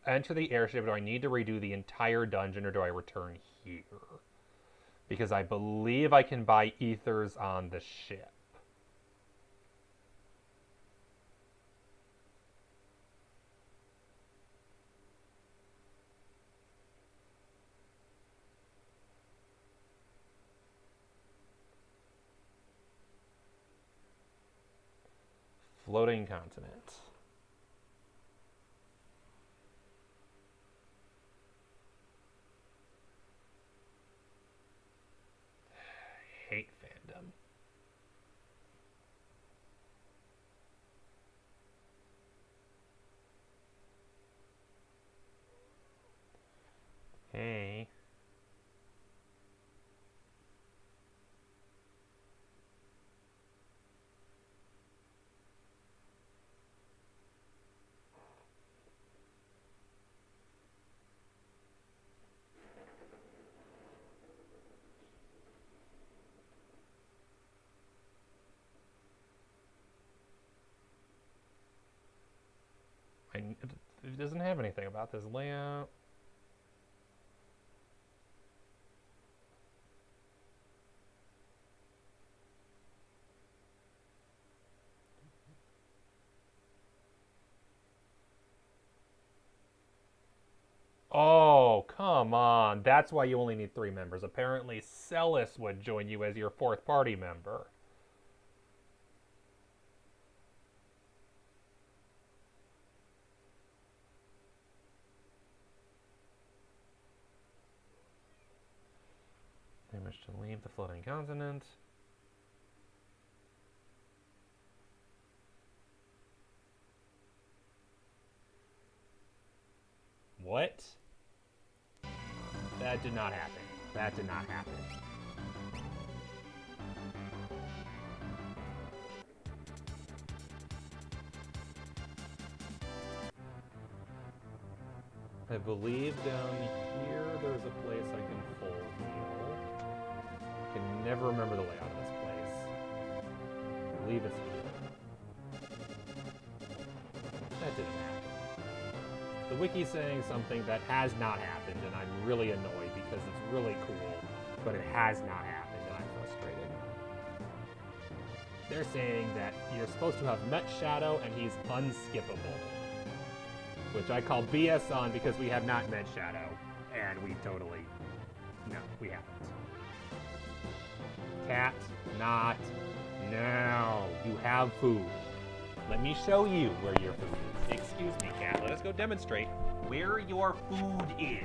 Speaker 1: enter the airship, do I need to redo the entire dungeon or do I return here? Because I believe I can buy ethers on the ship. Floating continent. Hate fandom. Hey. It doesn't have anything about this layout. Oh, come on. That's why you only need 3 members. Apparently, Celis would join you as your 4th party member. They wish to leave the floating continent. What? That did not happen. That did not happen. I believe down here there's a place I can full heal. I can never remember the layout of this place. I believe it's here. That didn't happen. The wiki's saying something that has not happened, and I'm really annoyed because it's really cool, but it has not happened, and I'm frustrated. They're saying that you're supposed to have met Shadow, and he's unskippable. Which I call BS on because we have not met Shadow, and we totally... No, we haven't. Cat, not now. You have food. Let me show you where your food is. Excuse me, Cat. Let us go demonstrate where your food is.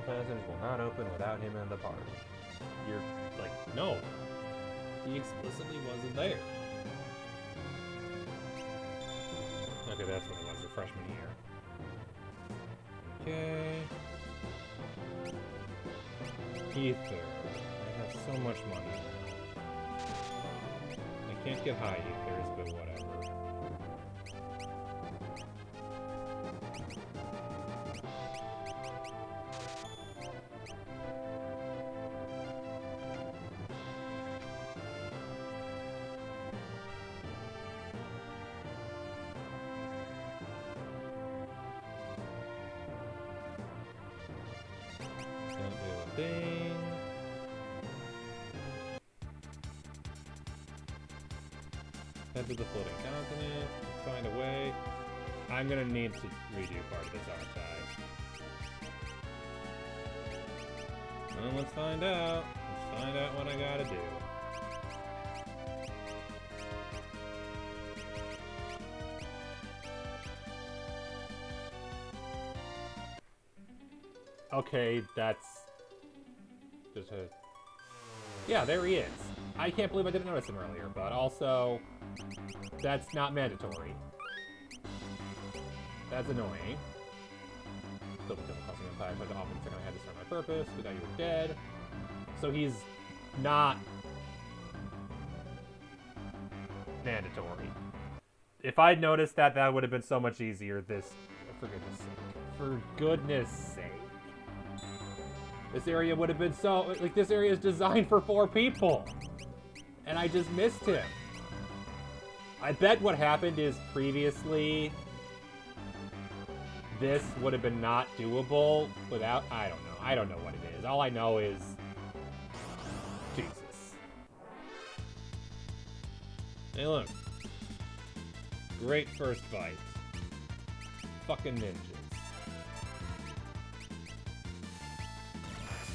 Speaker 2: passage will not open without him in the party. You're like, no. He explicitly wasn't there. Okay, that's what it was, your freshman year. Okay. Ether. I have so much money. I can't get high ethers, but whatever. Don't do a thing. Head to the floating continent. Find a way. I'm gonna need to redo part of this, aren't I? Well, let's find out. Let's find out what I gotta do. Okay, that's just a... Yeah, there he is. I can't believe I didn't notice him earlier, but also, that's not mandatory. That's annoying. Still the double crossing empire, but the offense I had to serve my purpose. We thought you were dead. So he's not mandatory. If I'd noticed that, that would have been so much easier. This, for goodness sake. For goodness sake. This area would have been so, like, this area is designed for 4 people. And I just missed him. I bet what happened is previously this would have been not doable without, I don't know. I don't know what it is. All I know is Jesus. Hey, look. Great first fight. Fucking ninjas.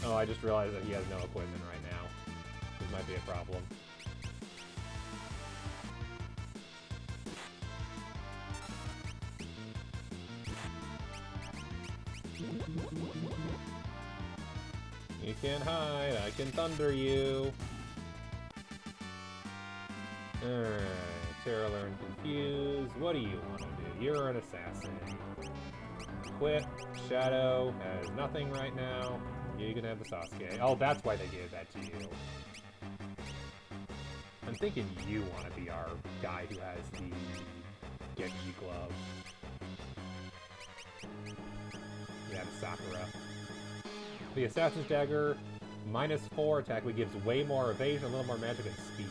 Speaker 2: Oh, I just realized that he has no equipment right now. This might be a problem. You can't hide, I can thunder you. Alright, Terra learn confuse. What do you want to do? You're an assassin. Quit. Shadow has nothing right now. You can have the Sasuke. Oh, that's why they gave that to you. I'm thinking you want to be our guy who has the Genji glove. Yeah, the Sakura. The Assassin's Dagger, -4 attack, which gives way more evasion, a little more magic, and speed.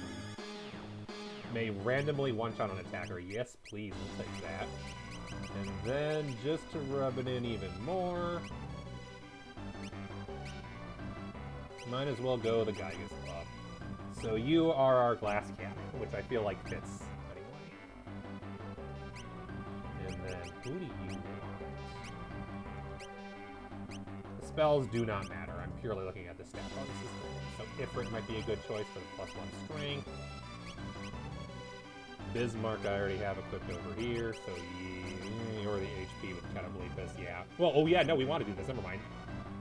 Speaker 2: May randomly one-shot an attacker. Yes, please, we'll take that. And then, just to rub it in even more, might as well go the Geigus Club. So you are our glass cannon, which I feel like fits anyway. And then, who do you want? The spells do not matter. I'm purely looking at the stat bonuses. So Ifrit might be a good choice for the +1 strength. Bismarck I already have equipped over here, so you're the HP with kind of bleep us, yeah. Well, oh yeah, no, we want to do this, never mind.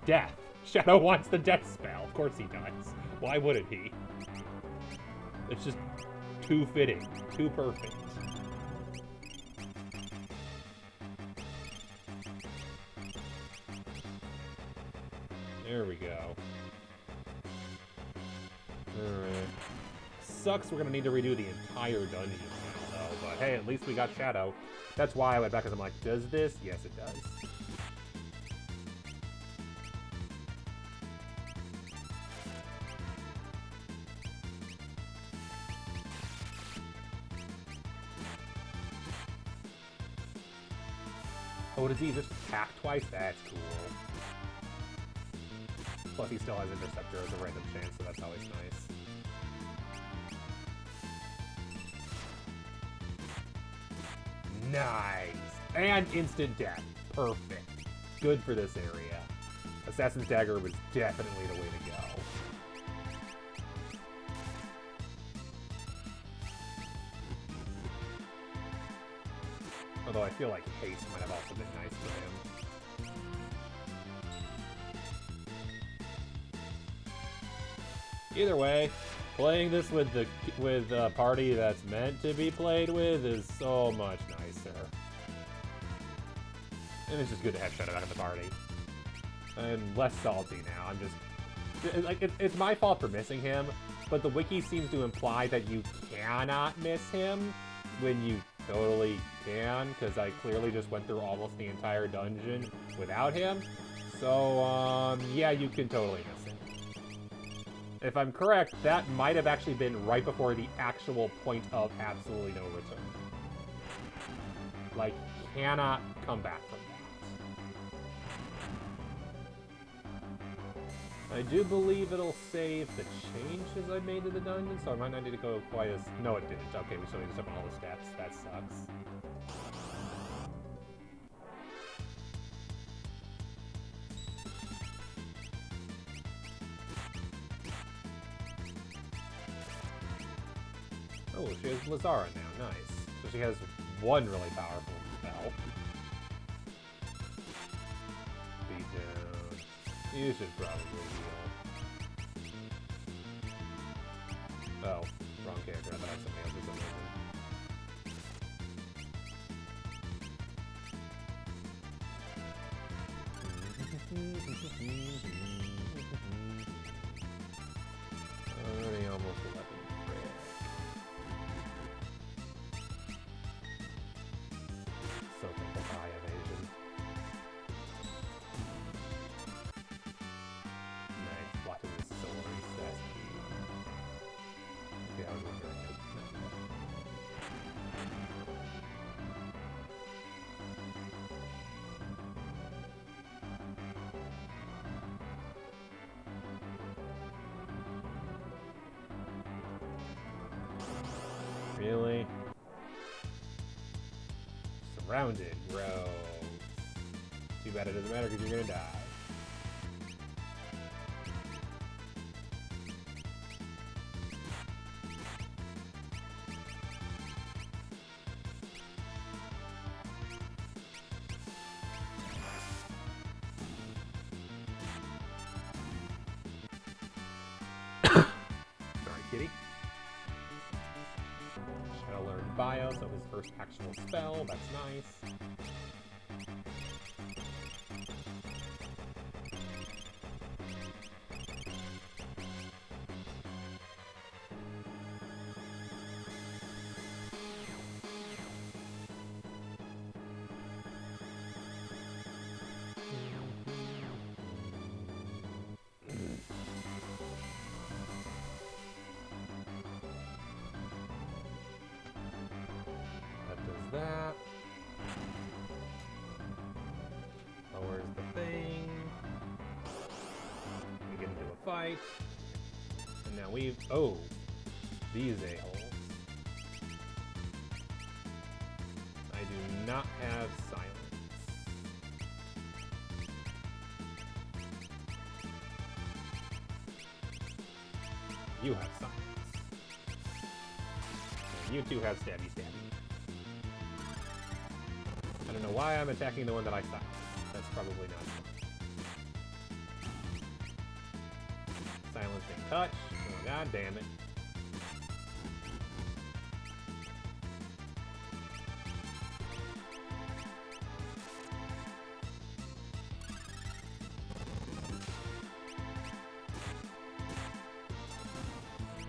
Speaker 2: Death. Shadow wants the death spell. Of course he does. Why wouldn't he? It's just too fitting. Too perfect. There we go. Alright. Sucks we're gonna need to redo the entire dungeon now, though. But hey, at least we got Shadow. That's why I went back and I'm like, does this? Yes, it does. Oh, does he just attack twice? That's cool. Plus, he still has Interceptor as a random chance, so that's always nice. Nice! And instant death. Perfect. Good for this area. Assassin's Dagger was definitely the way to go. Although I feel like haste might have also been nice for him. Either way, playing this with a party that's meant to be played with is so much nicer. And it's just good to have Shadow back in the party. I'm less salty now. I'm just like it's my fault for missing him, but the wiki seems to imply that you cannot miss him when you totally can, because I clearly just went through almost the entire dungeon without him. So yeah, you can totally miss him. If I'm correct, that might have actually been right before the actual point of absolutely no return. Like, cannot come back from that. I do believe it'll save the changes I made to the dungeon, so I might not need to go quite as... No, it didn't. Okay, we still need to summon all the steps. That sucks. Oh, she has Lazara now. Nice. So she has one really powerful spell. Beat down. You should probably heal. Oh, wrong character. I thought I had something else for some reason. Already almost 11. So thankful for high evasion. Nice, blocking the swords, that's key. Okay, I was wondering. Really? Surrounded, gross. Too bad it doesn't matter because you're gonna die. Sorry, kitty. Shadow learned Bio, so his first actionable spell. That's nice. That. Lowers the thing. We get into a fight. And now we've... Oh! These a-holes. I do not have silence. You have silence. And you two have stabby stabby. I don't know why I'm attacking the one that I silenced. That's probably not smart. Silencing touch. Oh, god damn it.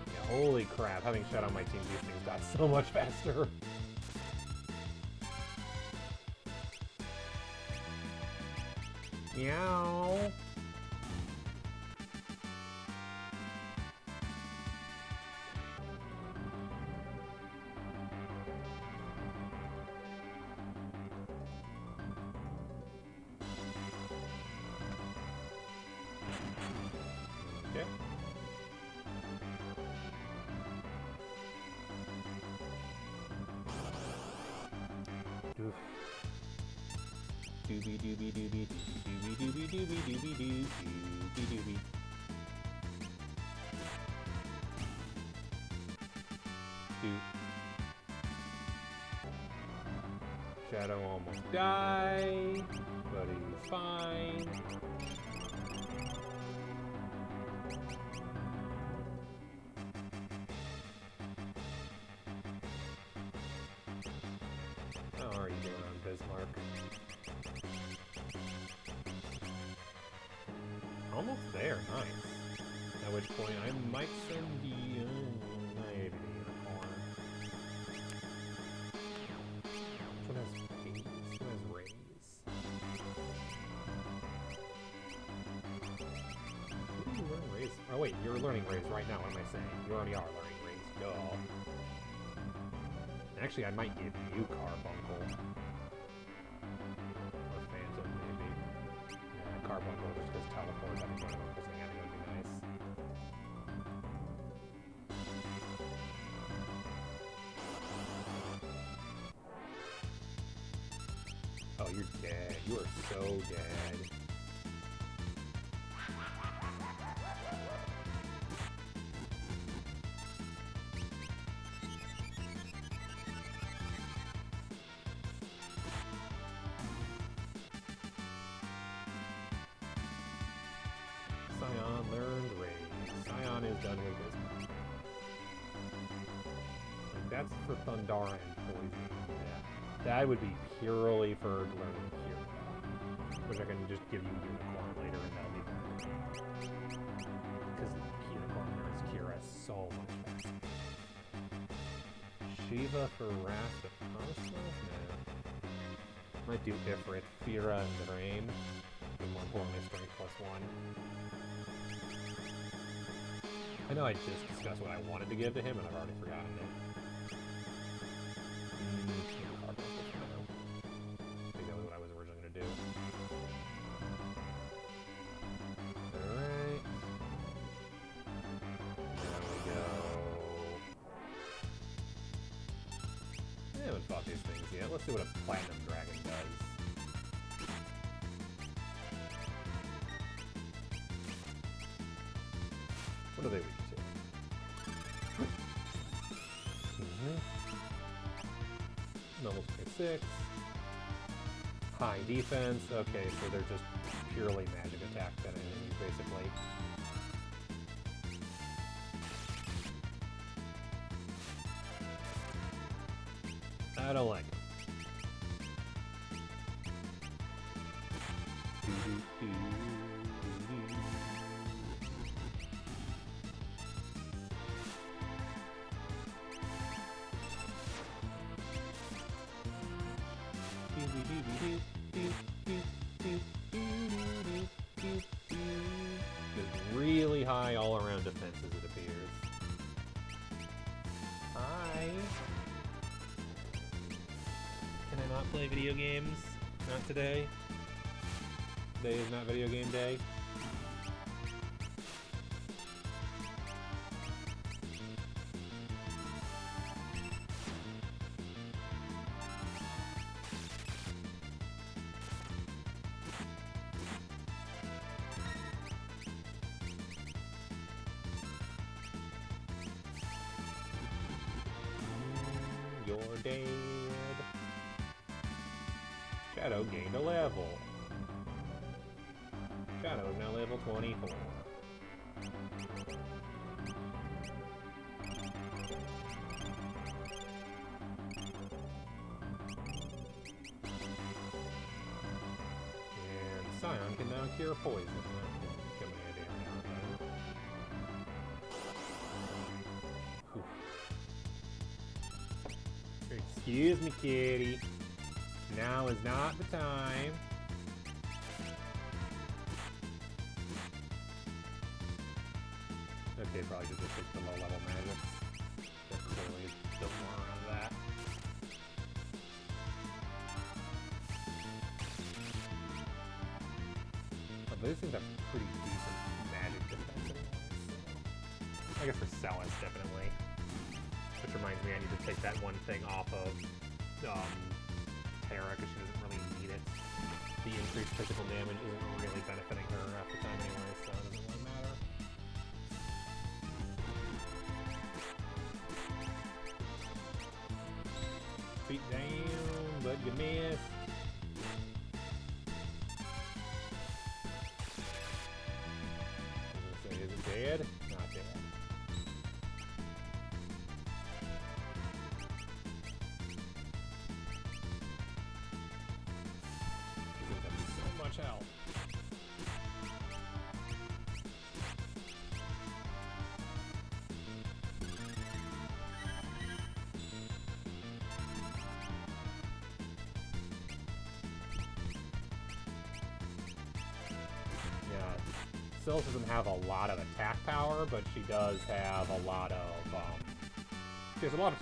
Speaker 2: Yeah, holy crap, having Shadow on my team, these things got so much faster. Meow. Okay. Oof. Doobie doobie doobie doobie doobie doobie doobie doobie doobie doobie. Shadow almost died, but he's fine. Bismarck. Almost there, nice. At which point I might send the maybe the unicorn. Which one has babies? Which one has rays? Who do you learn rays? Oh wait, you're learning rays right now. What am I saying? You already are learning rays. Duh. Actually, I might give you Carbuncle. Or Phantom, maybe. Yeah, Carbuncle just because teleport having Carbuncles in the end would be nice. Oh, you're dead. You are so dead. Scion learned rays. Scion is done with this. Like, that's for Thundara and Poison. Yeah. That would be purely for learning Kira. Which I can just give you Unicorn later and that'll be better. Because Unicorn learns Kira so much faster. Shiva for Wrath of Cosmos? No. Might do Ifrit, Fira, and Drain. And more importantly, Strength +1. I know I just discussed what I wanted to give to him, and I've already forgotten it. I think that was what I was originally going to do. Alright. There we go. I haven't fought these things yet. Let's see what a Platinum Dragon does. What are they weak to? Level 26. High defense. Okay, so they're just purely magic attack that enemies, basically. I don't like it. There's really high all-around defense, as it appears. Hi. Can I not play video games? Not today. Today is not video game day. You're dead. Shadow gained a level. Shadow is now level 24. And Scion can now cure poison. That can come in handy every now and then. Excuse me, kitty. Now is not the time. Okay, probably just take the low-level magics. That clearly is built more around that. Oh, but these things have pretty decent magic defense anyway, so I guess for Celis, definitely. Which reminds me, I need to take that one thing off of Terra, because she doesn't really need it. The increased physical damage isn't really benefiting her half the time anyway, so it doesn't really matter. Feet down, but you missed. I was gonna say, is it dead? Not dead. herself doesn't have a lot of attack power, but she does have a lot of, she has a lot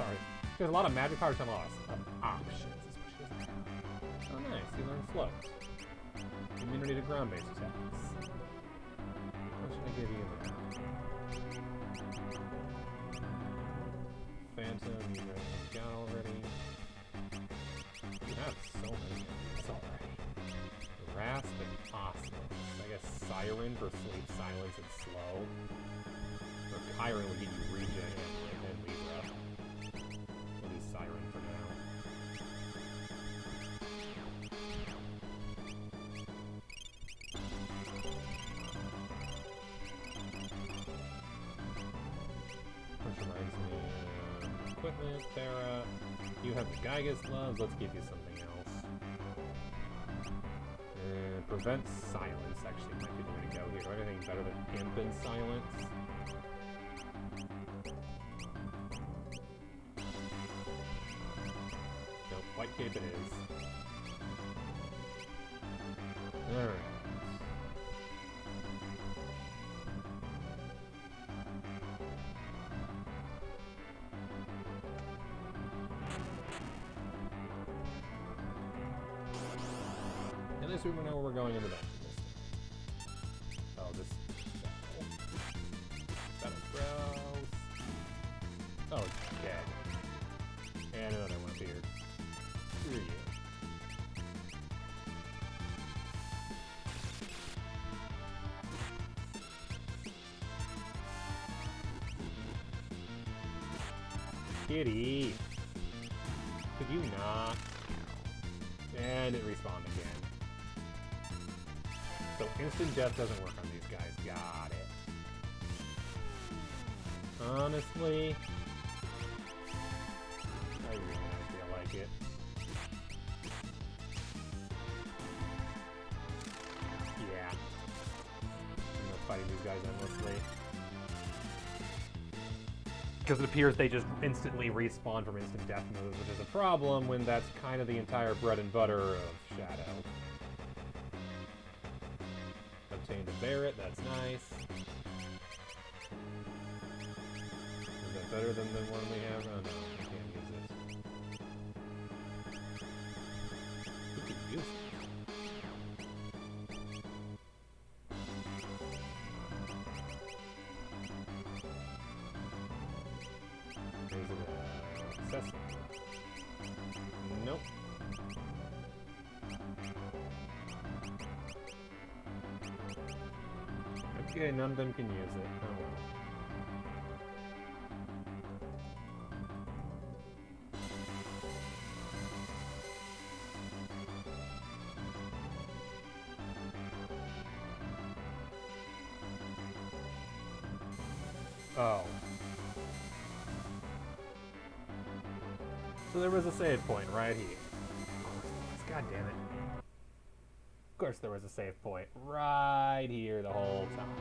Speaker 2: of magic powers and a lot of options, is what she doesn't have. Oh nice, you learn float. Immunity to ground-based attacks. What should I give you now? Phantom, you got already. You have so many of these already. Rasp and Osmos. I guess Siren for sleep, silence, and slow. Or Chiron would give you regen and Libra. We'll do Siren for now. Which reminds me of equipment, Terra. You have the Gygus gloves. Let's give you something else. Prevent silence actually might be the way to go here. Do I have anything better than Imp and Silence? Nope, White Cape it is. Alright. At least we know where we're going in the dungeon this time. Oh, this battle gross. Oh, it's dead. And another one appeared. Who are you? Kitty! Could you not? And it respawned again. So instant death doesn't work on these guys. Got it. Honestly, I really don't feel like it. Yeah. I'm not fighting these guys endlessly. Because it appears they just instantly respawn from instant death moves, which is a problem when that's kind of the entire bread and butter of Shadow. Obtained a Barret, that's nice. Is that better than the one we have? Oh no, I can't use this. Who can use it? Is it accessible? Nope. Okay, none of them can use it. Oh well. Oh. So there was a save point right here. God damn it. Of course there was a save point right here the whole time.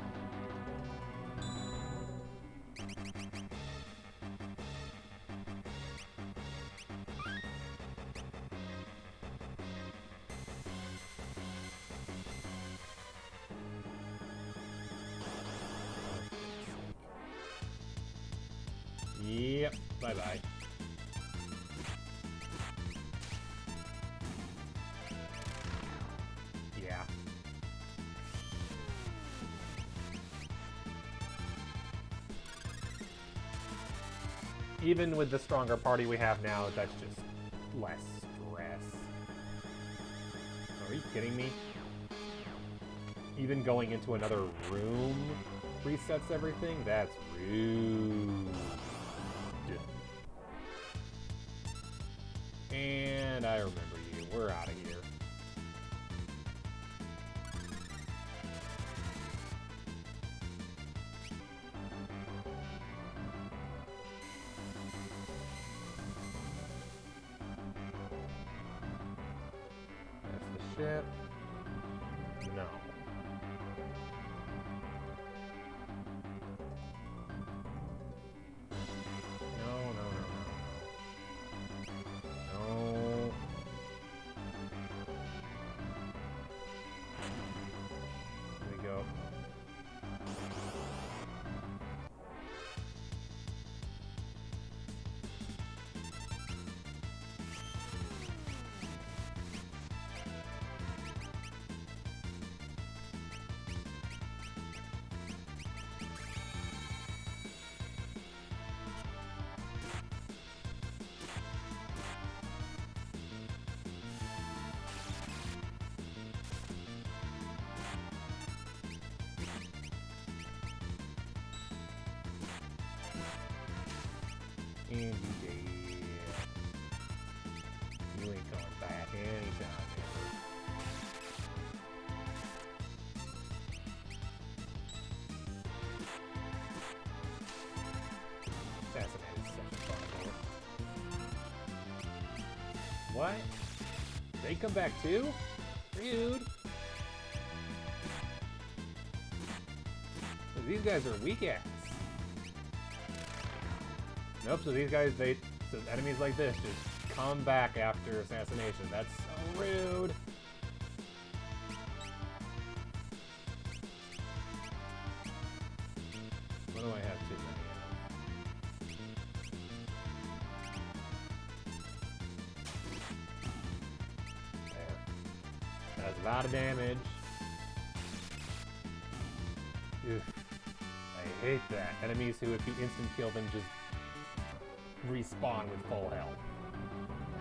Speaker 2: Yep, bye-bye. Yeah. Even with the stronger party we have now, that's just less stress. Are you kidding me? Even going into another room resets everything? That's rude. And I remember you. We're out of here. That's the ship. No. And you dead. You ain't coming back anytime, man. Assassinated is such a fun bullet. What? They come back too? Rude. These guys are weak ass. Nope, so these guys, so enemies like this just come back after assassination. That's so rude. What do I have too many of? There. That's a lot of damage. Oof. I hate that. Enemies who, if you instant kill them, just respawn with full health.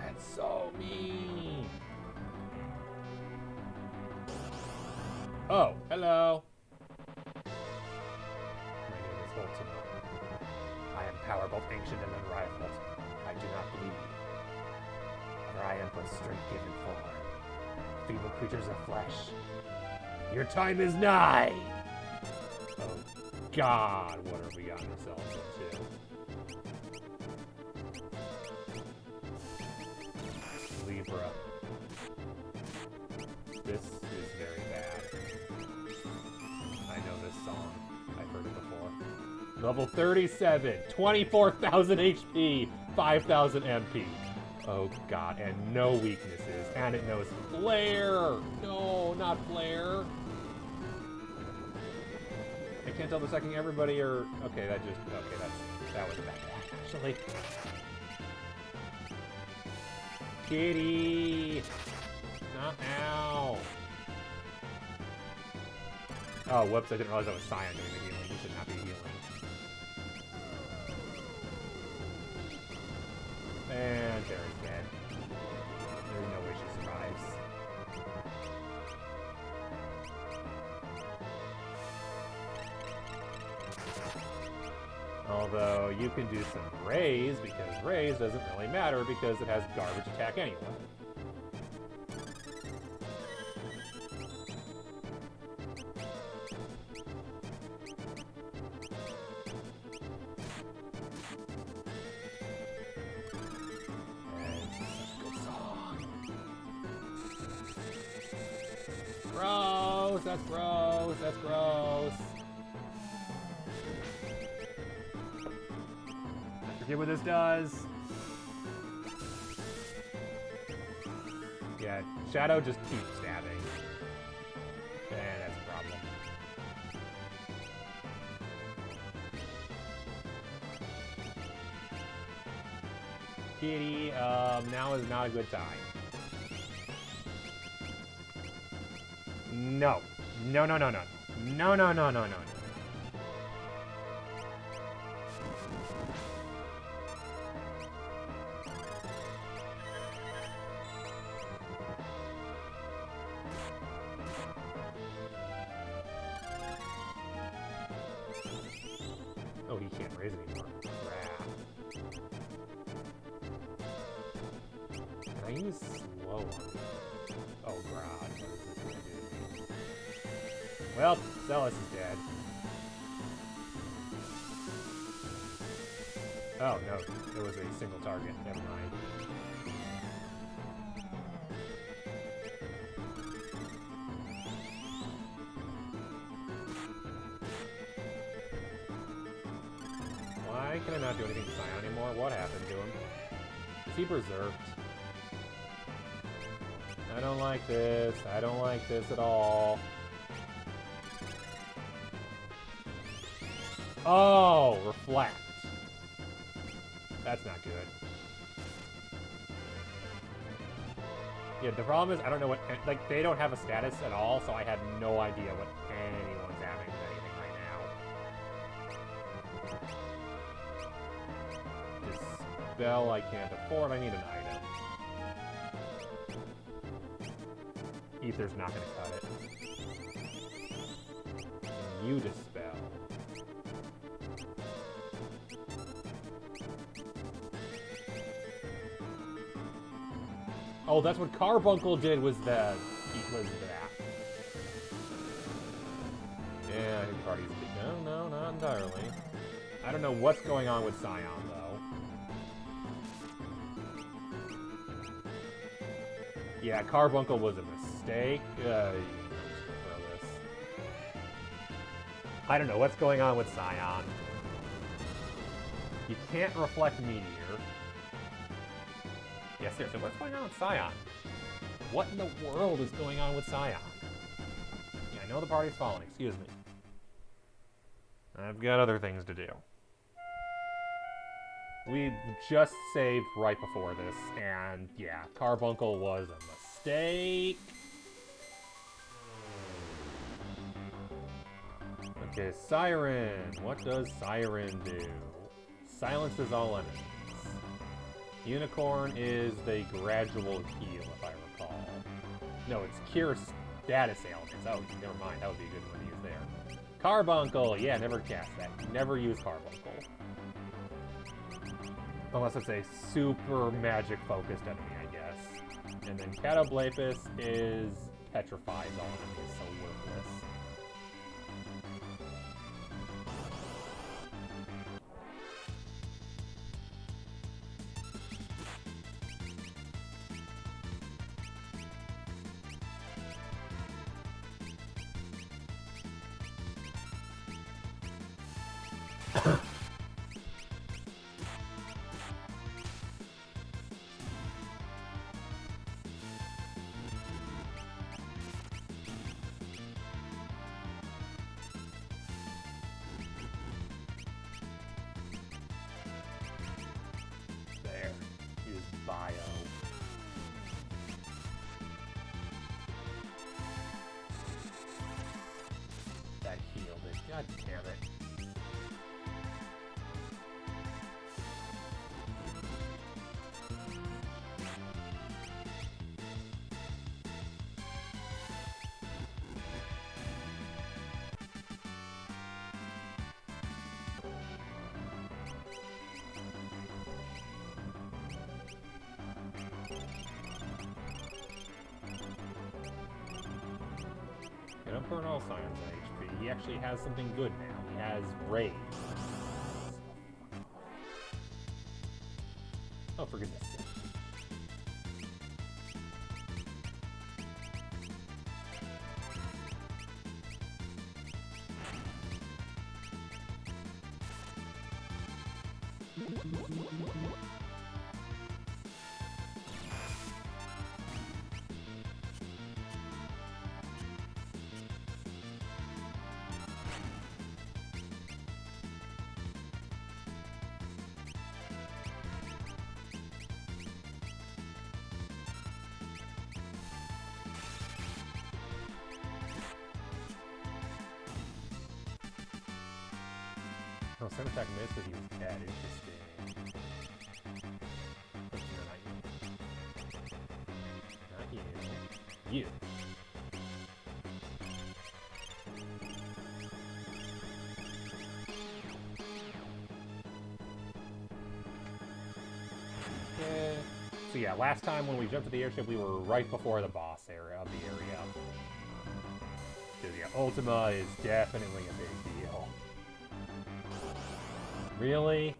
Speaker 2: That's so mean. Oh, hello. My name is Ultima. I am power both ancient and unrivaled. I do not bleed. For I am but strength given form. Feeble creatures of flesh. Your time is nigh! Oh God, what have we gotten ourselves into? Libra. This is very bad. I know this song. I've heard it before. Level 37, 24,000 HP, 5,000 MP. Oh God, and no weaknesses, and it knows Flare! No, not Flare. I can't tell if attacking everybody or... Okay, that was bad, actually. Kitty! Not now! Oh, whoops, I didn't realize that was Cyan doing the healing. He should not be healing. And Terra's dead. There's no way she survives. Although, you can do some raise, because raise doesn't really matter because it has garbage attack anyway. Gross! That's gross! That's gross! I forget what this does. Yeah, Shadow just keeps stabbing. And that's a problem. Kitty, now is not a good time. No. No, no, no, no. No, no, no, no, no, no. Oh, he can't raise anymore. Crap. Can I use slow on him? Oh, God. What is this gonna do? Well, Zealous is dead. Oh, no. It was a single target. Never mind. Why can I not do anything to Scion anymore? What happened to him? Is he berserked? I don't like this. I don't like this at all. Oh, reflect. That's not good. Yeah, the problem is I don't know what, like, they don't have a status at all, so I have no idea what anyone's having with anything right now. Dispel I can't afford, I need an item. Ether's not gonna cut it. And you dispel. Oh, that's what Carbuncle did, was that. Yeah, his party's big. No, not entirely. I don't know what's going on with Scion, though. Yeah, Carbuncle was a mistake. I don't know what's going on with Scion. You can't reflect Meteor. Yeah, seriously, what's going on with Scion? What in the world is going on with Scion? Yeah, I know the party's falling, excuse me. I've got other things to do. We just saved right before this, and yeah, Carbuncle was a mistake. Okay, Siren. What does Siren do? Silences all enemies. Unicorn is the gradual heal, if I recall. No, it's cure status ailments. Oh, never mind. That would be a good one to use there. Carbuncle! Yeah, never cast that. Never use Carbuncle. Unless it's a super magic-focused enemy, I guess. And then Catoblepus is petrifies all enemies, so worthless. There. Use Bio. That healed it. God damn it. You don't burn all Scion's HP. He actually has something good now. He has Rage. Oh, for goodness sake. Oh, Sun Attack missed because he was dead. Interesting. Oops, no, not you. Not you. You. Yeah. So yeah, last time when we jumped to the airship, we were right before the boss area of the area. Because yeah, Ultima is definitely a big deal. Really?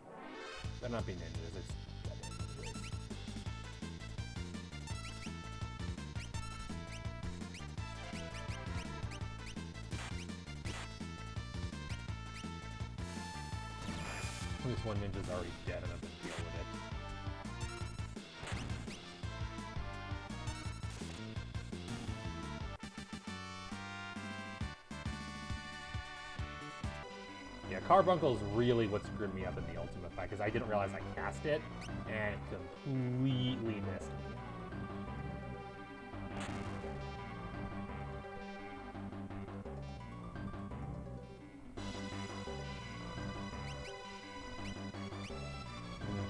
Speaker 2: Better not be ninjas. It's at least one ninja's already dead enough to deal with it. Yeah, Carbuncle's really what screwed me up in the Ultimate fight, because I didn't realize I cast it, and it completely missed me.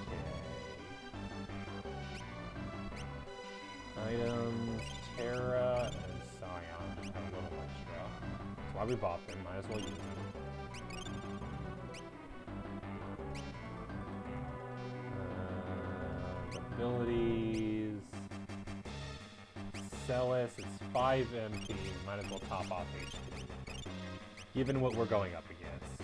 Speaker 2: Okay. Items, Terra, and Scion just have a little extra. That's why we bought them, might as well use them. Abilities. Celis, it's 5 MP, might as well top off HP. Given what we're going up against.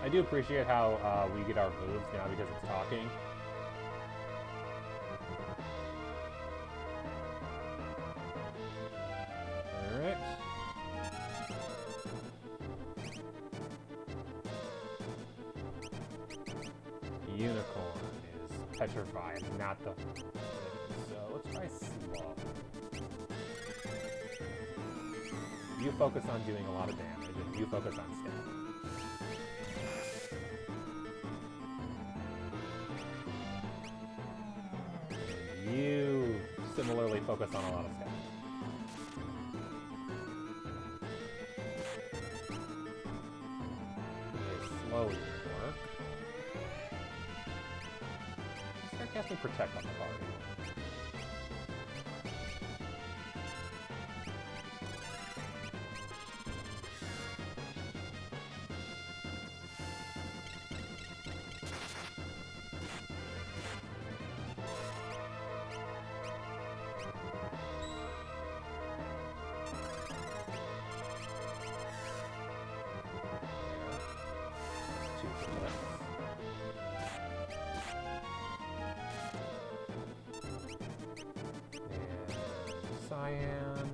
Speaker 2: I do appreciate how we get our moves now because it's talking. Alright. Unicorn is petrified, not the... So let's try slow. You focus on doing a lot of damage, and you focus on stabbing. You similarly focus on a lot of stabbing. Okay, slow even work. Start casting Protect on the party. Cyan.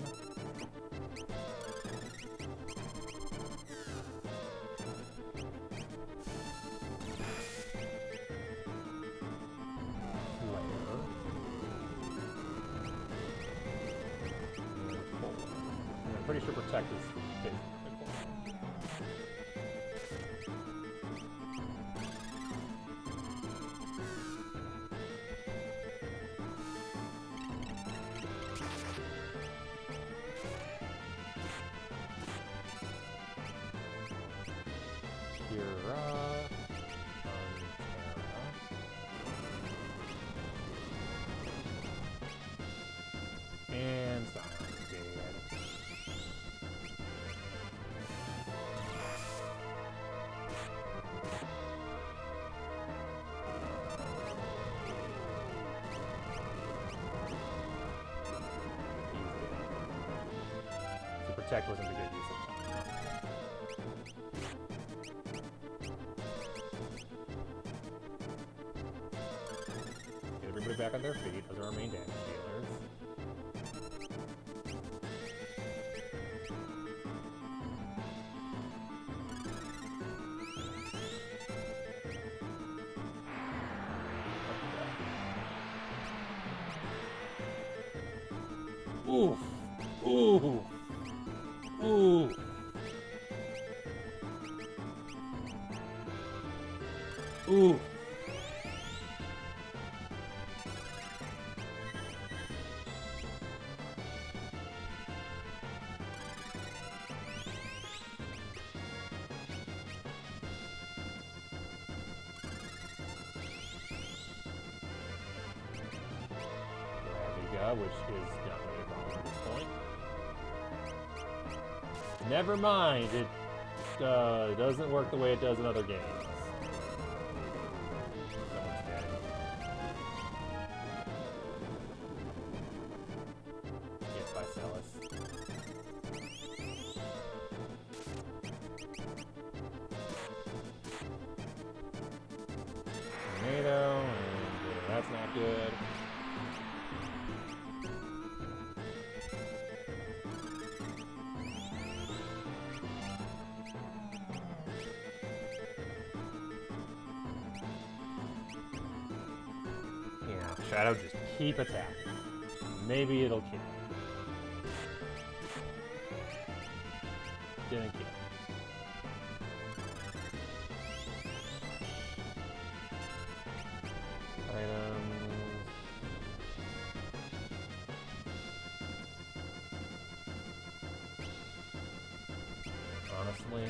Speaker 2: Flare. And I'm pretty sure Protect is physical. And Scion's dead. So Protect wasn't a good use of time. Get everybody back on their feet. Those are our main damage dealers. Oof. Ooh. Ooh. Ooh. Which is not really a problem at this point. Never mind, it doesn't work the way it does in other games. Someone's dead. Hit by Celis. Tornado, and that's not good. Shadow, just keep attacking. Maybe it'll kill. Didn't kill. Items. Honestly.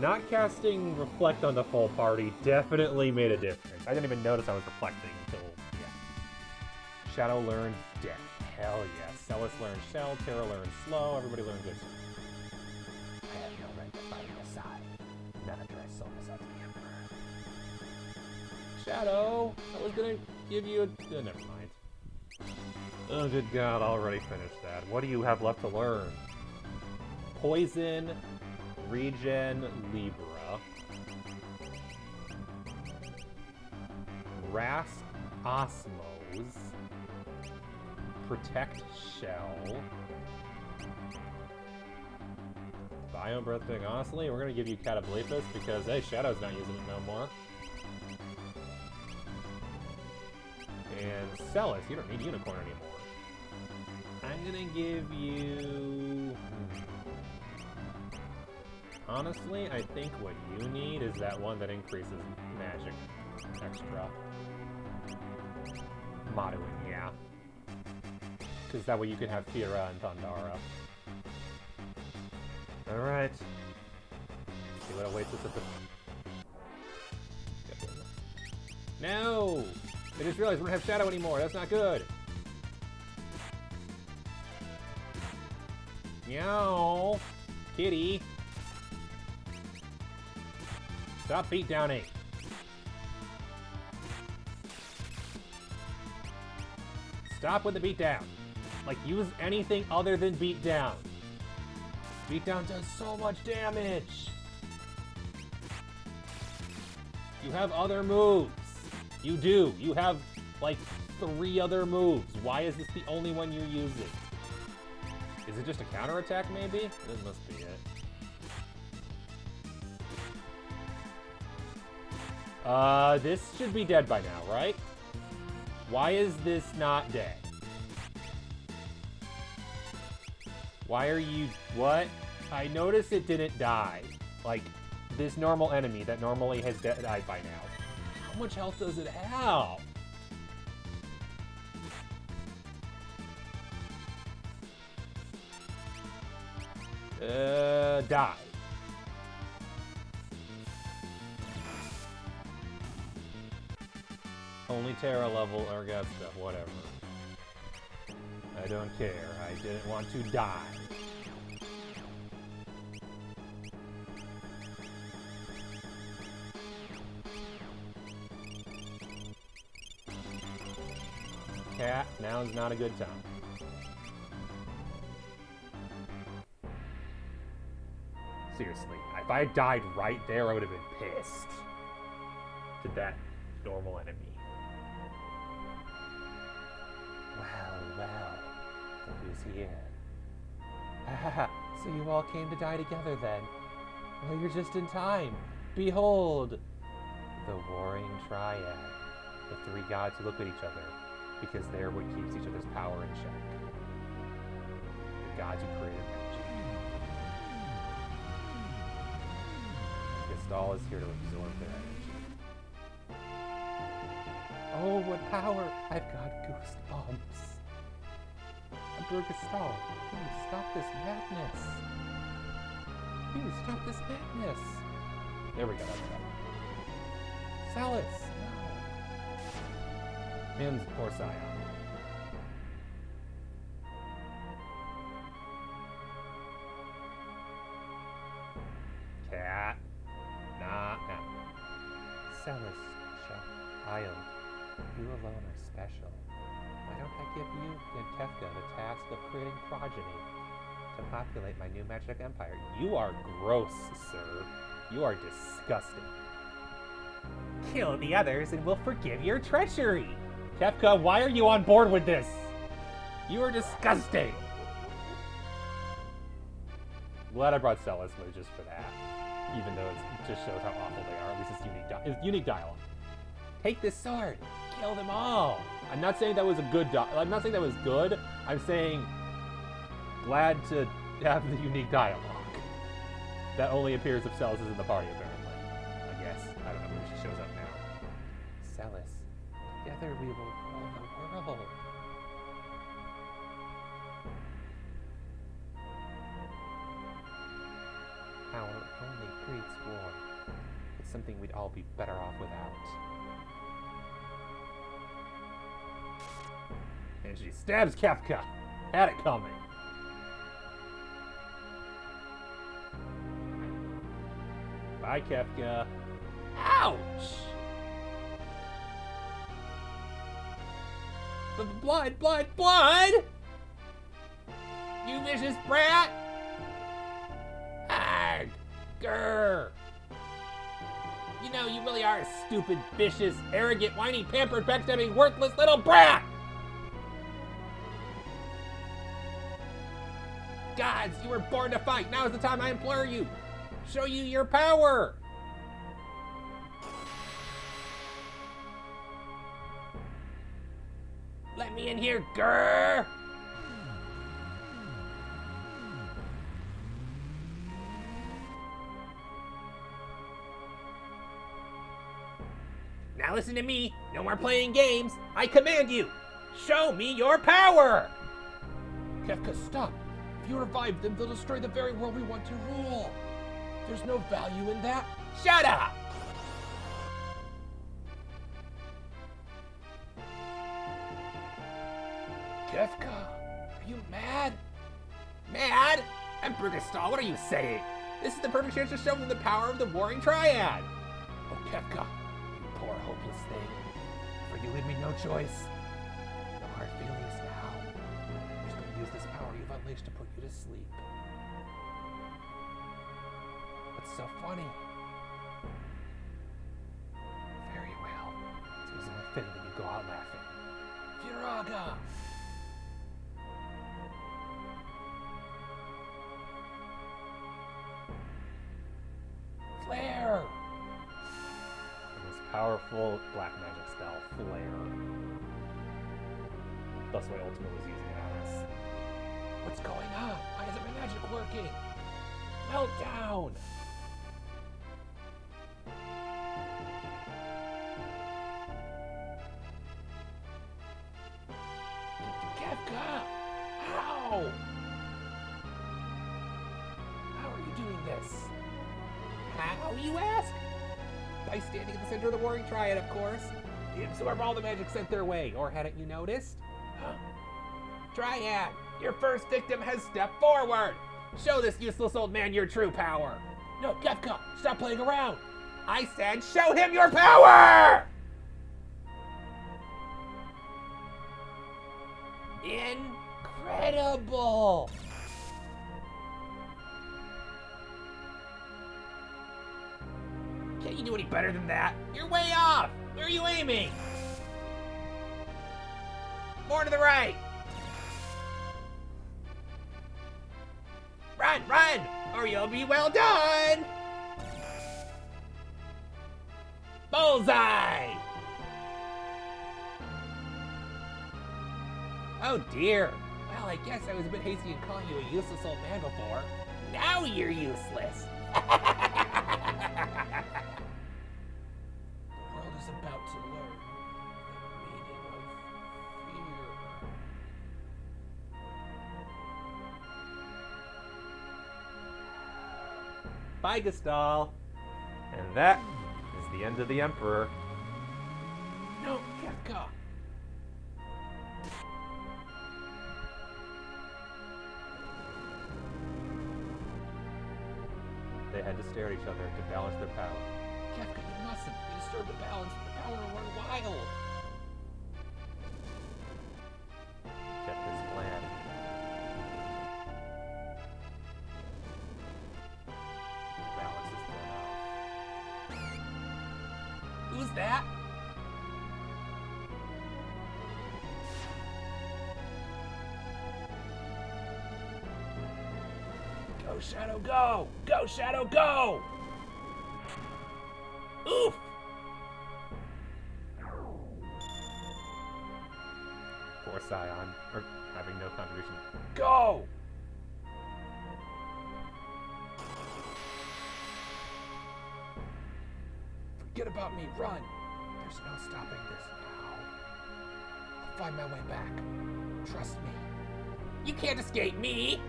Speaker 2: Not casting Reflect on the full party definitely made a difference. I didn't even notice I was reflecting until, yeah. Shadow learned Death. Hell yeah. Celis learned Shell, Terra learned Slow, everybody learned Good. I have no right to fight on the side. Not after I sold myself to the Emperor. Shadow! I was gonna give you a... never mind. Oh, good God, I already finished that. What do you have left to learn? Poison, Regen, Libra. Rasp, Osmose. Protect, Shell. Bio Breathtaking. Honestly, we're gonna give you Cataplepus because, hey, Shadow's not using it no more. And Celis, you don't need Unicorn anymore. I'm gonna give you... Honestly, I think what you need is that one that increases magic extra. Maduin, yeah. Because that way you can have Fira and Thundara. Alright. See what awaits us at the... No! I just realized we don't have Shadow anymore. That's not good. Meow. Kitty. Stop beat downing. Stop with the beat down. Like, use anything other than beat down. Beat down does so much damage. You have other moves. You do. You have, like, 3 other moves. Why is this the only one you're using? Is it just a counterattack, maybe? This must be it. This should be dead by now, right? Why is this not dead? Why are you... What? I noticed it didn't die. Like, this normal enemy that normally has died by now. How much health does it have? Die. Only Terra level Augusta, whatever. I don't care. I didn't want to die. Cat, now's not a good time. Seriously, if I had died right there, I would have been pissed. To that normal enemy. Well, look who's here. Haha, so you all came to die together then. Well, you're just in time. Behold, the warring triad. The 3 gods who look at each other, because they're what keeps each other's power in check. The gods who created magic. Gestal is here to absorb their energy. Oh, what power! I've got goosebumps. Emperor Gestal, please stop this madness. Please stop this madness. There we go, that's better. Celis, no. And poor Scion. Cat. Nah. Celis, child, you alone are special. Why don't I give you and Kefka the task of creating progeny to populate my new magic empire? You are gross, sir. You are disgusting. Kill the others and we'll forgive your treachery. Kefka, why are you on board with this? You are disgusting. Glad I brought Celis just for that. Even though it just shows how awful they are. At least it's unique dialogue. Take this sword. Kill them all. I'm not saying that was a good. I'm not saying that was good. I'm saying glad to have the unique dialogue. That only appears if Celis is in the party, apparently. I guess. I don't know. Maybe she shows up now. Celis, together we will rule the world. Power only breeds war. something we'd all be better off without. And she stabs Kefka. Had it coming. Bye, Kefka. Ouch! Blood, blood, blood! You vicious brat! Arg! Grr! You know, you really are a stupid, vicious, arrogant, whiny, pampered, backstabbing, worthless little brat! Gods, you were born to fight. Now is the time I implore you. Show you your power. Let me in here, grr! Now listen to me. No more playing games. I command you. Show me your power.
Speaker 3: Kefka, stop. If you revive them, they'll destroy the very world we want to rule. There's no value in that.
Speaker 2: Shut up!
Speaker 3: Kefka, are you mad?
Speaker 2: Mad? Emperor Gestal, what are you saying? This is the perfect chance to show them the power of the Warring Triad.
Speaker 3: Oh, Kefka, you poor hopeless thing. For you leave me no choice. No hard feelings now. I'm just going to use this power you've unleashed to put you to sleep. What's so funny? Very well. It was only fitting that you go out laughing. Viraga! Flare!
Speaker 2: The most powerful black magic spell, Flare. That's why Ultima was using it on us.
Speaker 3: What's going on? Why isn't my magic working? Meltdown! Kefka! How? How are you doing this?
Speaker 2: How, you ask? By standing at the center of the Warring Triad, of course. They absorb all the magic sent their way, or hadn't you noticed?
Speaker 3: Huh?
Speaker 2: Triad, your first victim has stepped forward. Show this useless old man your true power.
Speaker 3: No, Kefka, stop playing around.
Speaker 2: I said show him your power! Incredible! Can't you do any better than that? You're way off! Where are you aiming? More to the right! Run, run! Or you'll be well done! Bullseye! Oh dear. Well, I guess I was a bit hasty in calling you a useless old man before. Now you're useless.
Speaker 3: The world is about to learn the meaning of fear.
Speaker 2: Bye, Gestal. And that is the end of the Emperor.
Speaker 3: No, Kefka!
Speaker 2: They had to stare at each other to balance their power.
Speaker 3: Kefka, you mustn't. You disturb the balance. The power will run wild.
Speaker 2: Kefka's plan. Balance is thrown off.
Speaker 3: Who's that? Go, Shadow, go! Go, Shadow, go! Oof!
Speaker 2: Poor Scion, or having no contribution.
Speaker 3: Go! Forget about me, run! There's no stopping this now. I'll find my way back. Trust me.
Speaker 2: You can't escape me!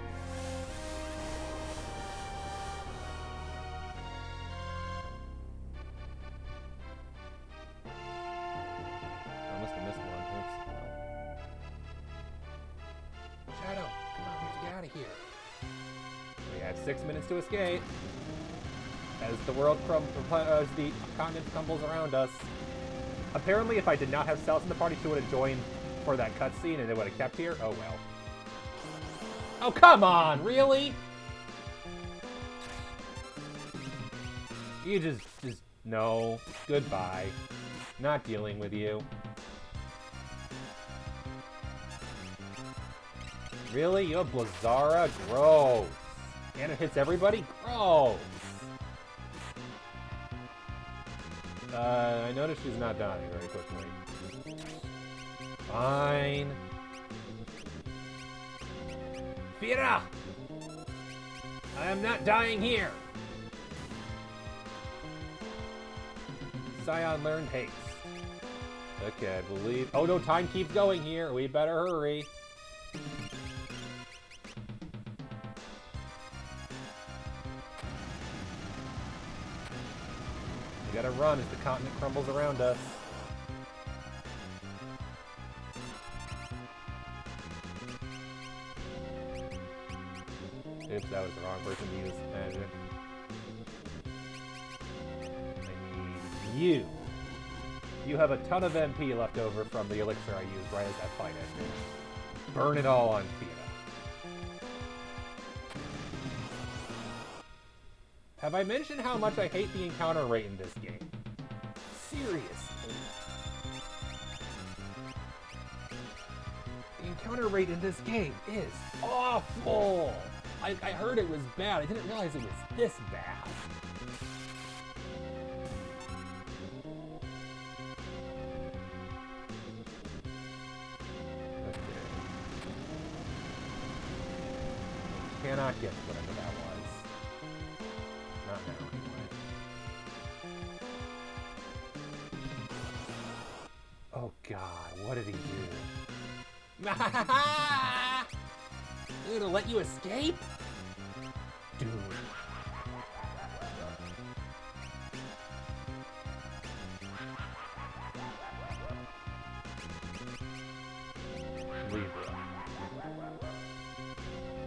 Speaker 2: 6 minutes to escape. As the as the continent crumbles around us. Apparently, if I did not have Cells in the party, she would have joined for that cutscene and they would have kept here. Oh well. Oh, come on, really? You just no. Goodbye. Not dealing with you. Really? You have Blazara? Gross. And it hits everybody? Gross. I noticed she's not dying very quickly. Fine. Fira! I am not dying here! Scion learned haste. Okay, I believe... Oh no, time keeps going here. We better hurry. We gotta run as the continent crumbles around us. Oops, that was the wrong person to use magic. I need you. You have a ton of MP left over from the elixir I used right as that fight ended. Burn it all on Fira. Have I mentioned how much I hate the encounter rate in this game? Seriously. The encounter rate in this game is awful! I heard it was bad. I didn't realize it was this bad. Okay. Cannot get whatever that was. Not now, anyway. Oh god, what did he do? To let you escape? Dude. Libra.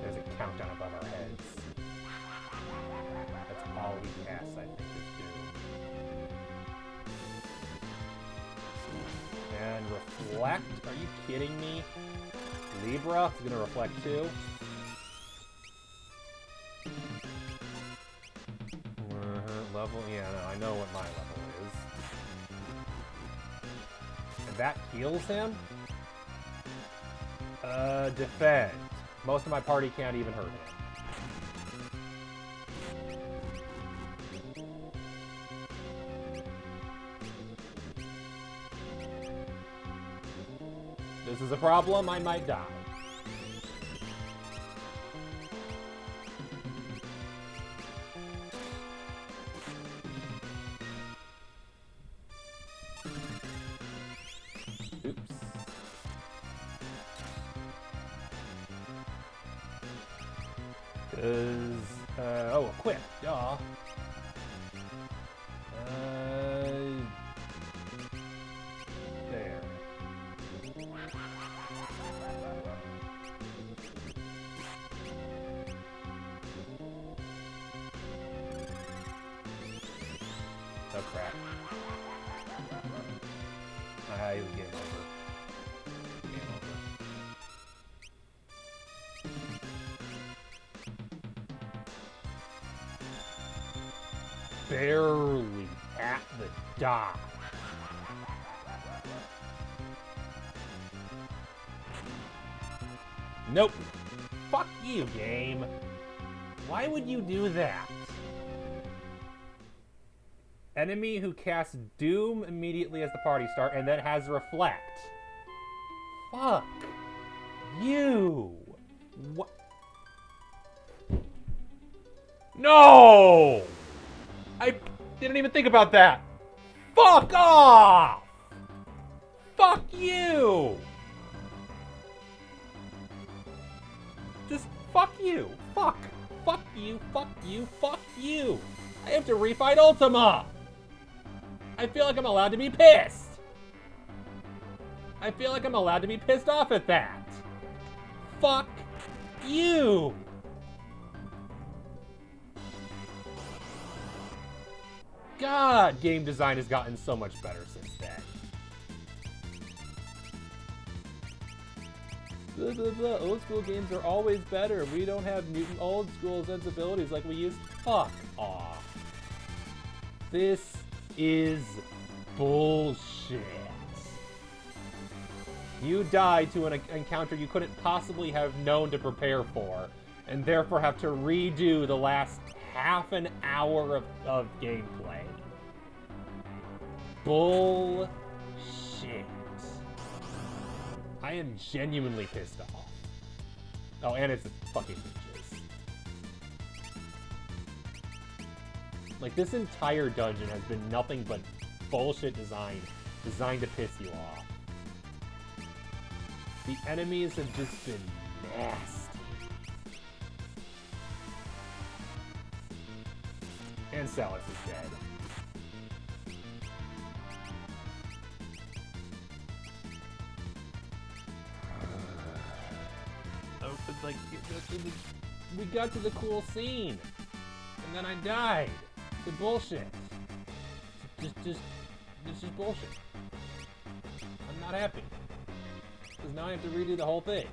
Speaker 2: There's a countdown above our heads. That's all we cast, I think, is due. And reflect? Are you kidding me? Libra is gonna reflect too. Level? Yeah, no, I know what my level is. And that heals him? Defend. Most of my party can't even hurt him. This is a problem, I might die. Oops. Oh, equip, duh. There. Oh crap. Game over. Game over. Barely at the dot. Nope. Fuck you, game. Why would you do that? Enemy who casts Doom immediately as the party start and then has Reflect. Fuck you. What? No! I didn't even think about that. Fuck off! Fuck you! Just fuck you. Fuck. Fuck you. Fuck you. Fuck you. I have to refight Ultima. I feel like I'm allowed to be pissed. I feel like I'm allowed to be pissed off at that. Fuck you. God, game design has gotten so much better since then. Blah, blah, blah. Old school games are always better. We don't have mutant old school sensibilities like we used. Fuck off. This is bullshit. You died to an encounter you couldn't possibly have known to prepare for, and therefore have to redo the last half an hour of gameplay. Bullshit. I am genuinely pissed off. Oh, and it's fucking bitches. Like, this entire dungeon has been nothing but bullshit design, designed to piss you off. The enemies have just been nasty. And Salus is dead. Oh, but like, we got to the cool scene, and then I died. It's bullshit. It's just bullshit. I'm not happy. Because now I have to redo the whole thing.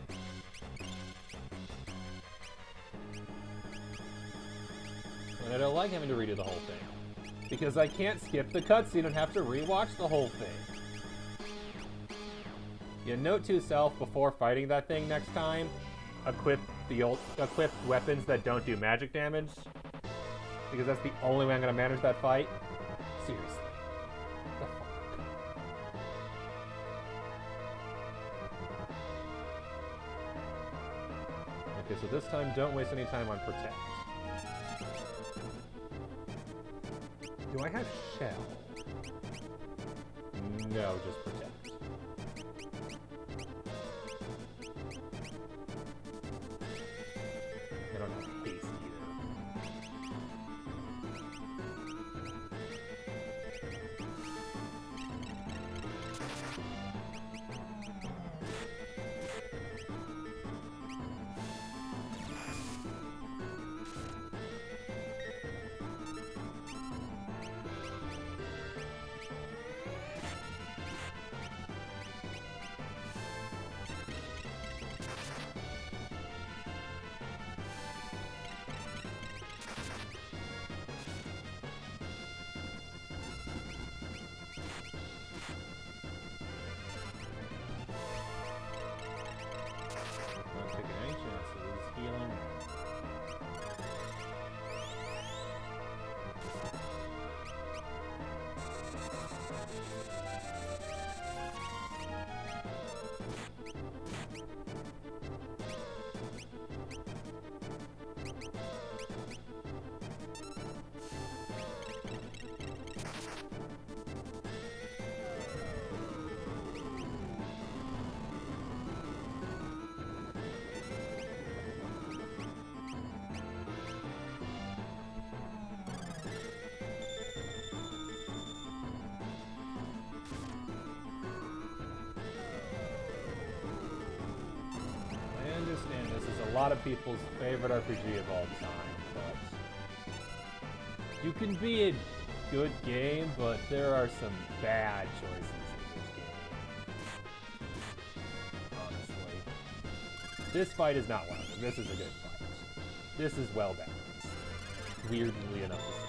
Speaker 2: And I don't like having to redo the whole thing. Because I can't skip the cutscene and have to rewatch the whole thing. You note to self before fighting that thing next time, equip weapons that don't do magic damage. Because that's the only way I'm going to manage that fight. Seriously. The fuck? Okay, so this time, don't waste any time on Protect. Do I have Shell? No, just Protect. I don't have Haste either. Not taking any chances. Healing. I understand this is a lot of people's favorite RPG of all time, but you can be a good game, but there are some bad choices in this game. Honestly. This fight is not one of them. This is a good fight. This is well balanced. Weirdly enough to say.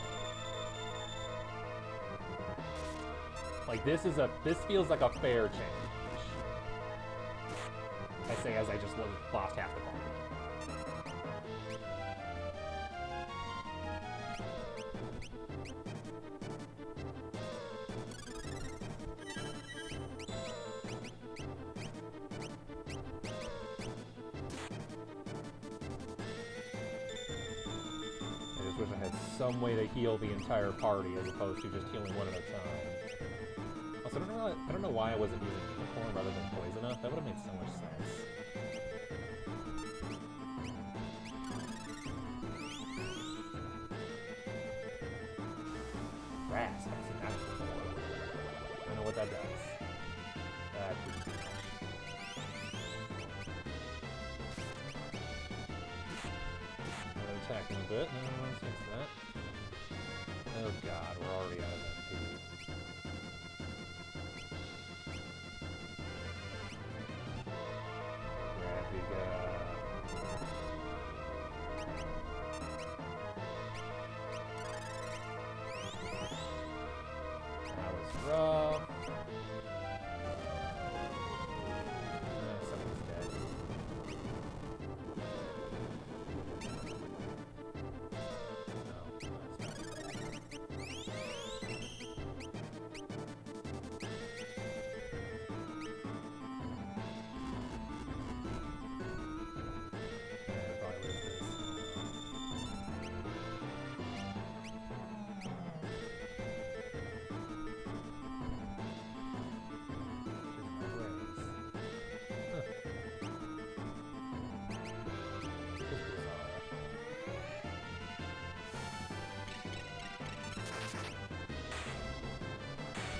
Speaker 2: Like, this feels like a fair change. I say as I just lost half the party. I just wish I had some way to heal the entire party as opposed to just healing one at a time. Also, I don't know why I wasn't using Unicorn rather than Poisona. That would have made so much sense. Grass, I've seen that before. I don't know what that does. That didn't do much. Attacking a bit. No, let's fix that. Oh god, we're already out of MP. That was rough. Someone's dead.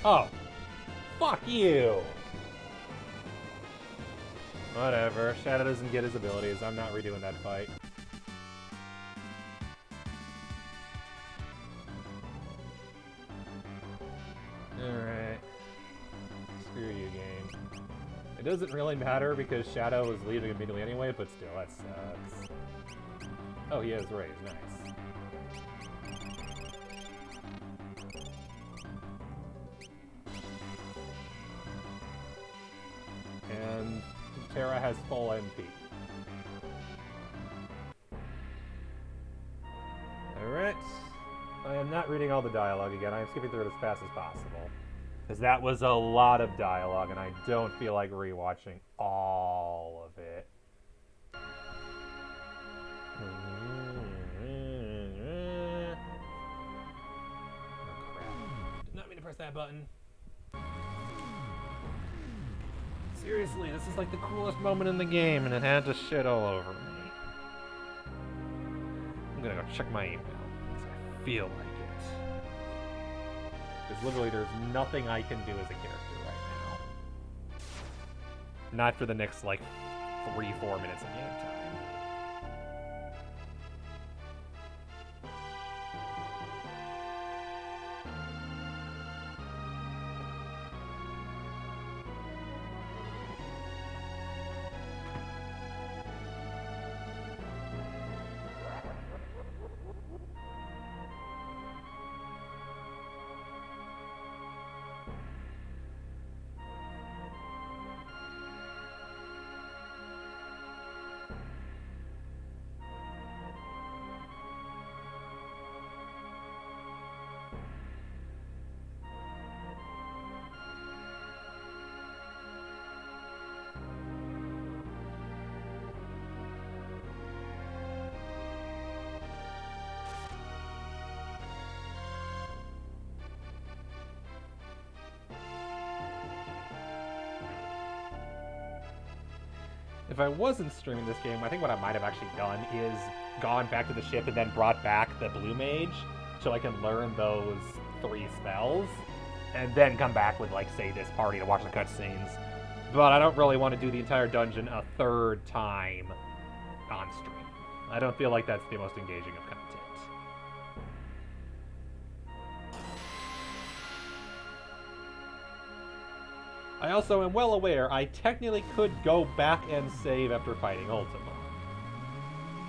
Speaker 2: Oh, fuck you! Whatever, Shadow doesn't get his abilities. I'm not redoing that fight. Alright. Screw you, game. It doesn't really matter because Shadow is leaving immediately anyway, but still, that sucks. Oh, he has Raise, nice. And Terra has full MP. Alright. I am not reading all the dialogue again. I am skipping through it as fast as possible. Because that was a lot of dialogue, and I don't feel like rewatching all of it. Oh, crap. Did not mean to press that button. Seriously, this is like the coolest moment in the game, and it had to shit all over me. I'm gonna go check my email, because I feel like it. Because literally there's nothing I can do as a character right now. Not for the next, like, 3-4 minutes of game time. If I wasn't streaming this game, I think what I might have actually done is gone back to the ship and then brought back the Blue Mage so I can learn those 3 spells and then come back with, like, say, this party to watch the cutscenes. But I don't really want to do the entire dungeon a 3rd time on stream. I don't feel like that's the most engaging of content. I also am well aware I technically could go back and save after fighting Ultima.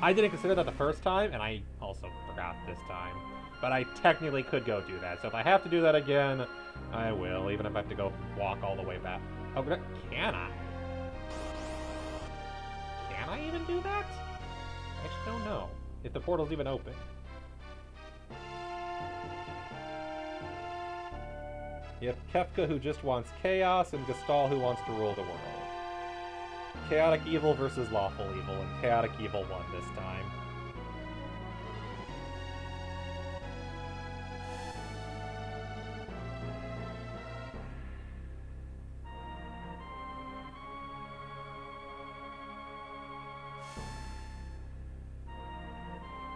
Speaker 2: I didn't consider that the first time, and I also forgot this time. But I technically could go do that, so if I have to do that again, I will, even if I have to go walk all the way back. Oh, can I? Can I even do that? I actually don't know if the portal's even open. You have Kefka, who just wants chaos, and Gestal, who wants to rule the world. Chaotic evil versus lawful evil, and chaotic evil won this time.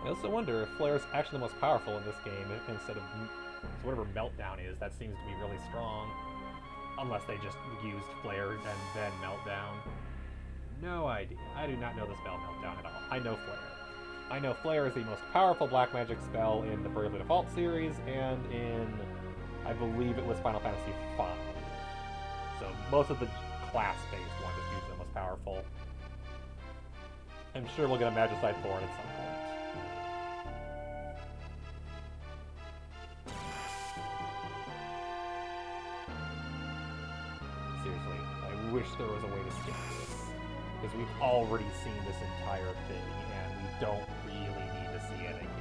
Speaker 2: I also wonder if Flare's actually the most powerful in this game instead of... So whatever Meltdown is, that seems to be really strong. Unless they just used Flare and then Meltdown. No idea. I do not know the spell Meltdown at all. I know Flare. I know Flare is the most powerful black magic spell in the Bravely Default series, and in, I believe it was Final Fantasy V. So most of the class-based ones is usually the most powerful. I'm sure we'll get a Magicite for it at some point. Seriously, I wish there was a way to skip this. Because we've already seen this entire thing, and we don't really need to see it again.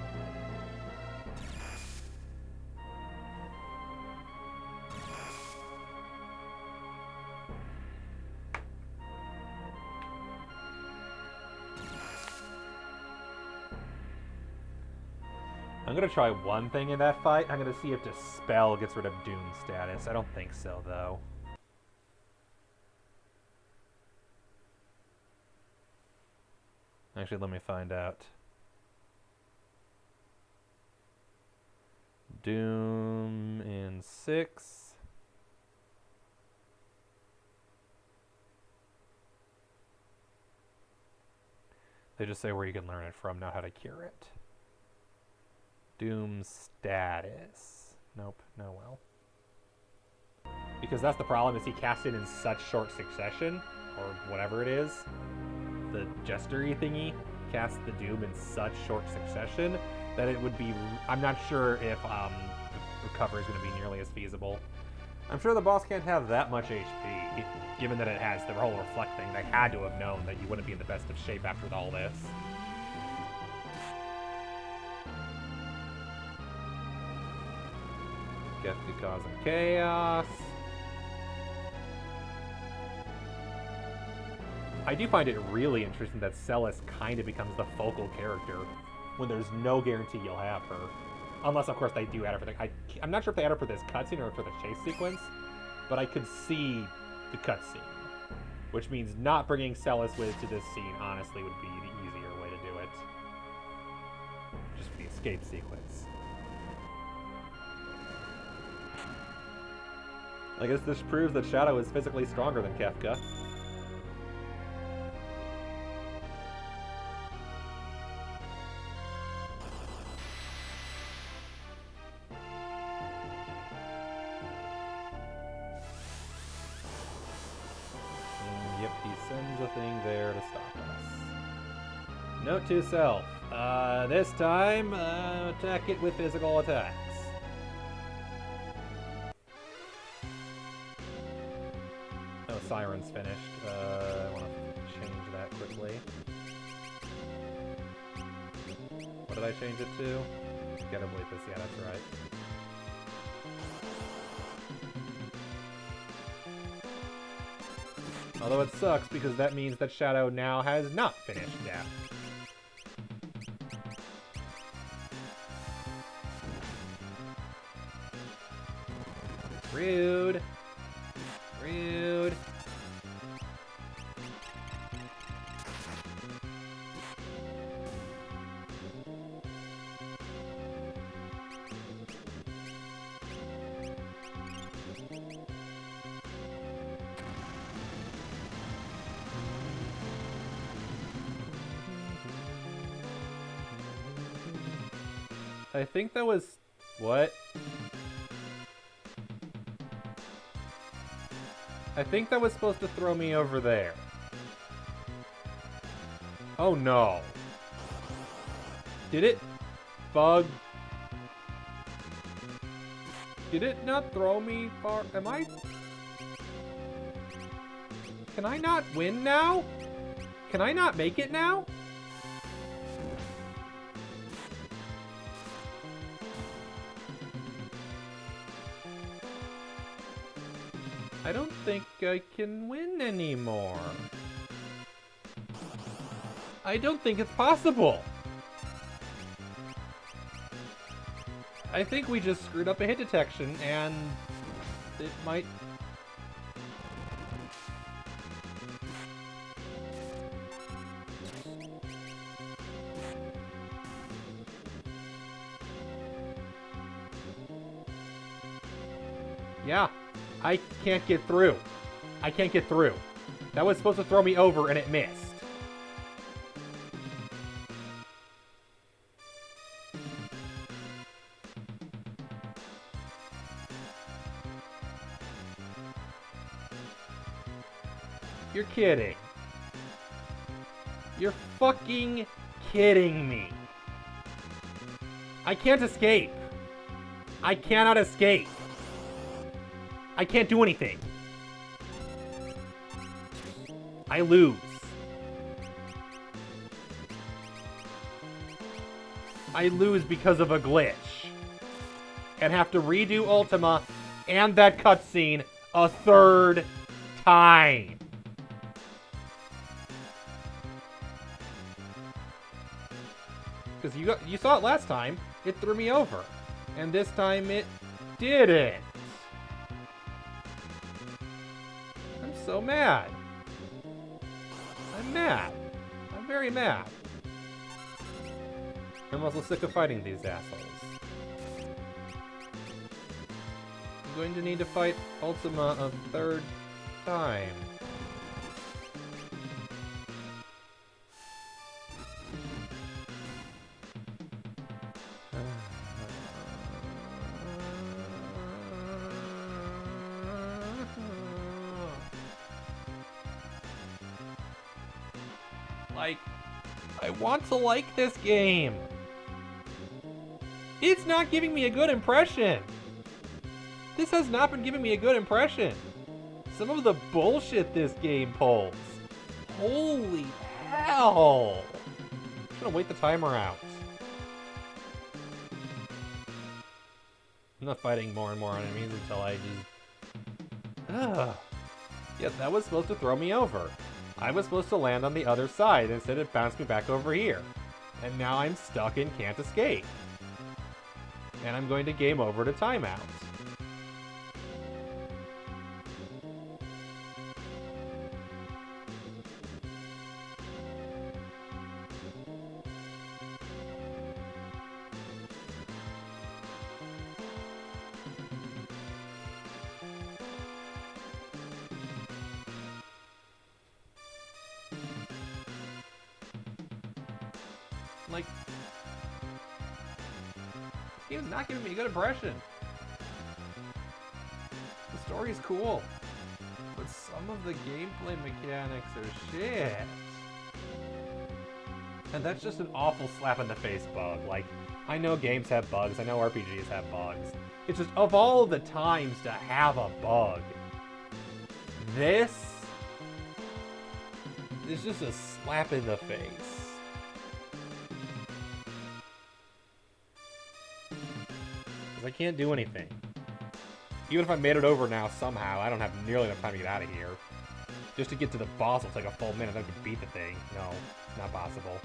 Speaker 2: I'm gonna try one thing in that fight. I'm gonna see if Dispel gets rid of Doom status. I don't think so, though. Actually, let me find out. Doom in 6. They just say where you can learn it from, not how to cure it. Doom status. Nope, no well. Because that's the problem, is he casts it in such short succession, or whatever it is. The Jestery thingy casts the Doom in such short succession that it would be... I'm not sure if the recovery is going to be nearly as feasible. I'm sure the boss can't have that much HP, given that it has the whole reflect thing. They had to have known that you wouldn't be in the best of shape after all this. Kefka causing chaos. I do find it really interesting that Celis kind of becomes the focal character when there's no guarantee you'll have her. Unless, of course, they do add her for the... I'm not sure if they add her for this cutscene or for the chase sequence, but I could see the cutscene. Which means not bringing Celis with to this scene, honestly, would be the easier way to do it. Just for the escape sequence. I guess this proves that Shadow is physically stronger than Kefka. Yep, he sends a thing there to stop us. Note to self. This time, attack it with physical attacks. Oh, Siren's finished. I want to change that quickly. What did I change it to? Gotta believe this. Yeah, that's right. Although it sucks because that means that Shadow now has not finished death. Rude. Rude. I think that was... What? I think that was supposed to throw me over there. Oh no. Did it bug? Did it not throw me far? Am I... Can I not win now? Can I not make it now? I don't think I can win anymore. I don't think it's possible. I think we just screwed up a hit detection and it might... Yeah. I can't get through. I can't get through. That was supposed to throw me over and it missed. You're kidding. You're fucking kidding me. I can't escape. I cannot escape. I can't do anything. I lose. I lose because of a glitch. And have to redo Ultima and that cutscene a third time. Because you saw it last time, it threw me over. And this time it didn't. I'm so mad. I'm mad. I'm very mad. I'm also sick of fighting these assholes. I'm going to need to fight Ultima a third time. Like, I want to like this game. It's not giving me a good impression. This has not been giving me a good impression. Some of the bullshit this game pulls. Holy hell. I'm gonna wait the timer out. I'm not fighting more and more enemies until I just... Yeah, that was supposed to throw me over. I was supposed to land on the other side, instead it bounced me back over here. And now I'm stuck and can't escape. And I'm going to game over to timeout. Like, this game's not giving me a good impression. The story's cool, but some of the gameplay mechanics are shit. And that's just an awful slap in the face bug. Like, I know games have bugs, I know RPGs have bugs. It's just, of all the times to have a bug, this is just a slap in the face. I can't do anything. Even if I made it over now somehow, I don't have nearly enough time to get out of here. Just to get to the boss will take a full minute, then I can beat the thing. No, it's not possible.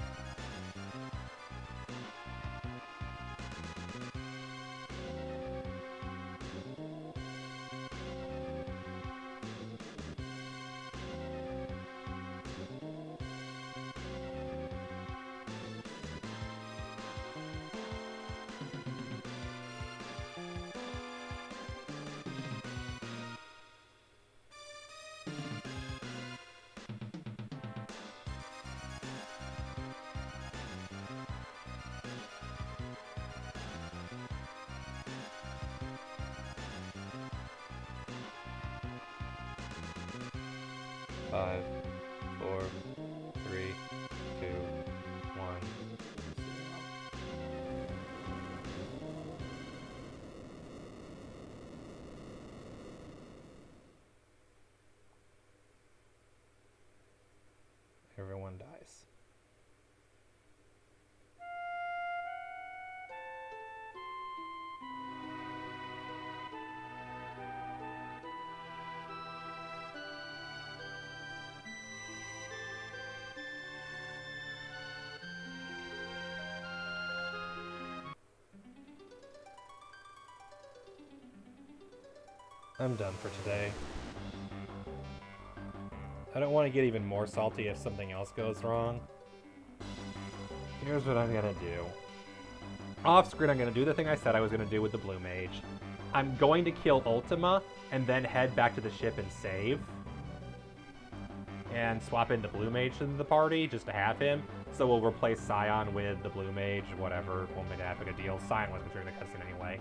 Speaker 2: Five, 4, 3, 2, 1, 0. Everyone dies. I'm done for today. I don't want to get even more salty if something else goes wrong. Here's what I'm gonna do. Off screen, I'm gonna do the thing I said I was gonna do with the Blue Mage. I'm going to kill Ultima and then head back to the ship and save. And swap in the Blue Mage into the party just to have him. So we'll replace Scion with the Blue Mage, whatever. Won't make that big a deal. Scion wasn't during the cutscene anyway.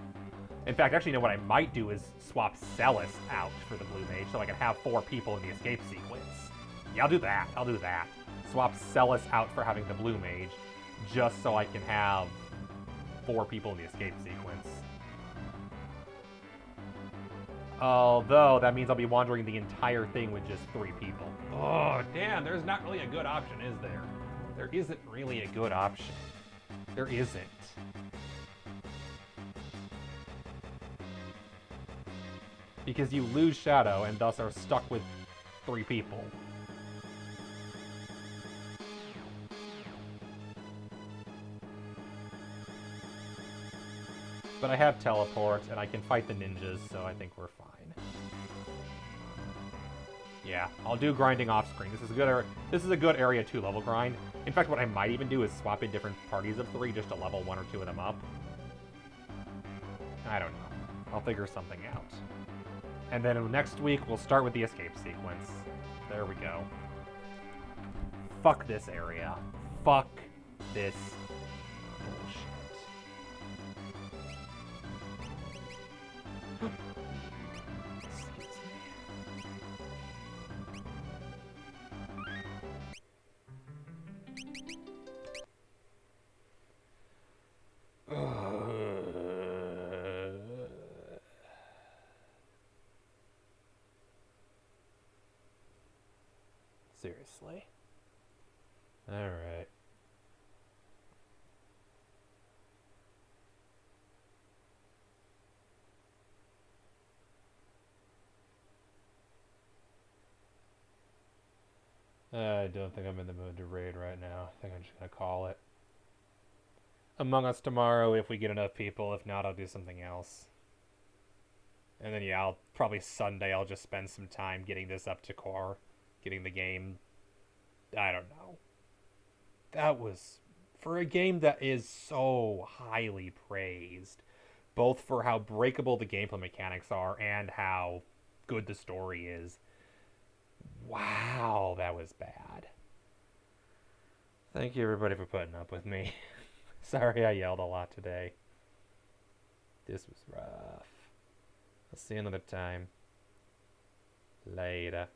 Speaker 2: In fact, actually, you know what I might do is swap Celis out for the Blue Mage so I can have 4 people in the escape sequence. Yeah, I'll do that. I'll do that. Swap Celis out for having the blue mage, just so I can have 4 people in the escape sequence. Although, that means I'll be wandering the entire thing with just 3 people. Oh, damn, there's not really a good option, is there? There isn't really a good option. There isn't. Because you lose Shadow and thus are stuck with 3 people. But I have teleport, and I can fight the ninjas, so I think we're fine. Yeah, I'll do grinding off screen. This is a good area 2 level grind. In fact, what I might even do is swap in different parties of 3 just to level 1 or 2 of them up. I don't know. I'll figure something out. And then next week, we'll start with the escape sequence. There we go. Fuck this area. Fuck this bullshit. Excuse me. Seriously. Alright. I don't think I'm in the mood to raid right now. I think I'm just gonna call it. Among Us tomorrow if we get enough people. If not, I'll do something else. And then yeah, probably Sunday I'll just spend some time getting this up to core. Getting the game, I don't know. That was, for a game that is so highly praised, both for how breakable the gameplay mechanics are and how good the story is. Wow, that was bad. Thank you everybody for putting up with me. Sorry I yelled a lot today. This was rough. I'll see you another time. Later.